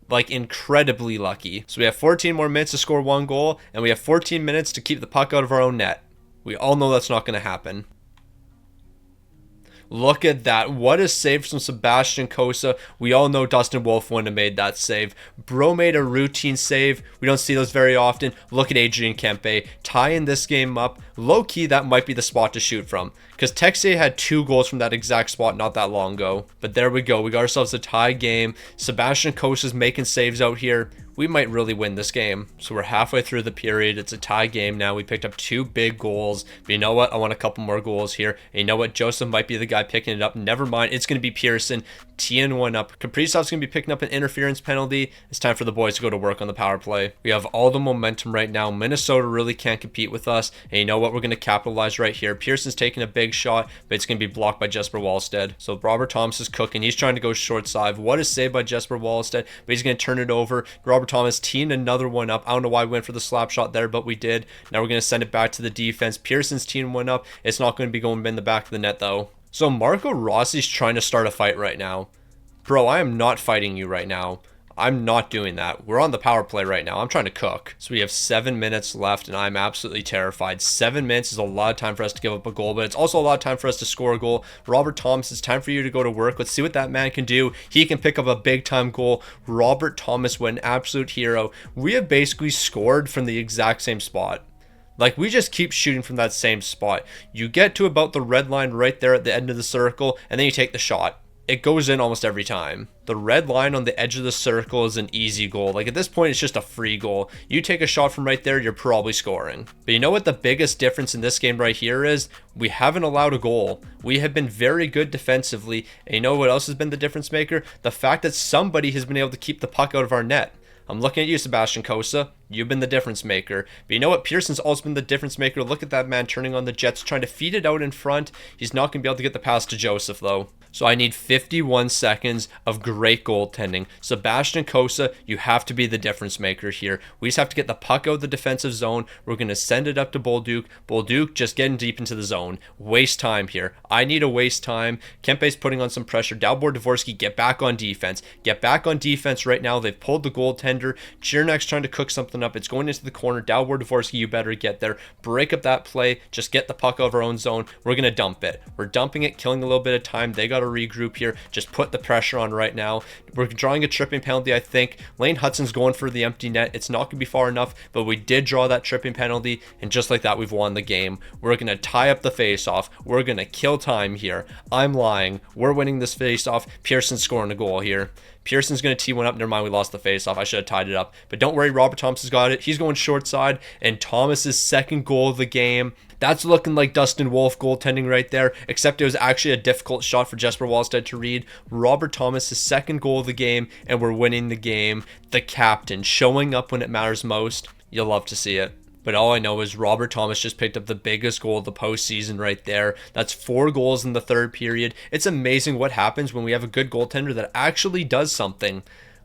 Like, incredibly lucky. So we have 14 more minutes to score 1 goal, and we have 14 minutes to keep the puck out of our own net. We all know that's not going to happen. Look at that. What a save from Sebastian Cossa. We all know Dustin Wolf wouldn't have made that save. Bro made a routine save. We don't see those very often. Look at Adrian Kempe tying this game up. Low-key, that might be the spot to shoot from, because Texier had 2 goals from that exact spot not that long ago. But there we go. We got ourselves a tie game. Sebastian Cossa's making saves out here. We might really win this game. So we're halfway through the period. It's a tie game now. We picked up 2 big goals. But you know what? I want a couple more goals here. And you know what? Joseph might be the guy picking it up. Never mind. It's going to be Pearson teeing one up. Kaprizov's going to be picking up an interference penalty. It's time for the boys to go to work on the power play. We have all the momentum right now. Minnesota really can't compete with us. And you know what? We're going to capitalize right here. Pearson's taking a big shot, but it's going to be blocked by Jesper Wallstead. So Robert Thomas is cooking. He's trying to go short side. What a save by Jesper Wallstead, but he's going to turn it over. Robert Thomas teeing another one up. I don't know why we went for the slap shot there, but we did. Now we're going to send it back to the defense. Pearson's teeing one up. It's not going to be going in the back of the net, though. So Marco Rossi's trying to start a fight right now. Bro, I am not fighting you right now. I'm not doing that. We're on the power play right now. I'm trying to cook. So we have 7 minutes left, and I'm absolutely terrified. 7 minutes is a lot of time for us to give up a goal, but it's also a lot of time for us to score a goal. Robert Thomas, it's time for you to go to work. Let's see what that man can do. He can pick up a big-time goal. Robert Thomas, what an absolute hero. We have basically scored from the exact same spot. Like, we just keep shooting from that same spot. You get to about the red line right there at the end of the circle, and then you take the shot. It goes in almost every time. The red line on the edge of the circle is an easy goal. Like, at this point, it's just a free goal. You take a shot from right there, you're probably scoring. But you know what the biggest difference in this game right here is? We haven't allowed a goal. We have been very good defensively. And you know what else has been the difference maker? The fact that somebody has been able to keep the puck out of our net. I'm looking at you, Sebastian Cossa. You've been the difference maker. But you know what? Pearson's also been the difference maker. Look at that man turning on the Jets, trying to feed it out in front. He's not going to be able to get the pass to Joseph, though. So I need 51 seconds of great goaltending. Sebastian Cossa, you have to be the difference maker here. We just have to get the puck out of the defensive zone. We're going to send it up to Bolduc. Bolduc just getting deep into the zone. Waste time here. I need a waste time. Kempe's putting on some pressure. Dalibor Dvorsky, get back on defense. Get back on defense right now. They've pulled the goaltender. Chernak's trying to cook something up. It's going into the corner. Dalibor Dvorsky, you better get there. Break up that play. Just get the puck out of our own zone. We're going to dump it. We're dumping it, killing a little bit of time. They got to regroup here. Just put the pressure on right now. We're drawing a tripping penalty, I think. Lane Hutson's going for the empty net. It's not going to be far enough, but we did draw that tripping penalty, and just like that, we've won the game. We're going to tie up the face-off. We're going to kill time here. I'm lying. We're winning this face-off. Pearson's scoring a goal here. Pearson's going to tee one up. Never mind, we lost the face-off. I should have tied it up. But don't worry, Robert Thomas has got it. He's going short side, and Thomas's second goal of the game. That's looking like Dustin Wolf goaltending right there, except it was actually a difficult shot for Jesper Wallstead to read. Robert Thomas' second goal of the game, and we're winning the game. The captain showing up when it matters most. You'll love to see it. But all I know is Robert Thomas just picked up the biggest goal of the postseason right there. That's 4 goals in the third period. It's amazing what happens when we have a good goaltender that actually does something.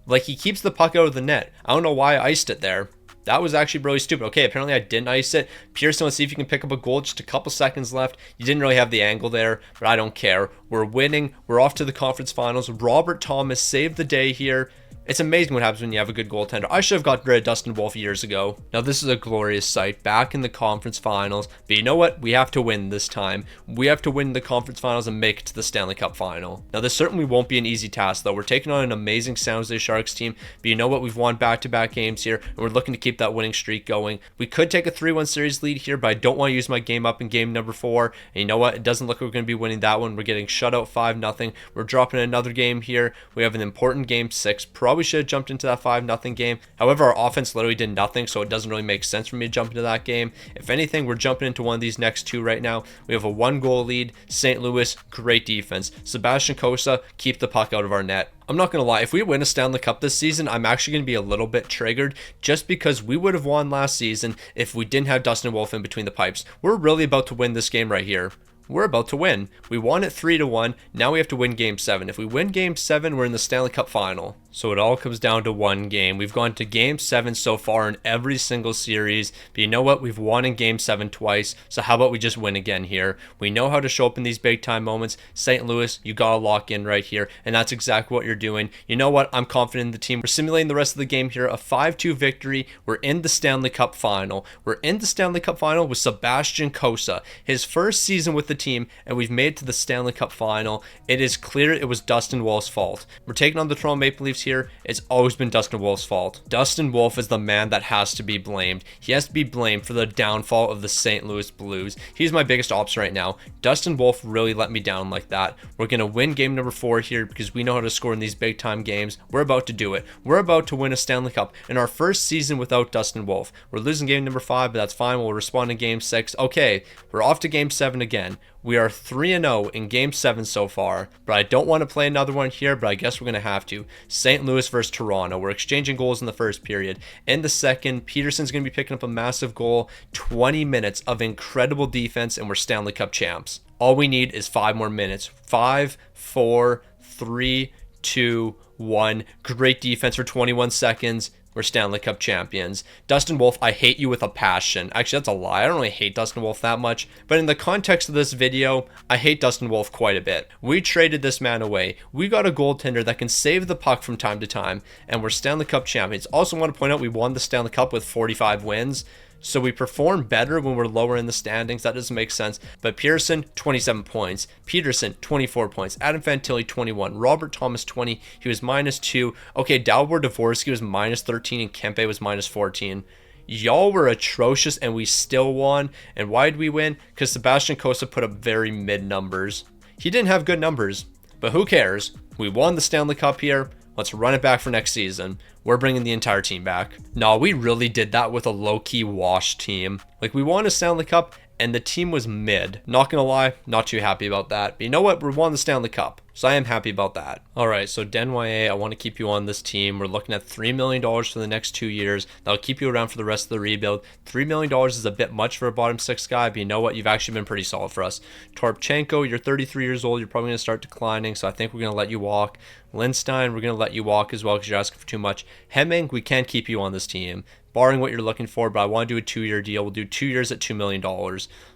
Like, he keeps the puck out of the net. I don't know why I iced it there. That was actually really stupid. Okay, apparently I didn't ice it. Pearson, let's see if you can pick up a goal. Just a couple seconds left. You didn't really have the angle there, but I don't care. We're winning. We're off to the conference finals. Robert Thomas saved the day here. It's amazing what happens when you have a good goaltender. I should have got rid of Dustin Wolf years ago. Now this is a glorious sight, back in the conference finals. But you know what? We have to win this time. We have to win the conference finals and make it to the Stanley Cup final. Now this certainly won't be an easy task though. We're taking on an amazing San Jose Sharks team. But you know what? We've won back-to-back games here, and we're looking to keep that winning streak going. We could take a 3-1 series lead here, but I don't want to use my game up in game number 4. And you know what? It doesn't look like we're going to be winning that one. We're getting shut out 5-0. We're dropping another game here. We have an important game 6. Probably should have jumped into that 5-0 game. However, our offense literally did nothing, so it doesn't really make sense for me to jump into that game. If anything, we're jumping into one of these next 2 right now. We have a 1-goal lead. St. Louis, great defense. Sebastian Cossa, keep the puck out of our net. I'm not going to lie, if we win a Stanley Cup this season, I'm actually going to be a little bit triggered just because we would have won last season if we didn't have Dustin Wolf in between the pipes. We're really about to win this game right here. We're about to win. We won it 3-1. Now we have to win game 7. If we win game 7, we're in the Stanley Cup final. So it all comes down to one game. We've gone to game 7 so far in every single series. But you know what? We've won in game 7 twice. So how about we just win again here? We know how to show up in these big time moments. St. Louis, you got to lock in right here. And that's exactly what you're doing. You know what? I'm confident in the team. We're simulating the rest of the game here. A 5-2 victory. We're in the Stanley Cup final. We're in the Stanley Cup final with Sebastian Cossa. His first season with the team, and we've made it to the Stanley Cup final. It is clear it was Dustin Wolf's fault. We're taking on the Toronto Maple Leafs here. It's always been Dustin Wolf's fault. Dustin Wolf is the man that has to be blamed. He has to be blamed for the downfall of the St. Louis Blues. He's my biggest ops right now. Dustin Wolf really let me down like that. We're going to win game number 4 here because we know how to score in these big time games. We're about to do it. We're about to win a Stanley Cup in our first season without Dustin Wolf. We're losing game number 5, but that's fine. We'll respond in game 6. Okay, we're off to game 7 again. We are 3-0 in game 7 so far, but I don't want to play another one here, but I guess we're going to have to. St. Louis versus Toronto. We're exchanging goals in the first period. In the second, Peterson's going to be picking up a massive goal. 20 minutes of incredible defense, and we're Stanley Cup champs. All we need is 5 more minutes. 5, 4, 3, 2, 1. Great defense for 21 seconds. We're Stanley Cup champions. Dustin Wolf, I hate you with a passion. Actually, that's a lie. I don't really hate Dustin Wolf that much. But in the context of this video, I hate Dustin Wolf quite a bit. We traded this man away. We got a goaltender that can save the puck from time to time. And we're Stanley Cup champions. Also want to point out we won the Stanley Cup with 45 wins. So we perform better when we're lower in the standings. That doesn't make sense. But Pearson, 27 points. Peterson, 24 points. Adam Fantilli, 21. Robert Thomas, 20. He was -2. Okay, Dalibor Dvorsky was -13 and Kempe was -14. Y'all were atrocious and we still won. And why did we win? Because Sebastian Cossa put up very mid numbers. He didn't have good numbers, but who cares? We won the Stanley Cup here. Let's run it back for next season. We're bringing the entire team back. No, we really did that with a low-key wash team. Like, we won a Stanley Cup, and the team was mid. Not gonna lie, not too happy about that. But you know what? We won the Stanley Cup, so I am happy about that. All right, so Denye, I want to keep you on this team. We're looking at $3 million for the next 2 years. That'll keep you around for the rest of the rebuild. $3 million is a bit much for a bottom 6 guy, but you know what? You've actually been pretty solid for us. Torpchenko, you're 33 years old. You're probably going to start declining, so I think we're going to let you walk. Lindstein, we're going to let you walk as well because you're asking for too much. Hemming, we can't keep you on this team, barring what you're looking for, but I want to do a 2-year deal. We'll do 2 years at $2 million.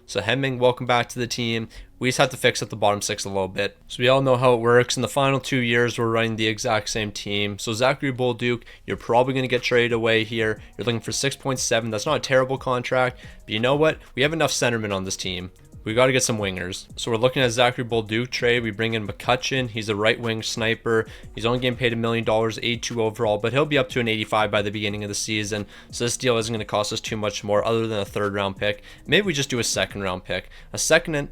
So Hemming, welcome back to the team. We just have to fix up the bottom 6 a little bit. So we all know how it works. In the final 2 years, we're running the exact same team. So Zachary Bolduc, you're probably going to get traded away here. You're looking for 6.7. That's not a terrible contract, but you know what? We have enough centermen on this team. We got to get some wingers. So we're looking at Zachary Bolduc trade. We bring in McCutcheon. He's a right wing sniper. He's only getting paid $1 million, 82 overall, but he'll be up to an 85 by the beginning of the season. So this deal isn't going to cost us too much more other than a 3rd round pick. Maybe we just do a 2nd round pick. A second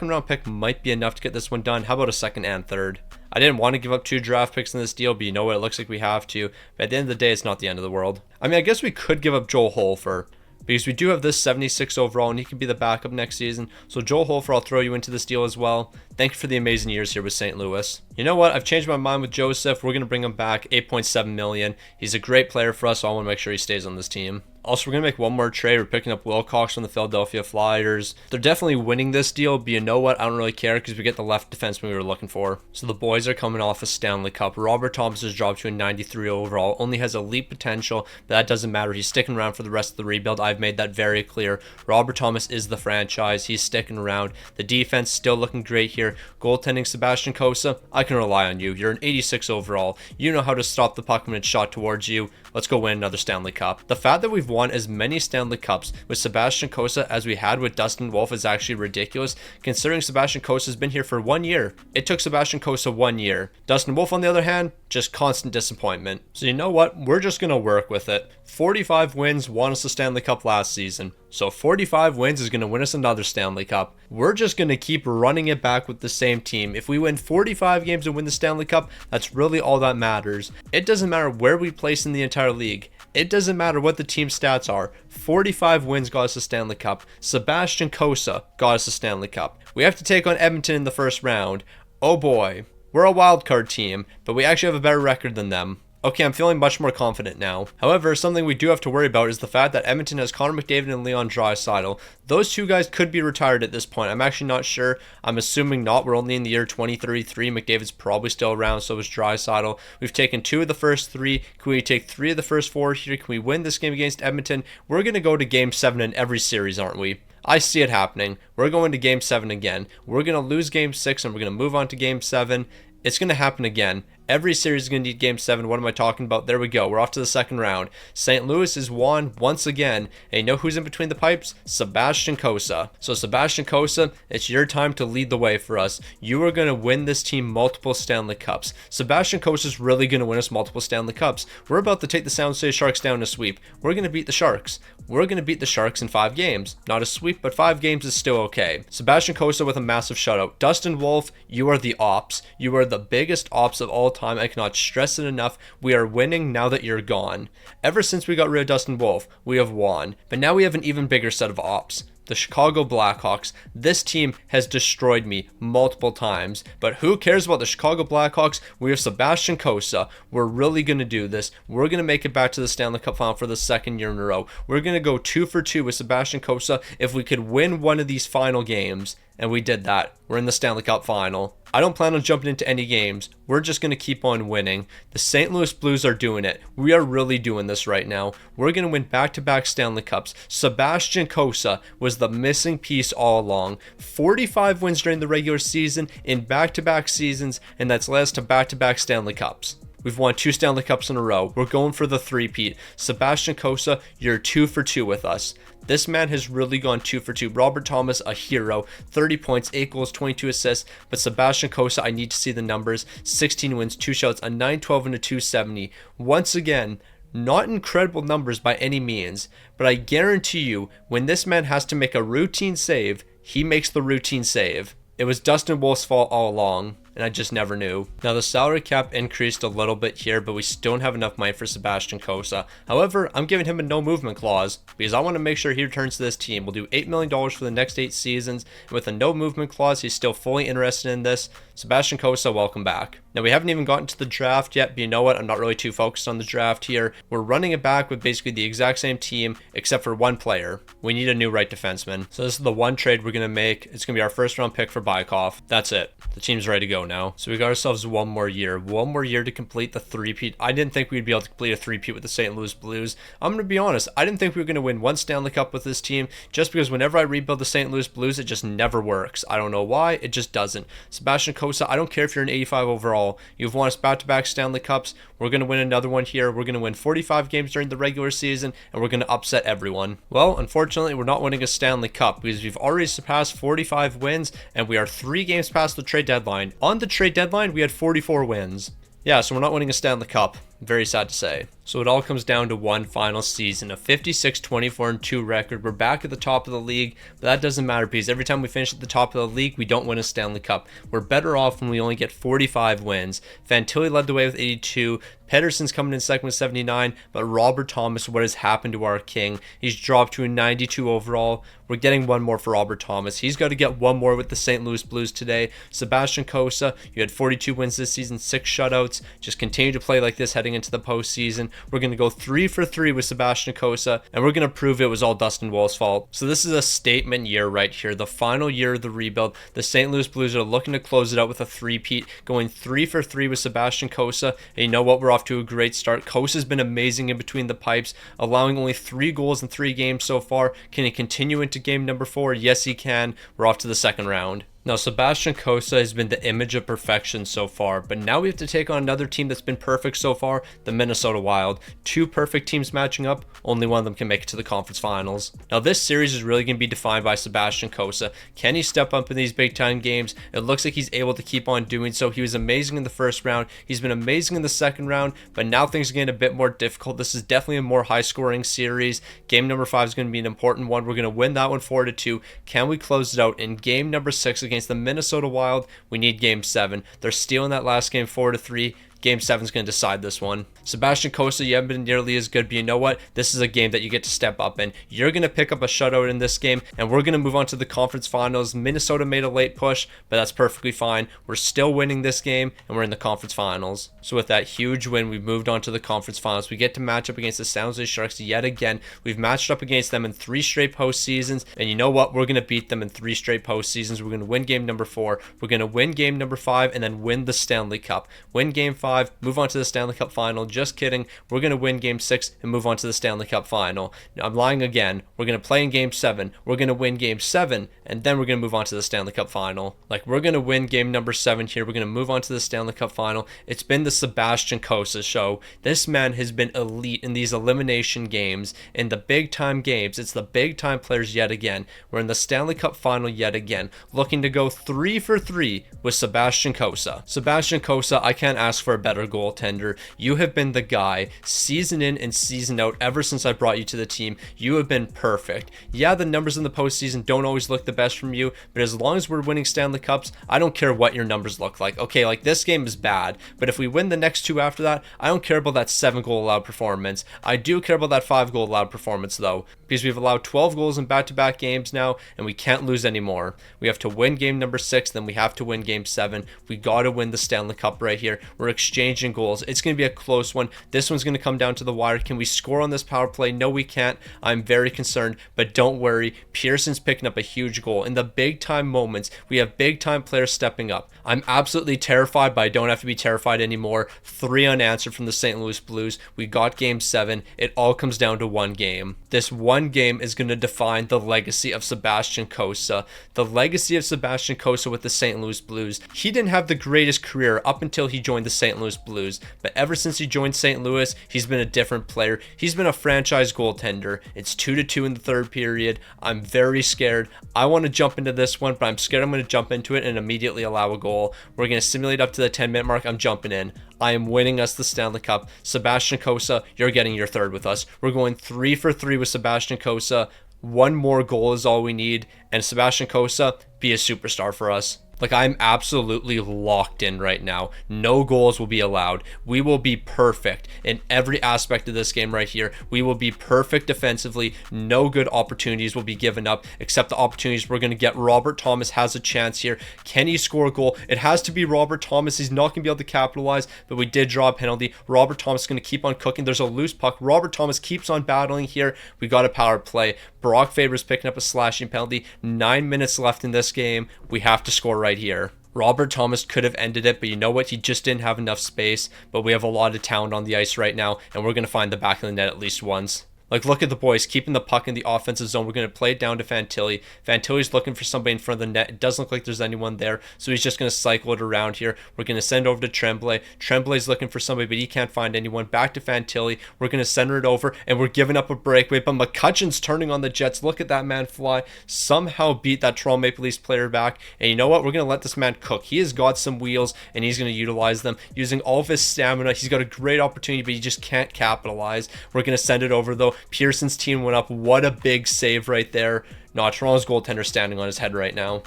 round pick might be enough to get this one done. How about a 2nd and 3rd? I didn't want to give up 2 draft picks in this deal, but you know what? It looks like we have to. But at the end of the day, it's not the end of the world. I mean, I guess we could give up Joel Holfer, because we do have this 76 overall, and he can be the backup next season. So Joel Holfer, I'll throw you into this deal as well. Thank you for the amazing years here with St. Louis. You know what? I've changed my mind with Joseph. We're going to bring him back, $8.7 million. He's a great player for us, so I want to make sure he stays on this team. Also, we're going to make one more trade. We're picking up Wilcox from the Philadelphia Flyers. They're definitely winning this deal, but you know what? I don't really care because we get the left defenseman we were looking for. So the boys are coming off a Stanley Cup. Robert Thomas has dropped to a 93 overall. Only has elite potential, but that doesn't matter. He's sticking around for the rest of the rebuild. I've made that very clear. Robert Thomas is the franchise. He's sticking around. The defense still looking great here. Goaltending Sebastian Cossa, I can rely on you. You're an 86 overall. You know how to stop the puck when it's shot towards you. Let's go win another Stanley Cup. The fact that we've won as many Stanley Cups with Sebastian Cossa as we had with Dustin Wolf is actually ridiculous, considering Sebastian Cossa has been here for 1 year. It took Sebastian Cossa 1 year. Dustin Wolf, on the other hand, just constant disappointment. So you know what? We're just going to work with it. 45 wins won us the Stanley Cup last season. So 45 wins is going to win us another Stanley Cup. We're just going to keep running it back with the same team. If we win 45 games and win the Stanley Cup, that's really all that matters. It doesn't matter where we place in the entire league. It doesn't matter what the team stats are. 45 wins got us a Stanley Cup. Sebastian Cossa got us a Stanley Cup. We have to take on Edmonton in the first round. Oh boy. We're a wildcard team, but we actually have a better record than them. Okay, I'm feeling much more confident now. However, something we do have to worry about is the fact that Edmonton has Connor McDavid and Leon Draisaitl. Those two guys could be retired at this point. I'm actually not sure. I'm assuming not. We're only in the year 2033. McDavid's probably still around, so is Draisaitl. We've taken 2 of the first 3. Can we take 3 of the first 4 here? Can we win this game against Edmonton? We're going to go to Game 7 in every series, aren't we? I see it happening. We're going to Game 7 again. We're going to lose Game 6 and we're going to move on to Game 7. It's going to happen again. Every series is going to need Game 7. What am I talking about? There we go. We're off to the second round. St. Louis is won once again. And you know who's in between the pipes? Sebastian Cossa. So Sebastian Cossa, it's your time to lead the way for us. You are going to win this team multiple Stanley Cups. Sebastian Cossa is really going to win us multiple Stanley Cups. We're about to take the San Jose Sharks down in a sweep. We're going to beat the Sharks. We're going to beat the Sharks in 5 games. Not a sweep, but 5 games is still okay. Sebastian Cossa with a massive shutout. Dustin Wolf, you are the ops. You are the biggest ops of all time. I cannot stress it enough. We are winning now that you're gone. Ever since we got rid of Dustin Wolf, we have won. But now we have an even bigger set of ops. The Chicago Blackhawks. This team has destroyed me multiple times. But who cares about the Chicago Blackhawks? We have Sebastian Cossa. We're really going to do this. We're going to make it back to the Stanley Cup final for the 2nd year in a row. We're going to go 2 for 2 with Sebastian Cossa if we could win one of these final games. And we did that. We're in the Stanley Cup final. I don't plan on jumping into any games. We're just going to keep on winning. The St. Louis Blues are doing it. We are really doing this right now. We're going to win back-to-back Stanley Cups. Sebastian Cossa was the missing piece all along. 45 wins during the regular season in back-to-back seasons, and that's led us to back-to-back Stanley Cups. We've won 2 Stanley Cups in a row. We're going for the three-peat. Sebastian Cossa, you're 2 for 2 with us. This man has really gone 2 for 2. Robert Thomas, a hero. 30 points, 8 goals, 22 assists. But Sebastian Cossa, I need to see the numbers. 16 wins, 2 shouts, a 912 and a 270. Once again, not incredible numbers by any means. But I guarantee you, when this man has to make a routine save, he makes the routine save. It was Dustin Wolf's fault all along, and I just never knew. Now, the salary cap increased a little bit here, but we still don't have enough money for Sebastian Cossa. However, I'm giving him a no movement clause because I want to make sure he returns to this team. We'll do $8 million for the next 8 seasons, and with a no movement clause, he's still fully interested in this. Sebastian Cossa, welcome back. Now, we haven't even gotten to the draft yet, but you know what? I'm not really too focused on the draft here. We're running it back with basically the exact same team, except for one player. We need a new right defenseman. So this is the one trade we're going to make. It's going to be our first round pick for Bykov. That's it. The team's ready to go now. So we got ourselves one more year to complete the three-peat. I didn't think we'd be able to complete a three-peat with the St. Louis Blues. I'm going to be honest. I didn't think we were going to win one Stanley Cup with this team, just because whenever I rebuild the St. Louis Blues, it just never works. I don't know why. It just doesn't. Sebastian Cossa, I don't care if you're an 85 overall. You've won us back-to-back Stanley Cups. We're going to win another one here. We're going to win 45 games during the regular season, and we're going to upset everyone. Well, unfortunately, we're not winning a Stanley Cup because we've already surpassed 45 wins, and we are 3 games past the trade deadline. On the trade deadline, we had 44 wins. Yeah, so we're not winning a Stanley Cup. Very sad to say. So it all comes down to one final season, a 56-24-2 record. We're back at the top of the league, but that doesn't matter because every time we finish at the top of the league, we don't win a Stanley Cup. We're better off when we only get 45 wins. Fantilli led the way with 82. Pedersen's coming in second with 79, but Robert Thomas, what has happened to our king? He's dropped to a 92 overall. We're getting one more for Robert Thomas. He's got to get one more with the St. Louis Blues today. Sebastian Cossa, you had 42 wins this season, 6 shutouts. Just continue to play like this heading heading into the postseason. We're going to go 3 for 3 with Sebastian Cossa, and we're going to prove it was all Dustin Wolf's fault. So this is a statement year right here, the final year of the rebuild. The St. Louis Blues are looking to close it out with a three-peat, going 3 for 3 with Sebastian Cossa. And you know what? We're off to a great start. Cossa's been amazing in between the pipes, allowing only 3 goals in 3 games so far. Can he continue into game number 4? Yes, he can. We're off to the second round. Now, Sebastian Cossa has been the image of perfection so far, but now we have to take on another team that's been perfect so far, the Minnesota Wild. 2 perfect teams matching up, only one of them can make it to the conference finals. Now, this series is really going to be defined by Sebastian Cossa. Can he step up in these big-time games? It looks like he's able to keep on doing so. He was amazing in the first round. He's been amazing in the second round, but now things are getting a bit more difficult. This is definitely a more high-scoring series. Game number 5 is going to be an important one. We're going to win that one 4-2. Can we close it out in game number 6 against the Minnesota Wild? We need game 7. They're stealing that last game 4-3. Game 7 is going to decide this one. Sebastian Cossa, you haven't been nearly as good, but you know what? This is a game that you get to step up in. You're going to pick up a shutout in this game, and we're going to move on to the conference finals. Minnesota made a late push, but that's perfectly fine. We're still winning this game, and we're in the conference finals. So with that huge win, we've moved on to the conference finals. We get to match up against the San Jose Sharks yet again. We've matched up against them in 3 straight postseasons, and you know what? We're going to beat them in 3 straight postseasons. We're going to win game number 4. We're going to win game number 5, and then win the Stanley Cup. Win game 5, move on to the Stanley Cup final. Just kidding. We're going to win game 6 and move on to the Stanley Cup final. Now, I'm lying again. We're going to play in game 7. We're going to win game 7, and then we're going to move on to the Stanley Cup final. Like, we're going to win game number 7 here. We're going to move on to the Stanley Cup final. It's been the Sebastian Cossa show. This man has been elite in these elimination games, in the big time games. It's the big time players yet again. We're in the Stanley Cup final yet again, looking to go 3 for 3 with Sebastian Cossa. Sebastian Cossa, I can't ask for a better goaltender. You have been the guy season in and season out ever since I brought you to the team. You have been perfect. Yeah, the numbers in the postseason don't always look the best from you, but as long as we're winning Stanley Cups, I don't care what your numbers look like. Okay, like this game is bad, but if we win the next 2 after that, I don't care about that 7 goal allowed performance. I do care about that 5 goal allowed performance though, because we've allowed 12 goals in back-to-back games now, and we can't lose anymore. We have to win game number 6, then we have to win game 7. We got to win the Stanley Cup right here. We're exchanging goals. It's going to be a close one. This one's going to come down to the wire. Can we score on this power play? No, we can't. I'm very concerned, but don't worry. Pearson's picking up a huge goal. In the big time moments, we have big time players stepping up. I'm absolutely terrified, but I don't have to be terrified anymore. 3 unanswered from the St. Louis Blues. We got game 7. It all comes down to one game. This one game is going to define the legacy of Sebastian Cossa. The legacy of Sebastian Cossa with the St. Louis Blues. He didn't have the greatest career up until he joined the St. Louis Blues, but ever since he joined St. Louis, he's been a different player. He's been a franchise goaltender. It's 2-2 in the third period. I'm very scared. I want to jump into this one, but I'm scared I'm going to jump into it and immediately allow a goal. We're going to simulate up to the 10-minute mark. I'm jumping in. I am winning us the Stanley Cup. Sebastian Cossa, you're getting your third with us. We're going 3 for 3 with Sebastian Cossa. 1 more goal is all we need, and Sebastian Cossa, be a superstar for us. Like, I'm absolutely locked in right now. No goals will be allowed. We will be perfect in every aspect of this game right here. We will be perfect defensively. No good opportunities will be given up, except the opportunities we're going to get. Robert Thomas has a chance here. Can he score a goal? It has to be Robert Thomas. He's not going to be able to capitalize, but we did draw a penalty. Robert Thomas is going to keep on cooking. There's a loose puck. Robert Thomas keeps on battling here. We got a power play. Brock Faber's picking up a slashing penalty. 9 minutes left in this game. We have to score right here. Robert Thomas could have ended it, but you know what? He just didn't have enough space. But we have a lot of talent on the ice right now, and we're going to find the back of the net at least once. Like, look at the boys keeping the puck in the offensive zone. We're going to play it down to Fantilli. Fantilli's looking for somebody in front of the net. It doesn't look like there's anyone there, so he's just going to cycle it around here. We're going to send over to Tremblay. Tremblay's looking for somebody, but he can't find anyone. Back to Fantilli. We're going to center it over, and we're giving up a breakaway, but McCutcheon's turning on the Jets. Look at that man fly. Somehow beat that Toronto Maple Leafs player back, and you know what? We're going to let this man cook. He has got some wheels, and he's going to utilize them using all of his stamina. He's got a great opportunity, but he just can't capitalize. We're going to send it over, though. Pearson's team went up. What a big save right there. No, Toronto's goaltender standing on his head right now.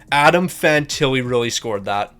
Adam Fantilli really scored that.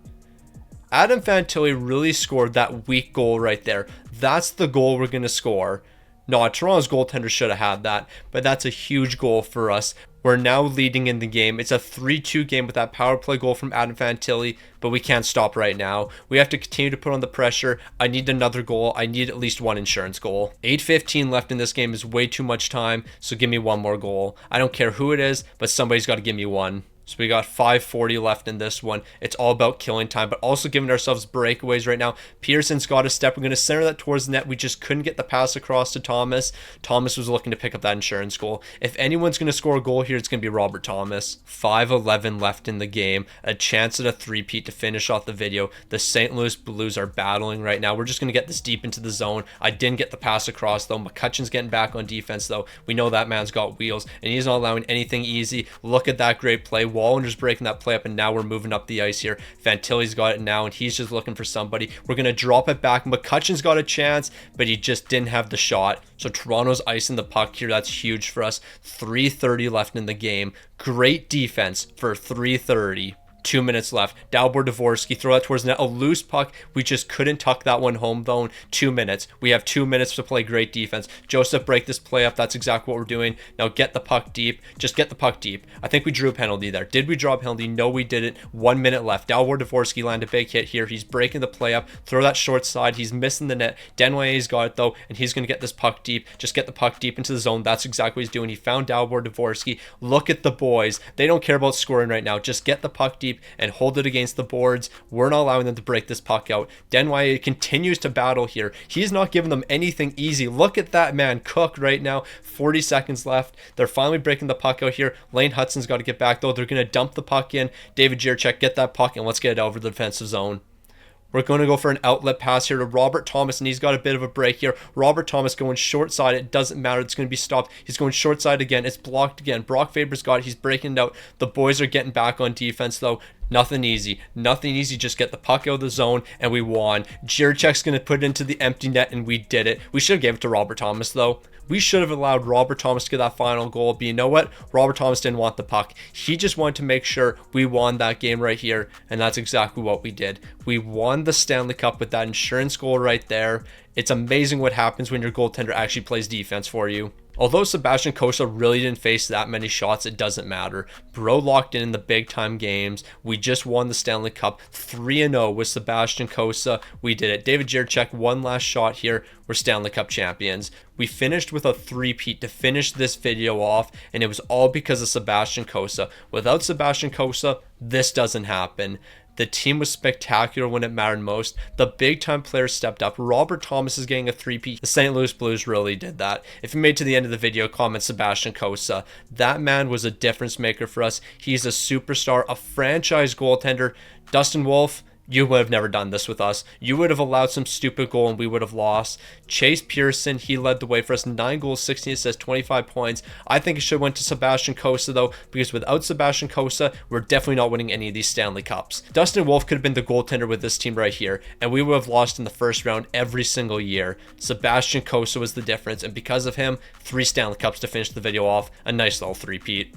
Adam Fantilli really scored that weak goal right there. That's the goal we're going to score. No, Toronto's goaltender should have had that, but that's a huge goal for us. We're now leading in the game. It's a 3-2 game with that power play goal from Adam Fantilli, but we can't stop right now. We have to continue to put on the pressure. I need another goal. I need at least one insurance goal. 8:15 left in this game is way too much time, so give me one more goal. I don't care who it is, but somebody's got to give me one. So we got 5:40 left in this one. It's all about killing time, but also giving ourselves breakaways right now. Pearson's got a step. We're going to center that towards the net. We just couldn't get the pass across to Thomas. Thomas was looking to pick up that insurance goal. If anyone's going to score a goal here, it's going to be Robert Thomas. 5:11 left in the game. A chance at a three-peat to finish off the video. The St. Louis Blues are battling right now. We're just going to get this deep into the zone. I didn't get the pass across, though. McCutcheon's getting back on defense, though. We know that man's got wheels, and he's not allowing anything easy. Look at that great play. Wallinder's breaking that play up, and now we're moving up the ice here. Fantilli's got it now, and he's just looking for somebody. We're going to drop it back. McCutcheon's got a chance, but he just didn't have the shot. So Toronto's icing the puck here. That's huge for us. 3:30 left in the game. Great defense for 3:30. 2 minutes left. Dalibor Dvorsky, throw that towards net. A loose puck. We just couldn't tuck that one home, though. 2 minutes. We have 2 minutes to play great defense. Joseph, break this play up. That's exactly what we're doing. Now get the puck deep. Just get the puck deep. I think we drew a penalty there. Did we draw a penalty? No, we didn't. 1 minute left. Dalibor Dvorsky landed a big hit here. He's breaking the play up. Throw that short side. He's missing the net. Desnoyers got it, though, and he's going to get this puck deep. Just get the puck deep into the zone. That's exactly what he's doing. He found Dalibor Dvorsky. Look at the boys. They don't care about scoring right now. Just get the puck deep and hold it against the boards. We're not allowing them to break this puck out. Desnoyers continues to battle here. He's not giving them anything easy. Look at that man cook right now. 40 seconds left. They're finally breaking the puck out here. Lane Hudson's got to get back, though. They're going to dump the puck in. David Jiricek, get that puck, and let's get it over the defensive zone. We're going to go for an outlet pass here to Robert Thomas, and he's got a bit of a break here. Robert Thomas going short side. It doesn't matter. It's going to be stopped. He's going short side again. It's blocked again. Brock Faber's got it. He's breaking it out. The boys are getting back on defense, though. Nothing easy. Nothing easy. Just get the puck out of the zone, and we won. Jiricek's going to put it into the empty net, and we did it. We should have gave it to Robert Thomas, though. We should have allowed Robert Thomas to get that final goal, but you know what? Robert Thomas didn't want the puck. He just wanted to make sure we won that game right here, and that's exactly what we did. We won the Stanley Cup with that insurance goal right there. It's amazing what happens when your goaltender actually plays defense for you. Although Sebastian Cossa really didn't face that many shots, it doesn't matter. Bro locked in the big time games. We just won the Stanley Cup 3-0 with Sebastian Cossa. We did it. David Jiricek, one last shot here. We're Stanley Cup champions. We finished with a three-peat to finish this video off, and it was all because of Sebastian Cossa. Without Sebastian Cossa, this doesn't happen. The team was spectacular when it mattered most. The big-time players stepped up. Robert Thomas is getting a three-peat. The St. Louis Blues really did that. If you made it to the end of the video, comment Sebastian Cossa. That man was a difference maker for us. He's a superstar, a franchise goaltender. Dustin Wolf, you would have never done this with us. You would have allowed some stupid goal and we would have lost. Chase Pearson, he led the way for us. 9 goals, 16 assists, 25 points. I think it should have went to Sebastian Cossa, though, because without Sebastian Cossa, we're definitely not winning any of these Stanley Cups. Dustin Wolf could have been the goaltender with this team right here, and we would have lost in the first round every single year. Sebastian Cossa was the difference, and because of him, 3 Stanley Cups to finish the video off. A nice little three-peat.